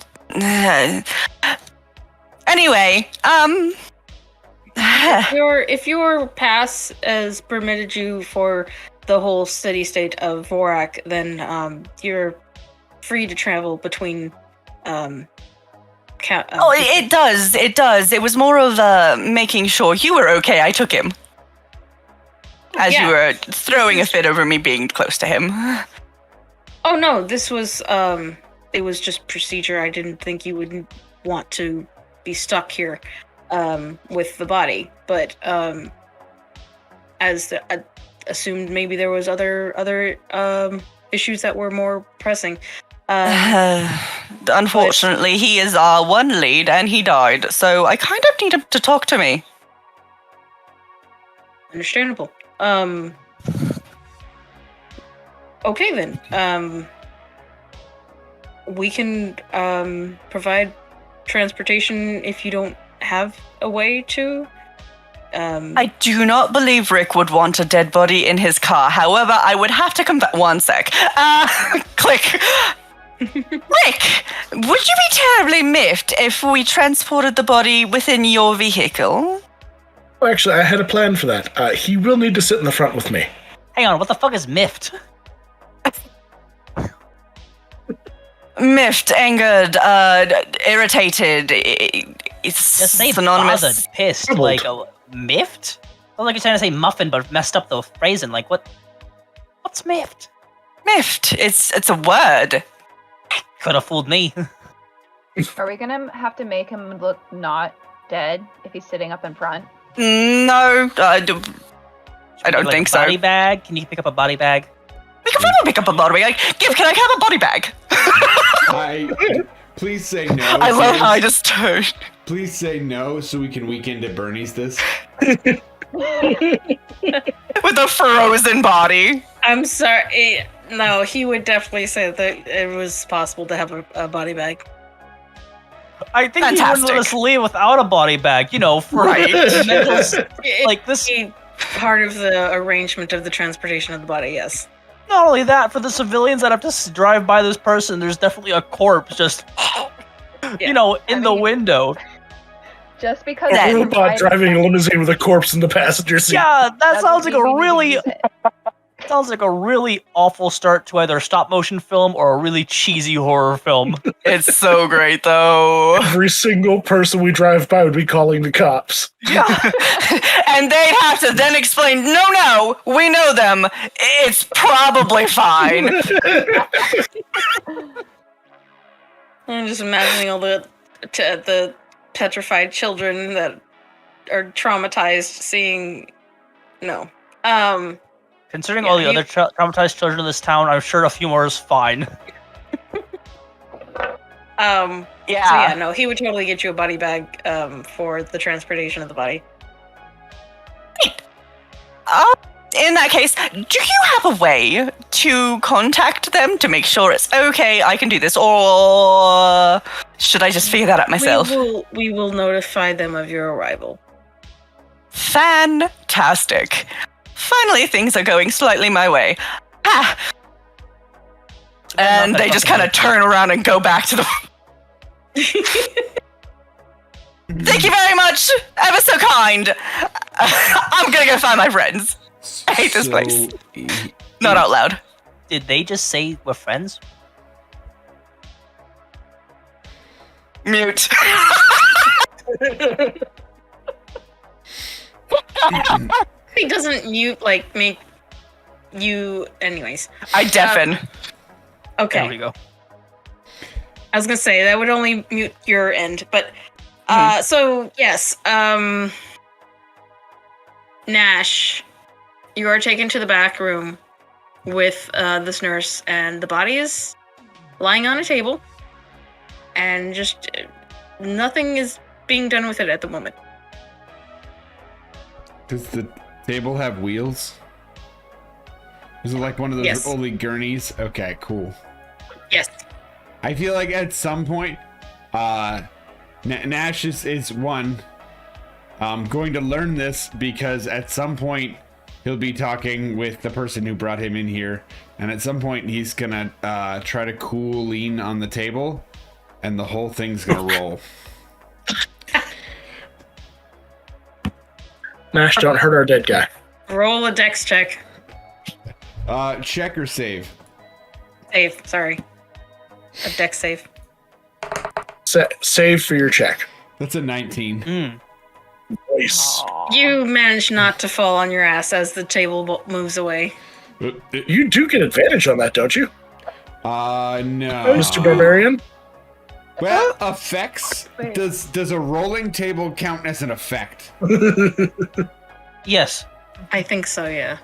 Anyway, If your pass has permitted you for the whole city-state of Vorak, then you're free to travel between... it does. It was more of making sure you were okay. I took him. As you were throwing a fit over me being close to him. Oh no, this was it was just procedure. I didn't think you would want to be stuck here with the body, but as assumed, maybe there was other issues that were more pressing. Unfortunately, he is our one lead, and he died, so I kind of need him to talk to me. Understandable. Okay then. We can provide transportation if you don't have a way to. I do not believe Rick would want a dead body in his car. However, I would have to come back. One sec. Click. Rick, would you be terribly miffed if we transported the body within your vehicle? Well, actually, I had a plan for that. He will need to sit in the front with me. Hang on, what the fuck is miffed? Miffed, angered, irritated. It's Just say synonymous. bothered, pissed, like miffed? Sounds like you're trying to say muffin, but messed up the phrasing. Like what? What's miffed? Miffed. It's a word. Could have fooled me. Are we gonna have to make him look not dead if he's sitting up in front? No, I don't Like think a so. Body bag? Can you pick up a body bag? We can probably pick up a body bag. Can I have a body bag? Please say no. I love how I just turned. Please say no so we can weekend at Bernie's this. With a frozen body. I'm sorry. No, he would definitely say that it was possible to have a body bag. I think Fantastic. he wouldn't let us leave without a body bag, for Right. mental, like this. Part of the arrangement of the transportation of the body, yes. Not only that, for the civilians that have to drive by this person, there's definitely a corpse just, in the window. Just because Yeah. it's Robot driving a limousine with a corpse in the passenger seat. Yeah, that doesn't sounds like mean a we need to really use it. Sounds like a really awful start to either a stop motion film or a really cheesy horror film. It's so great, though. Every single person we drive by would be calling the cops. Yeah. And they'd have to then explain, no, we know them. It's probably fine. I'm just imagining all the petrified children that are traumatized seeing. No. Considering Yeah, all the other traumatized children in this town, I'm sure a few more is fine. Yeah. So Yeah. yeah, no, he would totally get you a body bag for the transportation of the body. In that case, do you have a way to contact them to make sure it's okay, I can do this, or should I just figure that out myself? We will notify them of your arrival. Fantastic. Finally, things are going slightly my way. Ah. And they just kind of turn around and go back to the... Thank you very much! Ever so kind! I'm gonna go find my friends. I hate this place. Not out loud. Did they just say we're friends? Mute. He doesn't mute, like, make you... Anyways. I deafen. There Okay. we go. I was gonna say, that would only mute your end, but... So, yes. Nash, you are taken to the back room with this nurse, and the body is lying on a table, and just nothing is being done with it at the moment. Does the table have wheels? Is it like one of those Yes. only gurneys? Okay, cool. Yes. I feel like at some point, Nash is one. Going to learn this because at some point he'll be talking with the person who brought him in here, and at some point he's gonna try to cool lean on the table, and the whole thing's gonna roll. Nash, don't hurt our dead guy. Roll a dex check. Check or save? Save, sorry. A dex save. Save for your check. That's a 19. Nice. You manage not to fall on your ass as the table moves away. You do get advantage on that, don't you, No. Mr. Barbarian? Well, effects. Wait. Does a rolling table count as an effect? Yes. I think so, yeah.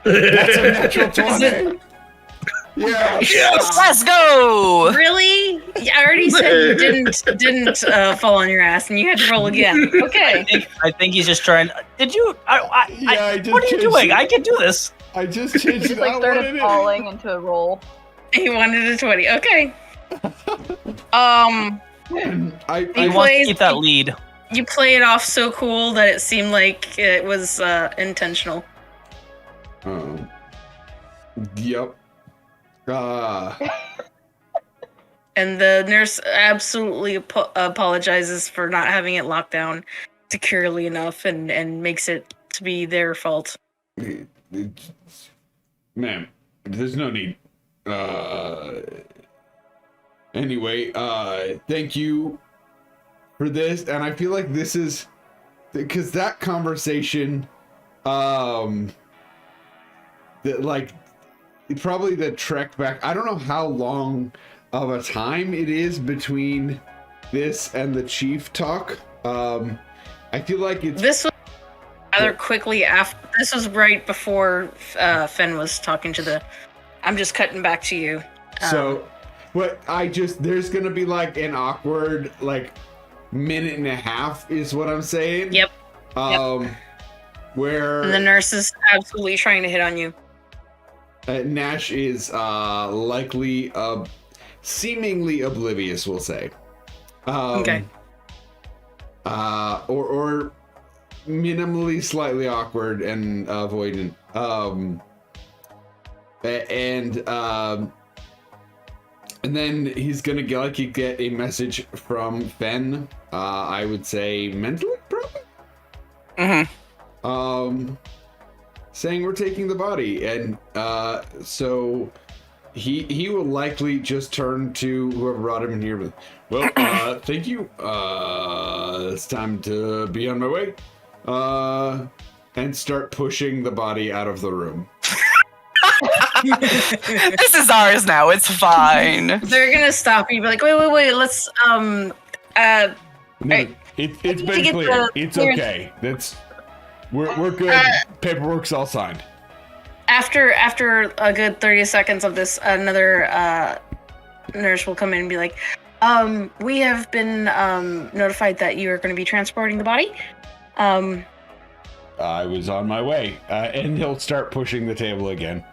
That's a natural 20. Yeah. Yes! Let's go! Really? I already said you didn't fall on your ass, and you had to roll again. Okay. I think he's just trying. Did you? I just what are you changed doing? it. I can do this. I just changed Just it. like I wanted started it. falling into a roll. He wanted a 20. Okay. I He He wants to plays- keep that lead. You play it off so cool that it seemed like it was intentional. Yep. And the nurse absolutely apologizes for not having it locked down securely enough and makes it to be their fault. Ma'am, there's no need. Anyway, thank you for this, and I feel like this is because that conversation, that like probably the trek back. I don't know how long of a time it is between this and the chief talk. I feel like it's This was rather quickly after. This was right before Fen was talking to the. I'm just cutting back to you. So, but there's gonna be like an awkward like minute and a half is what I'm saying. Yep. Where And the nurse is absolutely trying to hit on you. Nash is likely seemingly oblivious, we'll say. Okay. Or minimally slightly awkward and avoidant. And then he's gonna get a message from Fen. I would say mentally, probably. Mm-hmm. saying we're taking the body, and so he will likely just turn to whoever brought him in here with, well, thank you. It's time to be on my way. And start pushing the body out of the room. This is ours now. It's fine. They're gonna stop you. Be like, wait. Let's No, it's been clear. It's okay. We're good. Paperwork's all signed. After a good 30 seconds of this, another nurse will come in and be like, we have been notified that you are going to be transporting the body. I was on my way, and he'll start pushing the table again.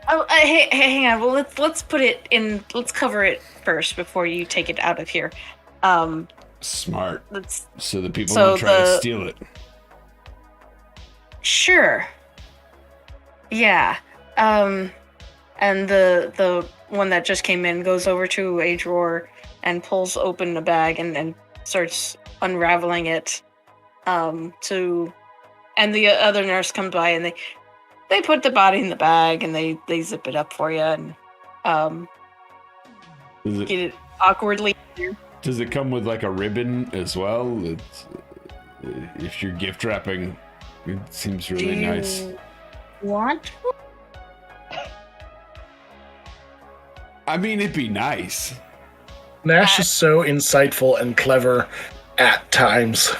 Oh, hey, hang on. Well, let's put it in. Let's cover it first before you take it out of here. Smart. So the people so don't try to steal it. Sure. Yeah. And the one that just came in goes over to a drawer and pulls open a bag and starts unraveling it. And the other nurse comes by and they put the body in the bag and they zip it up for you and get it awkwardly. Does it come with like a ribbon as well? If you're gift wrapping, it seems really nice. Want? I mean, it'd be nice. Nash is so insightful and clever at times.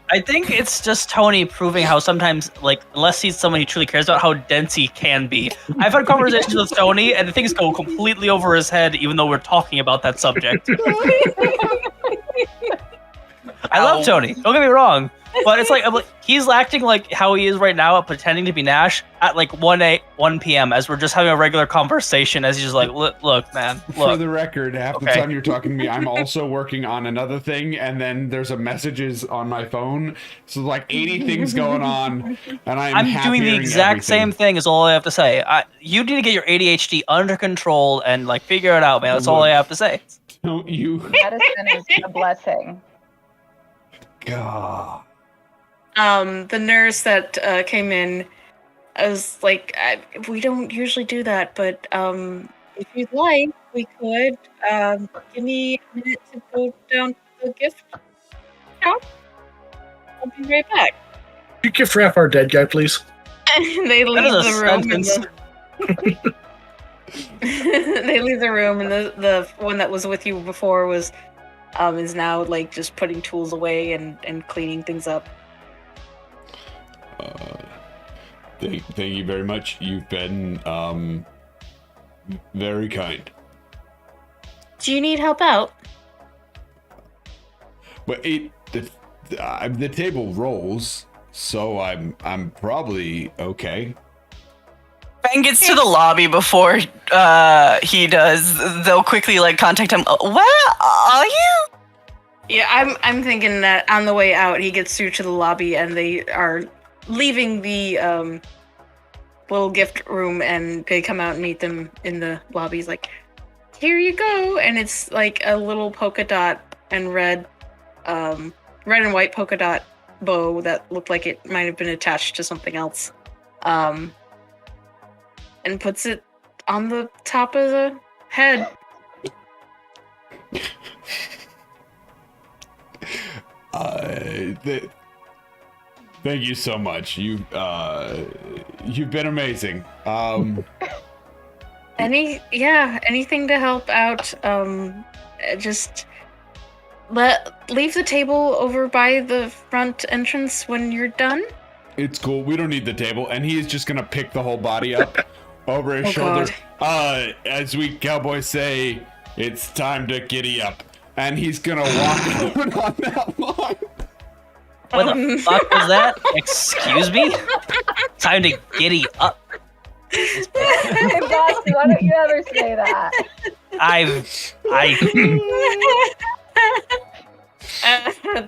I think it's just Tony proving how sometimes, like, unless he's someone he truly cares about, how dense he can be. I've had conversations with Tony, and things go completely over his head, even though we're talking about that subject. I love Tony. Don't get me wrong, but it's like he's acting like how he is right now, pretending to be Nash at like 1 p.m. as we're just having a regular conversation. As he's just like, look, man. Look. For the record, half the time you're talking to me, I'm also working on another thing, and then there's a messages on my phone. So like 80 things going on, and I'm doing the exact same thing. Is all I have to say. You need to get your ADHD under control and like figure it out, man. That's all I have to say. Don't you? Medicine is a blessing. God. The nurse that came in, I was like, we don't usually do that, but if you'd like, we could. Give me a minute to go down to the gift shop. I'll be right back. You gift wrap our dead guy, please. And they leave the room. They leave the room, and the one that was with you before was is now like just putting tools away and cleaning things up. Thank you very much. You've been very kind. Do you need help out? But the table rolls, so I'm probably okay. Ben gets to the lobby before he does. They'll quickly like contact him. Where are you? Yeah, I'm thinking that on the way out, he gets through to the lobby, and they are leaving the little gift room, and they come out and meet them in the lobby. He's like, "Here you go," and it's like a little polka dot and red and white polka dot bow that looked like it might have been attached to something else, and puts it on the top of the head. Thank you so much. You've been amazing. Anything to help out. Just leave the table over by the front entrance when you're done. It's cool. We don't need the table, and he's just gonna pick the whole body up over his shoulder. As we cowboys say, it's time to giddy up, and he's gonna walk out on that line. What the fuck was that? Excuse me? Time to giddy up. Bossy, why don't you ever say that?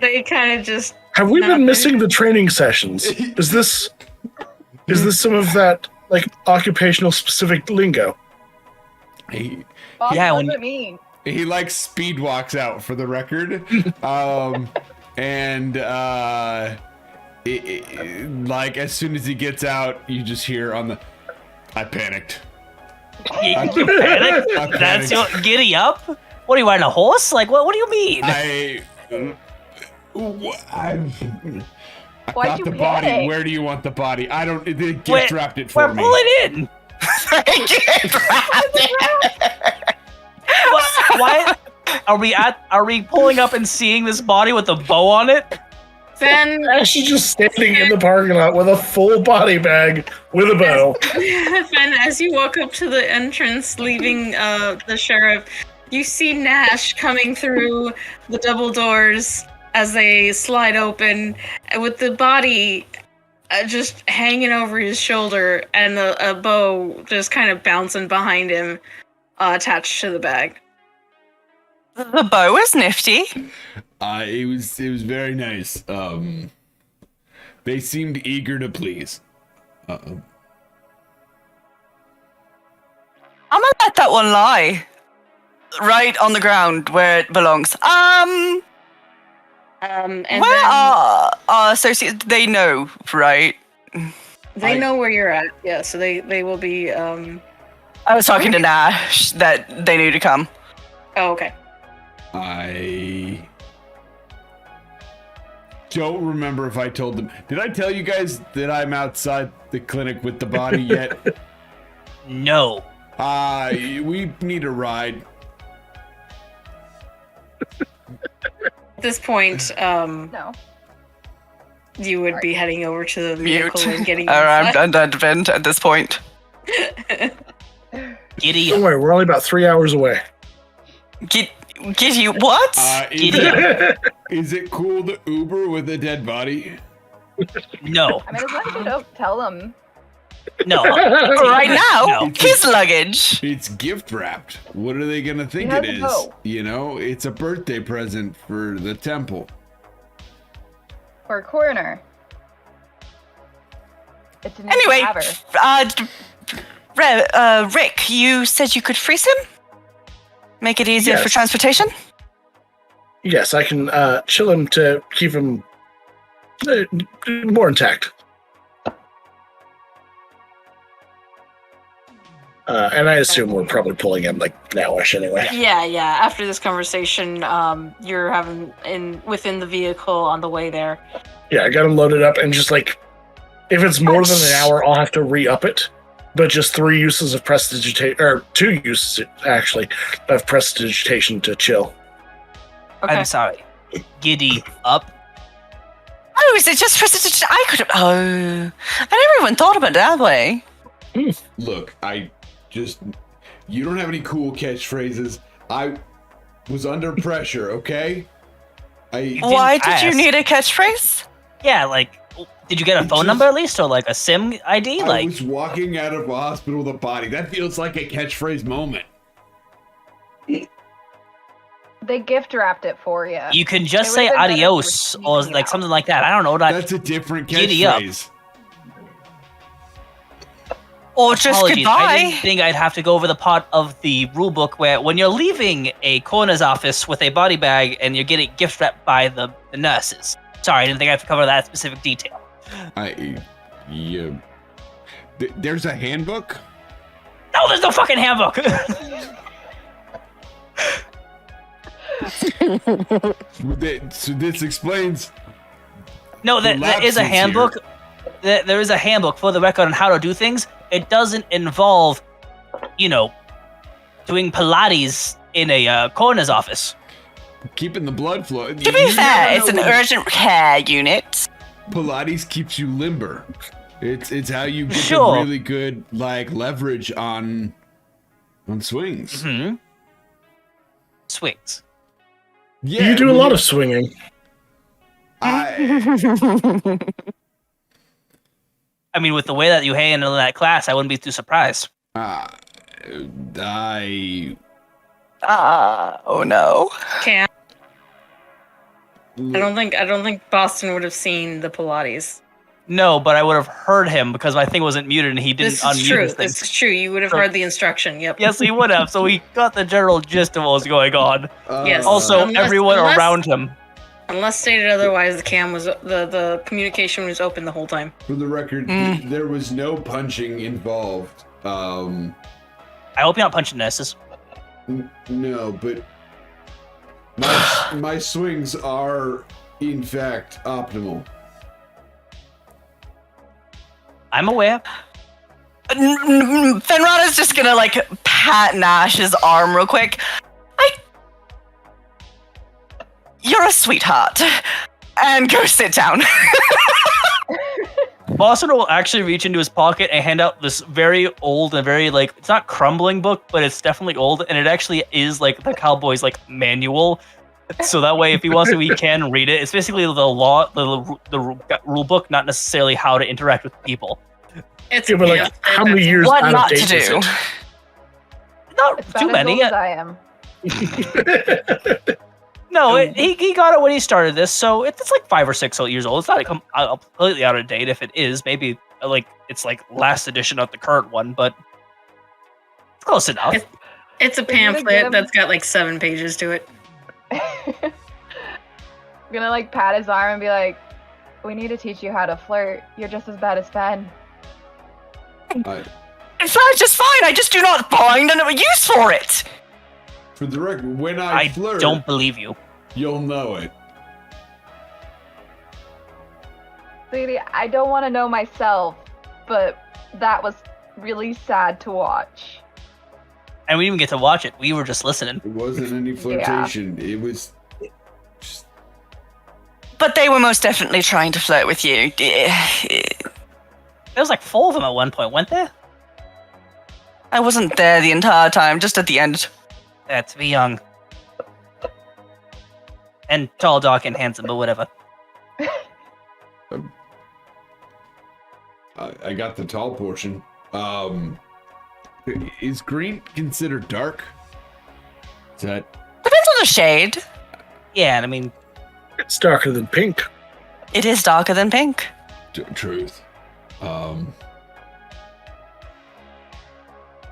They kind of just... Have we been missing the training sessions? Is this some of that, like, occupational specific lingo? Bossy, what does it mean? He like speed walks out for the record. And Like, as soon as he gets out, you just hear on the... I panicked. You panicked? That's your giddy up? What are you riding a horse? Like what do you mean? I Why'd got you the body. panic? Where do you want the body? I don't... They gift wrapped it for We're me. pulling in. Why are we pulling up and seeing this body with a bow on it? Then, She's just standing in the parking lot with a full body bag with a bow. then as you walk up to the entrance, leaving the sheriff, you see Nash coming through the double doors as they slide open, with the body just hanging over his shoulder and a bow just kind of bouncing behind him, attached to the bag. The bow is nifty. It was very nice. They seemed eager to please. I'm gonna let that one lie. Right on the ground where it belongs. And Where then are our associates? They know, right? they know where you're at. Yeah, so they will be. I was talking to Nash that they knew to come. Oh, okay. I don't remember if I told them. Did I tell you guys that I'm outside the clinic with the body yet? No. We need a ride. At this point, No. you would be heading over to the Mute. vehicle and getting. I'm done to vent at this point. Giddy Don't up. worry, we're only about 3 hours away. Get you what? Is it cool to Uber with a dead body? No. I mean, as long as you don't tell them. No. Right now, No. his luggage. It's gift wrapped. What are they gonna think has it a is? bow. You know, it's a birthday present for the temple. Or coroner. It's an Anyway, cadaver. Rick, you said you could freeze him? Make it easier for Yes. transportation? Yes, I can chill him to keep him more intact. And I assume we're probably pulling him like now-ish anyway. Yeah. After this conversation, you're having within the vehicle on the way there. Yeah, I got him loaded up and just like, if it's more than an hour, I'll have to re-up it. But just 3 uses of prestidigitation, or 2 uses actually of prestidigitation to chill. Okay. I'm sorry. Giddy up. Oh, is it just prestidigitation? I could have. Oh, I never even thought about it that way. Look, you don't have any cool catchphrases. I was under pressure, okay? Why did you ask. need a catchphrase? Yeah, like, did you get a phone number at least, or like a SIM ID? I Like, was walking out of a hospital with a body. That feels like a catchphrase moment. They gift wrapped it for you. you can just It say would've been better if you were adios or sneaking like out. something like that. I don't know. That's a different Giddy up. catchphrase. Or just Apologies. I goodbye? didn't think I'd have to go over the part of the rule book where when you're leaving a coroner's office with a body bag and you're getting gift wrapped by the nurses. Sorry, I didn't think I have to cover that specific detail. There's a handbook? No, there's no fucking handbook. So this explains. No, there is a lapses handbook. There is a handbook for the record on how to do things. It doesn't involve, doing Pilates in a coroner's office. Keeping the blood flow. To be fair, it's an urgent care unit. Pilates keeps you limber. It's how you get Sure. the really good leverage on swings. Mm-hmm. Swings. Yeah, You do a lot of swinging. I I mean, with the way that you handle that class, I wouldn't be too surprised. Oh no. Can't. I don't think Boston would have seen the Pilates. No, but I would have heard him because my thing wasn't muted and he didn't This is unmute true. his thing. This is true. You would have heard the instruction. Yep. Yes, he would have. So he got the general gist of what was going on. Yes. Also, Unless- everyone unless- around him. Unless stated otherwise, the communication was open the whole time. For the record, there was no punching involved. I hope you're not punching nurses. No, but my swings are, in fact, optimal. I'm aware. Fenrada's just gonna like pat Nash's arm real quick. You're a sweetheart. And go sit down. Boston will actually reach into his pocket and hand out this very old and very like, it's not crumbling book, but it's definitely old, and it actually is like the cowboy's like manual. So that way, if he wants to, he can read it. It's basically the law, the rule book, not necessarily how to interact with people. It's but like, how many years What out not of to date is do. it? Not It's too about as many. old as I am. No, he got it when he started this, so it's like 5 or 6 years old. It's not like completely out of date. If it is, maybe like it's like last edition, not the current one, but it's close enough. It's a We're gonna get pamphlet him- that's got like 7 pages to it. I'm gonna like pat his arm and be like, "We need to teach you how to flirt. You're just as bad as Ben." It's just fine. I just do not find a use for it. For the record, when I I flirt, don't believe you. you'll know it. Sweetie, I don't want to know myself, but that was really sad to watch. And we didn't even get to watch it. We were just listening. It wasn't any flirtation. It was just... But they were most definitely trying to flirt with you. There was like 4 of them at one point, weren't there? I wasn't there the entire time, just at the end. That's be young. And tall, dark, and handsome, but whatever. I got the tall portion. Is green considered dark? Is that... Depends on the shade. Yeah, and I mean, It's darker than pink. It is darker than pink. truth?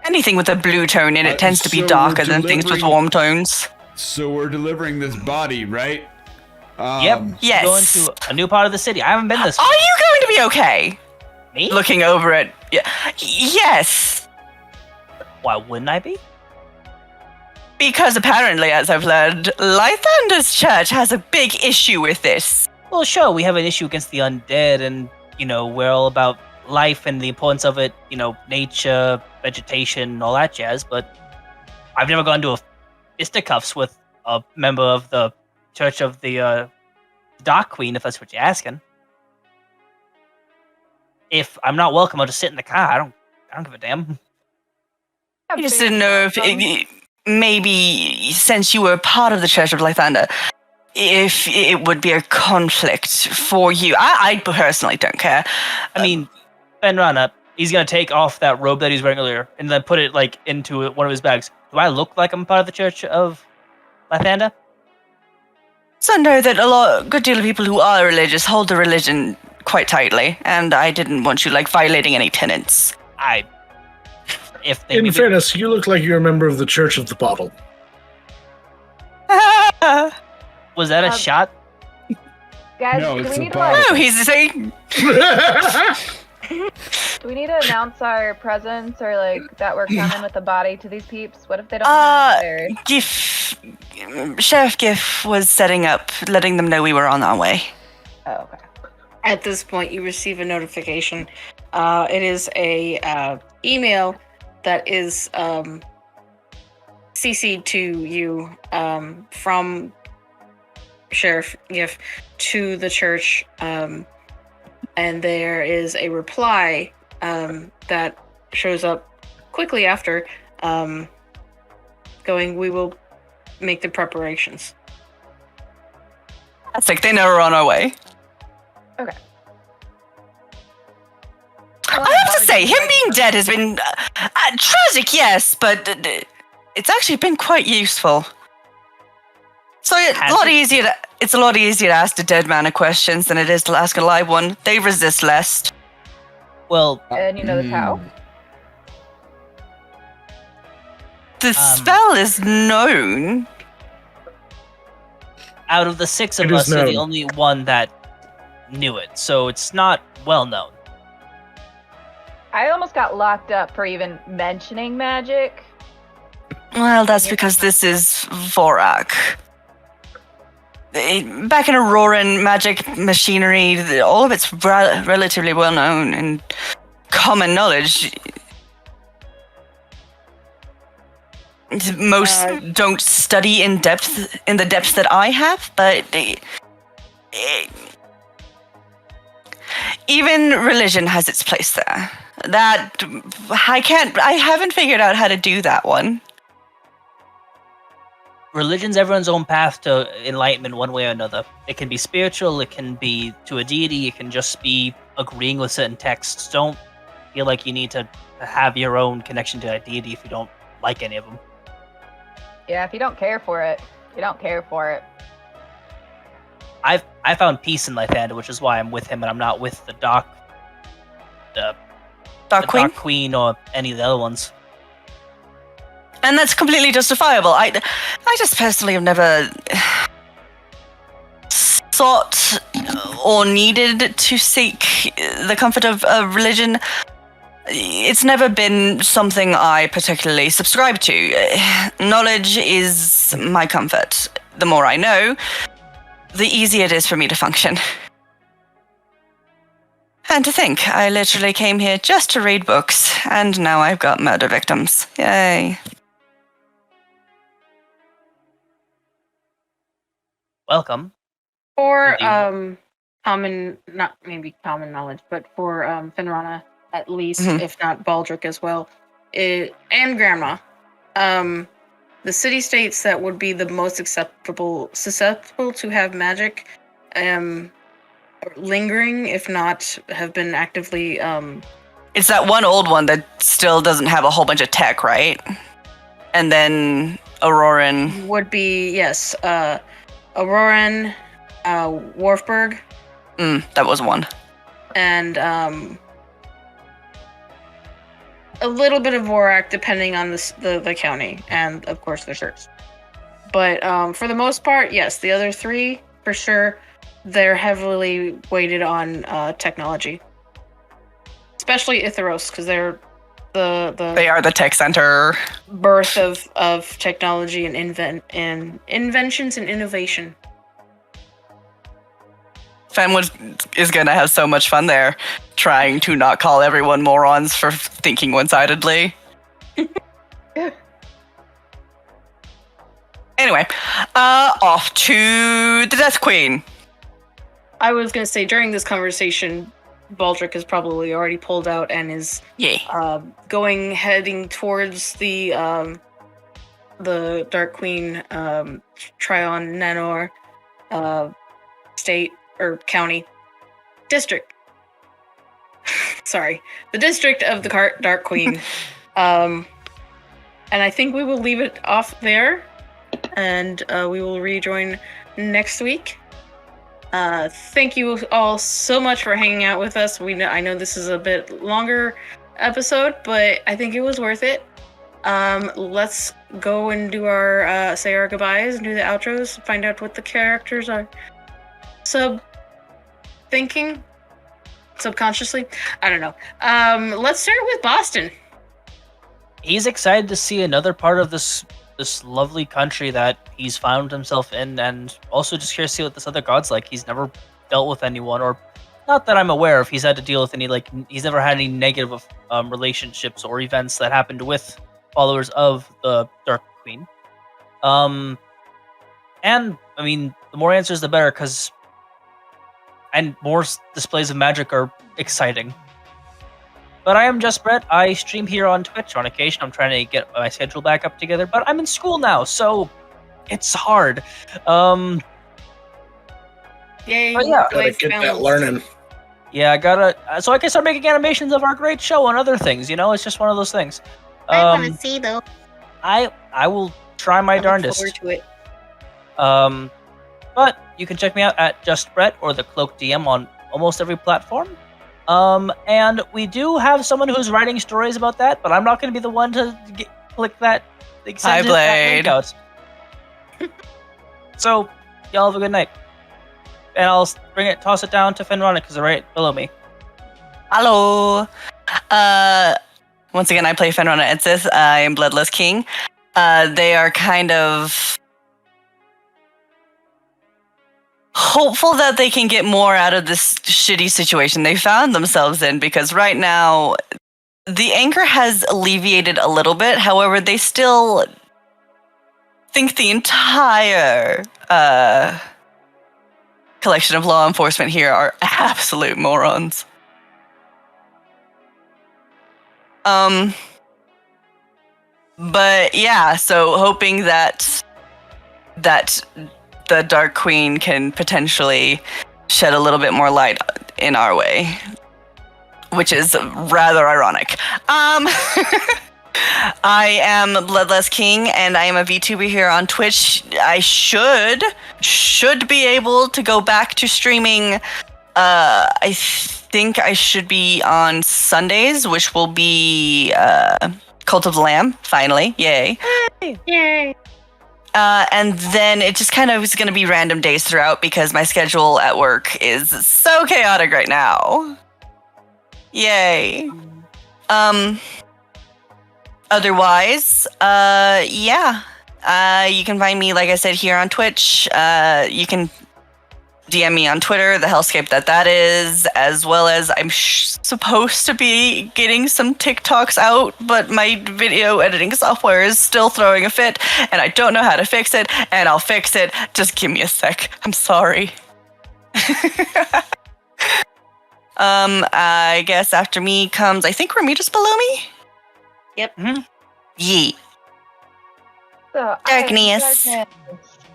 Anything with a blue tone in it tends to be so darker we're than things with delivering- warm tones. So we're delivering this body, right? yep. Yes. Going to a new part of the city. I haven't been this Are you going to be okay? Me? Looking over it. Yes. Why wouldn't I be? Because apparently, as I've learned, Lythander's church has a big issue with this. Well, sure, we have an issue against the undead, and, we're all about life and the importance of it, nature, vegetation, all that jazz, but I've never gone to a fisticuffs with a member of the Church of the Dark Queen, if that's what you're asking. If I'm not welcome, I'll just sit in the car. I don't give a damn. I just didn't know if maybe since you were part of the Church of Lythander, if it would be a conflict for you. I personally don't care. I mean, Ben Rana, he's gonna take off that robe that he was wearing earlier and then put it like into one of his bags. Do I look like I'm part of the Church of Lythander? So know that a good deal of people who are religious hold the religion quite tightly, and I didn't want you violating any tenets. If they In maybe- fairness, you look like you're a member of the Church of the Bottle. was that a shot? Guys, No, do it's we a need to bottle. No, he's saying do we need to announce our presence or that we're coming with the body to these peeps? What if they don't know they're Sheriff Giff was setting up, letting them know we were on our way. Oh, okay. At this point, you receive a notification. It is a email that is CC'd to you from Sheriff Giff to the church, and there is a reply that shows up quickly after, going, "We will make the preparations." That's they know we're on our way. Okay. I have to say, him being dead has been tragic, yes, but it's actually been quite useful. So it's Has a lot it? easier. It's a lot easier to ask a dead man a questions than it is to ask a live one. They resist less. Well, And you know that's how? The spell is known. out of the 6 of It is us, you're the known. only one that knew it, so it's not well known. I almost got locked up for even mentioning magic. Well, that's because this is Vorak. Back in Auroran, magic machinery, all of it's relatively well known and common knowledge. Most don't study in the depths that I have, but even religion has its place there. That I haven't figured out how to do that one. Religion's everyone's own path to enlightenment one way or another. It can be spiritual, it can be to a deity, it can just be agreeing with certain texts. Don't feel like you need to have your own connection to a deity if you don't like any of them. Yeah, if you don't care for it, you don't care for it. I found peace in Lythander, which is why I'm with him and I'm not with the Dark Queen or any of the other ones. And that's completely justifiable. I just personally have never sought or needed to seek the comfort of religion. It's never been something I particularly subscribe to. Knowledge is my comfort. The more I know, the easier it is for me to function. And to think, I literally came here just to read books, and now I've got murder victims. Yay. Welcome. For Indeed. not maybe common knowledge, but for Finrana at least, Mhm. if not Baldrick as well, and Grandma, the city-states that would be the most susceptible to have magic, lingering, if not have been actively. It's that one old one that still doesn't have a whole bunch of tech, right? And then Auroran. Would be, yes, Auroran, Warfberg, That was one. and a little bit of Vorak, depending on the county, and of course the shirts. But for the most part, yes, the other 3, for sure, they're heavily weighted on technology. Especially Itheros, because they're They are the tech center. birth of technology and inventions and innovation. Fenwood is gonna have so much fun there, trying to not call everyone morons for thinking one-sidedly. Anyway, off to the Death Queen. I was going to say, during this conversation, Baldrick has probably already pulled out and is heading towards the Dark Queen Tryon Nanor state or county district. Sorry, the district of the Dark Queen. And I think we will leave it off there, and we will rejoin next week. Thank you all so much for hanging out with us. I know this is a bit longer episode, but I think it was worth it. Let's go and do our say our goodbyes and do the outros, find out what the characters are thinking subconsciously. I don't know. Let's start with Boston. He's excited to see another part of this lovely country that he's found himself in, and also just curious to see what this other god's like. He's never dealt with anyone, or not that I'm aware of. He's had to deal with any, he's never had any negative relationships or events that happened with followers of the Dark Queen. And I mean, the more answers, the better, and more displays of magic are exciting. But I am Just Brett. I stream here on Twitch on occasion. I'm trying to get my schedule back up together, but I'm in school now, so it's hard. Yay! But yeah. Gotta get that learning. Yeah, I gotta. So I can start making animations of our great show and other things. It's just one of those things. I want to see though. I will try my darndest. Forward to it. But you can check me out at Just Brett or the Cloak DM on almost every platform. And we do have someone who's writing stories about that, but I'm not going to be the one to click that. Hi, Blade. Link out. So Y'all have a good night. And I'll toss it down to Fenrana because they're right below me. Hello. Once again, I play Fenrana and Sith. I am Bloodless King. They are kind of hopeful that they can get more out of this shitty situation they found themselves in, because right now the anger has alleviated a little bit. However, they still think the entire collection of law enforcement here are absolute morons. But yeah, so hoping that the Dark Queen can potentially shed a little bit more light in our way, which is rather ironic. I am Bloodless King, and I am a VTuber here on Twitch. I should be able to go back to streaming. I think I should be on Sundays, which will be Cult of the Lamb, finally. Yay. Yay. And then it just kind of is going to be random days throughout because my schedule at work is so chaotic right now. Yay. Otherwise, yeah. You can find me, like I said, here on Twitch. You can DM me on Twitter, the hellscape that is, as well as I'm supposed to be getting some TikToks out, but my video editing software is still throwing a fit, and I don't know how to fix it, and I'll fix it. Just give me a sec. I'm sorry. I guess after me comes, I think Ramita's below me? Yep. Mm-hmm. Yeet. So Darkness.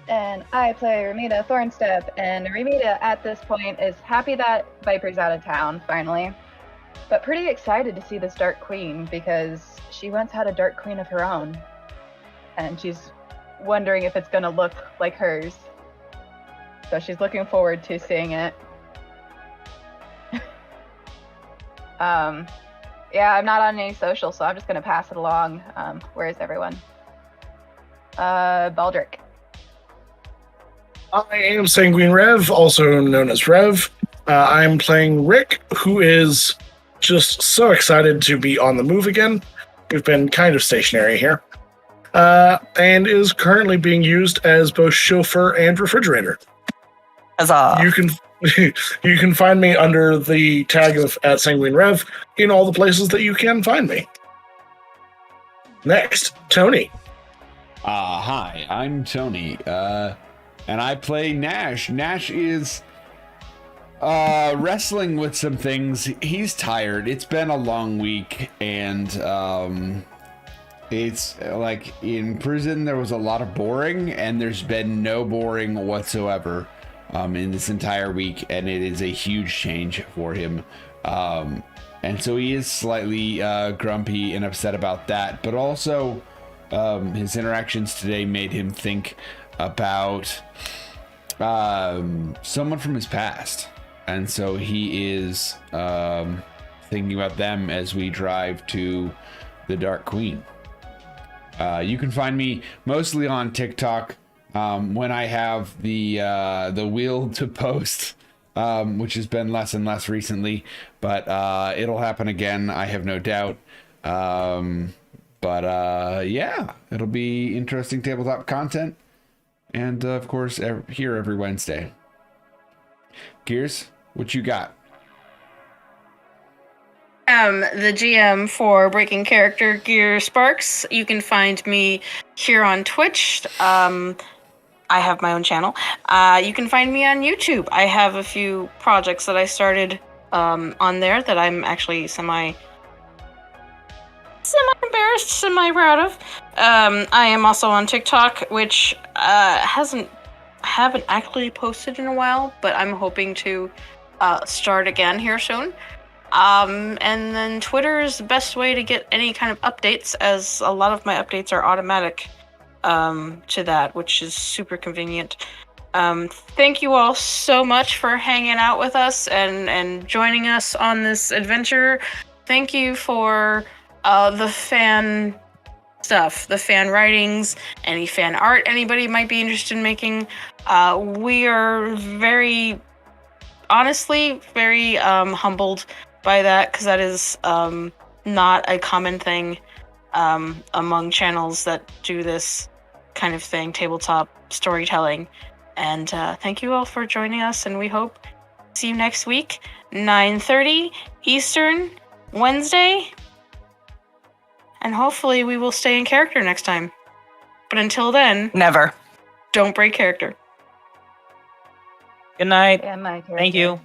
And I play Ramita Thornstep, and Ramita at this point is happy that Viper's out of town, finally. But pretty excited to see this Dark Queen, because she once had a Dark Queen of her own. And she's wondering if it's gonna look like hers. So she's looking forward to seeing it. Yeah, I'm not on any social, so I'm just gonna pass it along. Where is everyone? Baldrick. I am Sanguine Rev, also known as Rev. I'm playing Rick, who is just so excited to be on the move again. We've been kind of stationary here. And is currently being used as both chauffeur and refrigerator. Huzzah. You can find me under the tag of @SanguineRev in all the places that you can find me. Next, Tony. Hi, I'm Tony, and I play Nash. Nash is wrestling with some things. He's tired. It's been a long week, and it's like in prison there was a lot of boring, and there's been no boring whatsoever in this entire week, and it is a huge change for him. And so he is slightly grumpy and upset about that, but also his interactions today made him think about someone from his past, and so he is thinking about them as we drive to the Dark Queen. You can find me mostly on TikTok when I have the will to post, which has been less and less recently, but it'll happen again, I have no doubt. But yeah, it'll be interesting tabletop content, and of course here every Wednesday. Gears, what you got? The GM for Breaking Character Gear Sparks. You can find me here on Twitch. I have my own channel. You can find me on YouTube. I have a few projects that I started on there that I'm actually semi-embarrassed, semi-proud of. I am also on TikTok, which haven't actually posted in a while, but I'm hoping to start again here soon. And then Twitter is the best way to get any kind of updates, as a lot of my updates are automatic to that, which is super convenient. Thank you all so much for hanging out with us and joining us on this adventure. Thank you for the fan stuff, the fan writings, any fan art anybody might be interested in making. We are very, honestly, very humbled by that, because that is not a common thing among channels that do this kind of thing, tabletop storytelling. And thank you all for joining us, and we hope to see you next week, 9:30 Eastern, Wednesday. And hopefully we will stay in character next time. But until then, Never. don't break character. Good night. Yeah, my Thank you.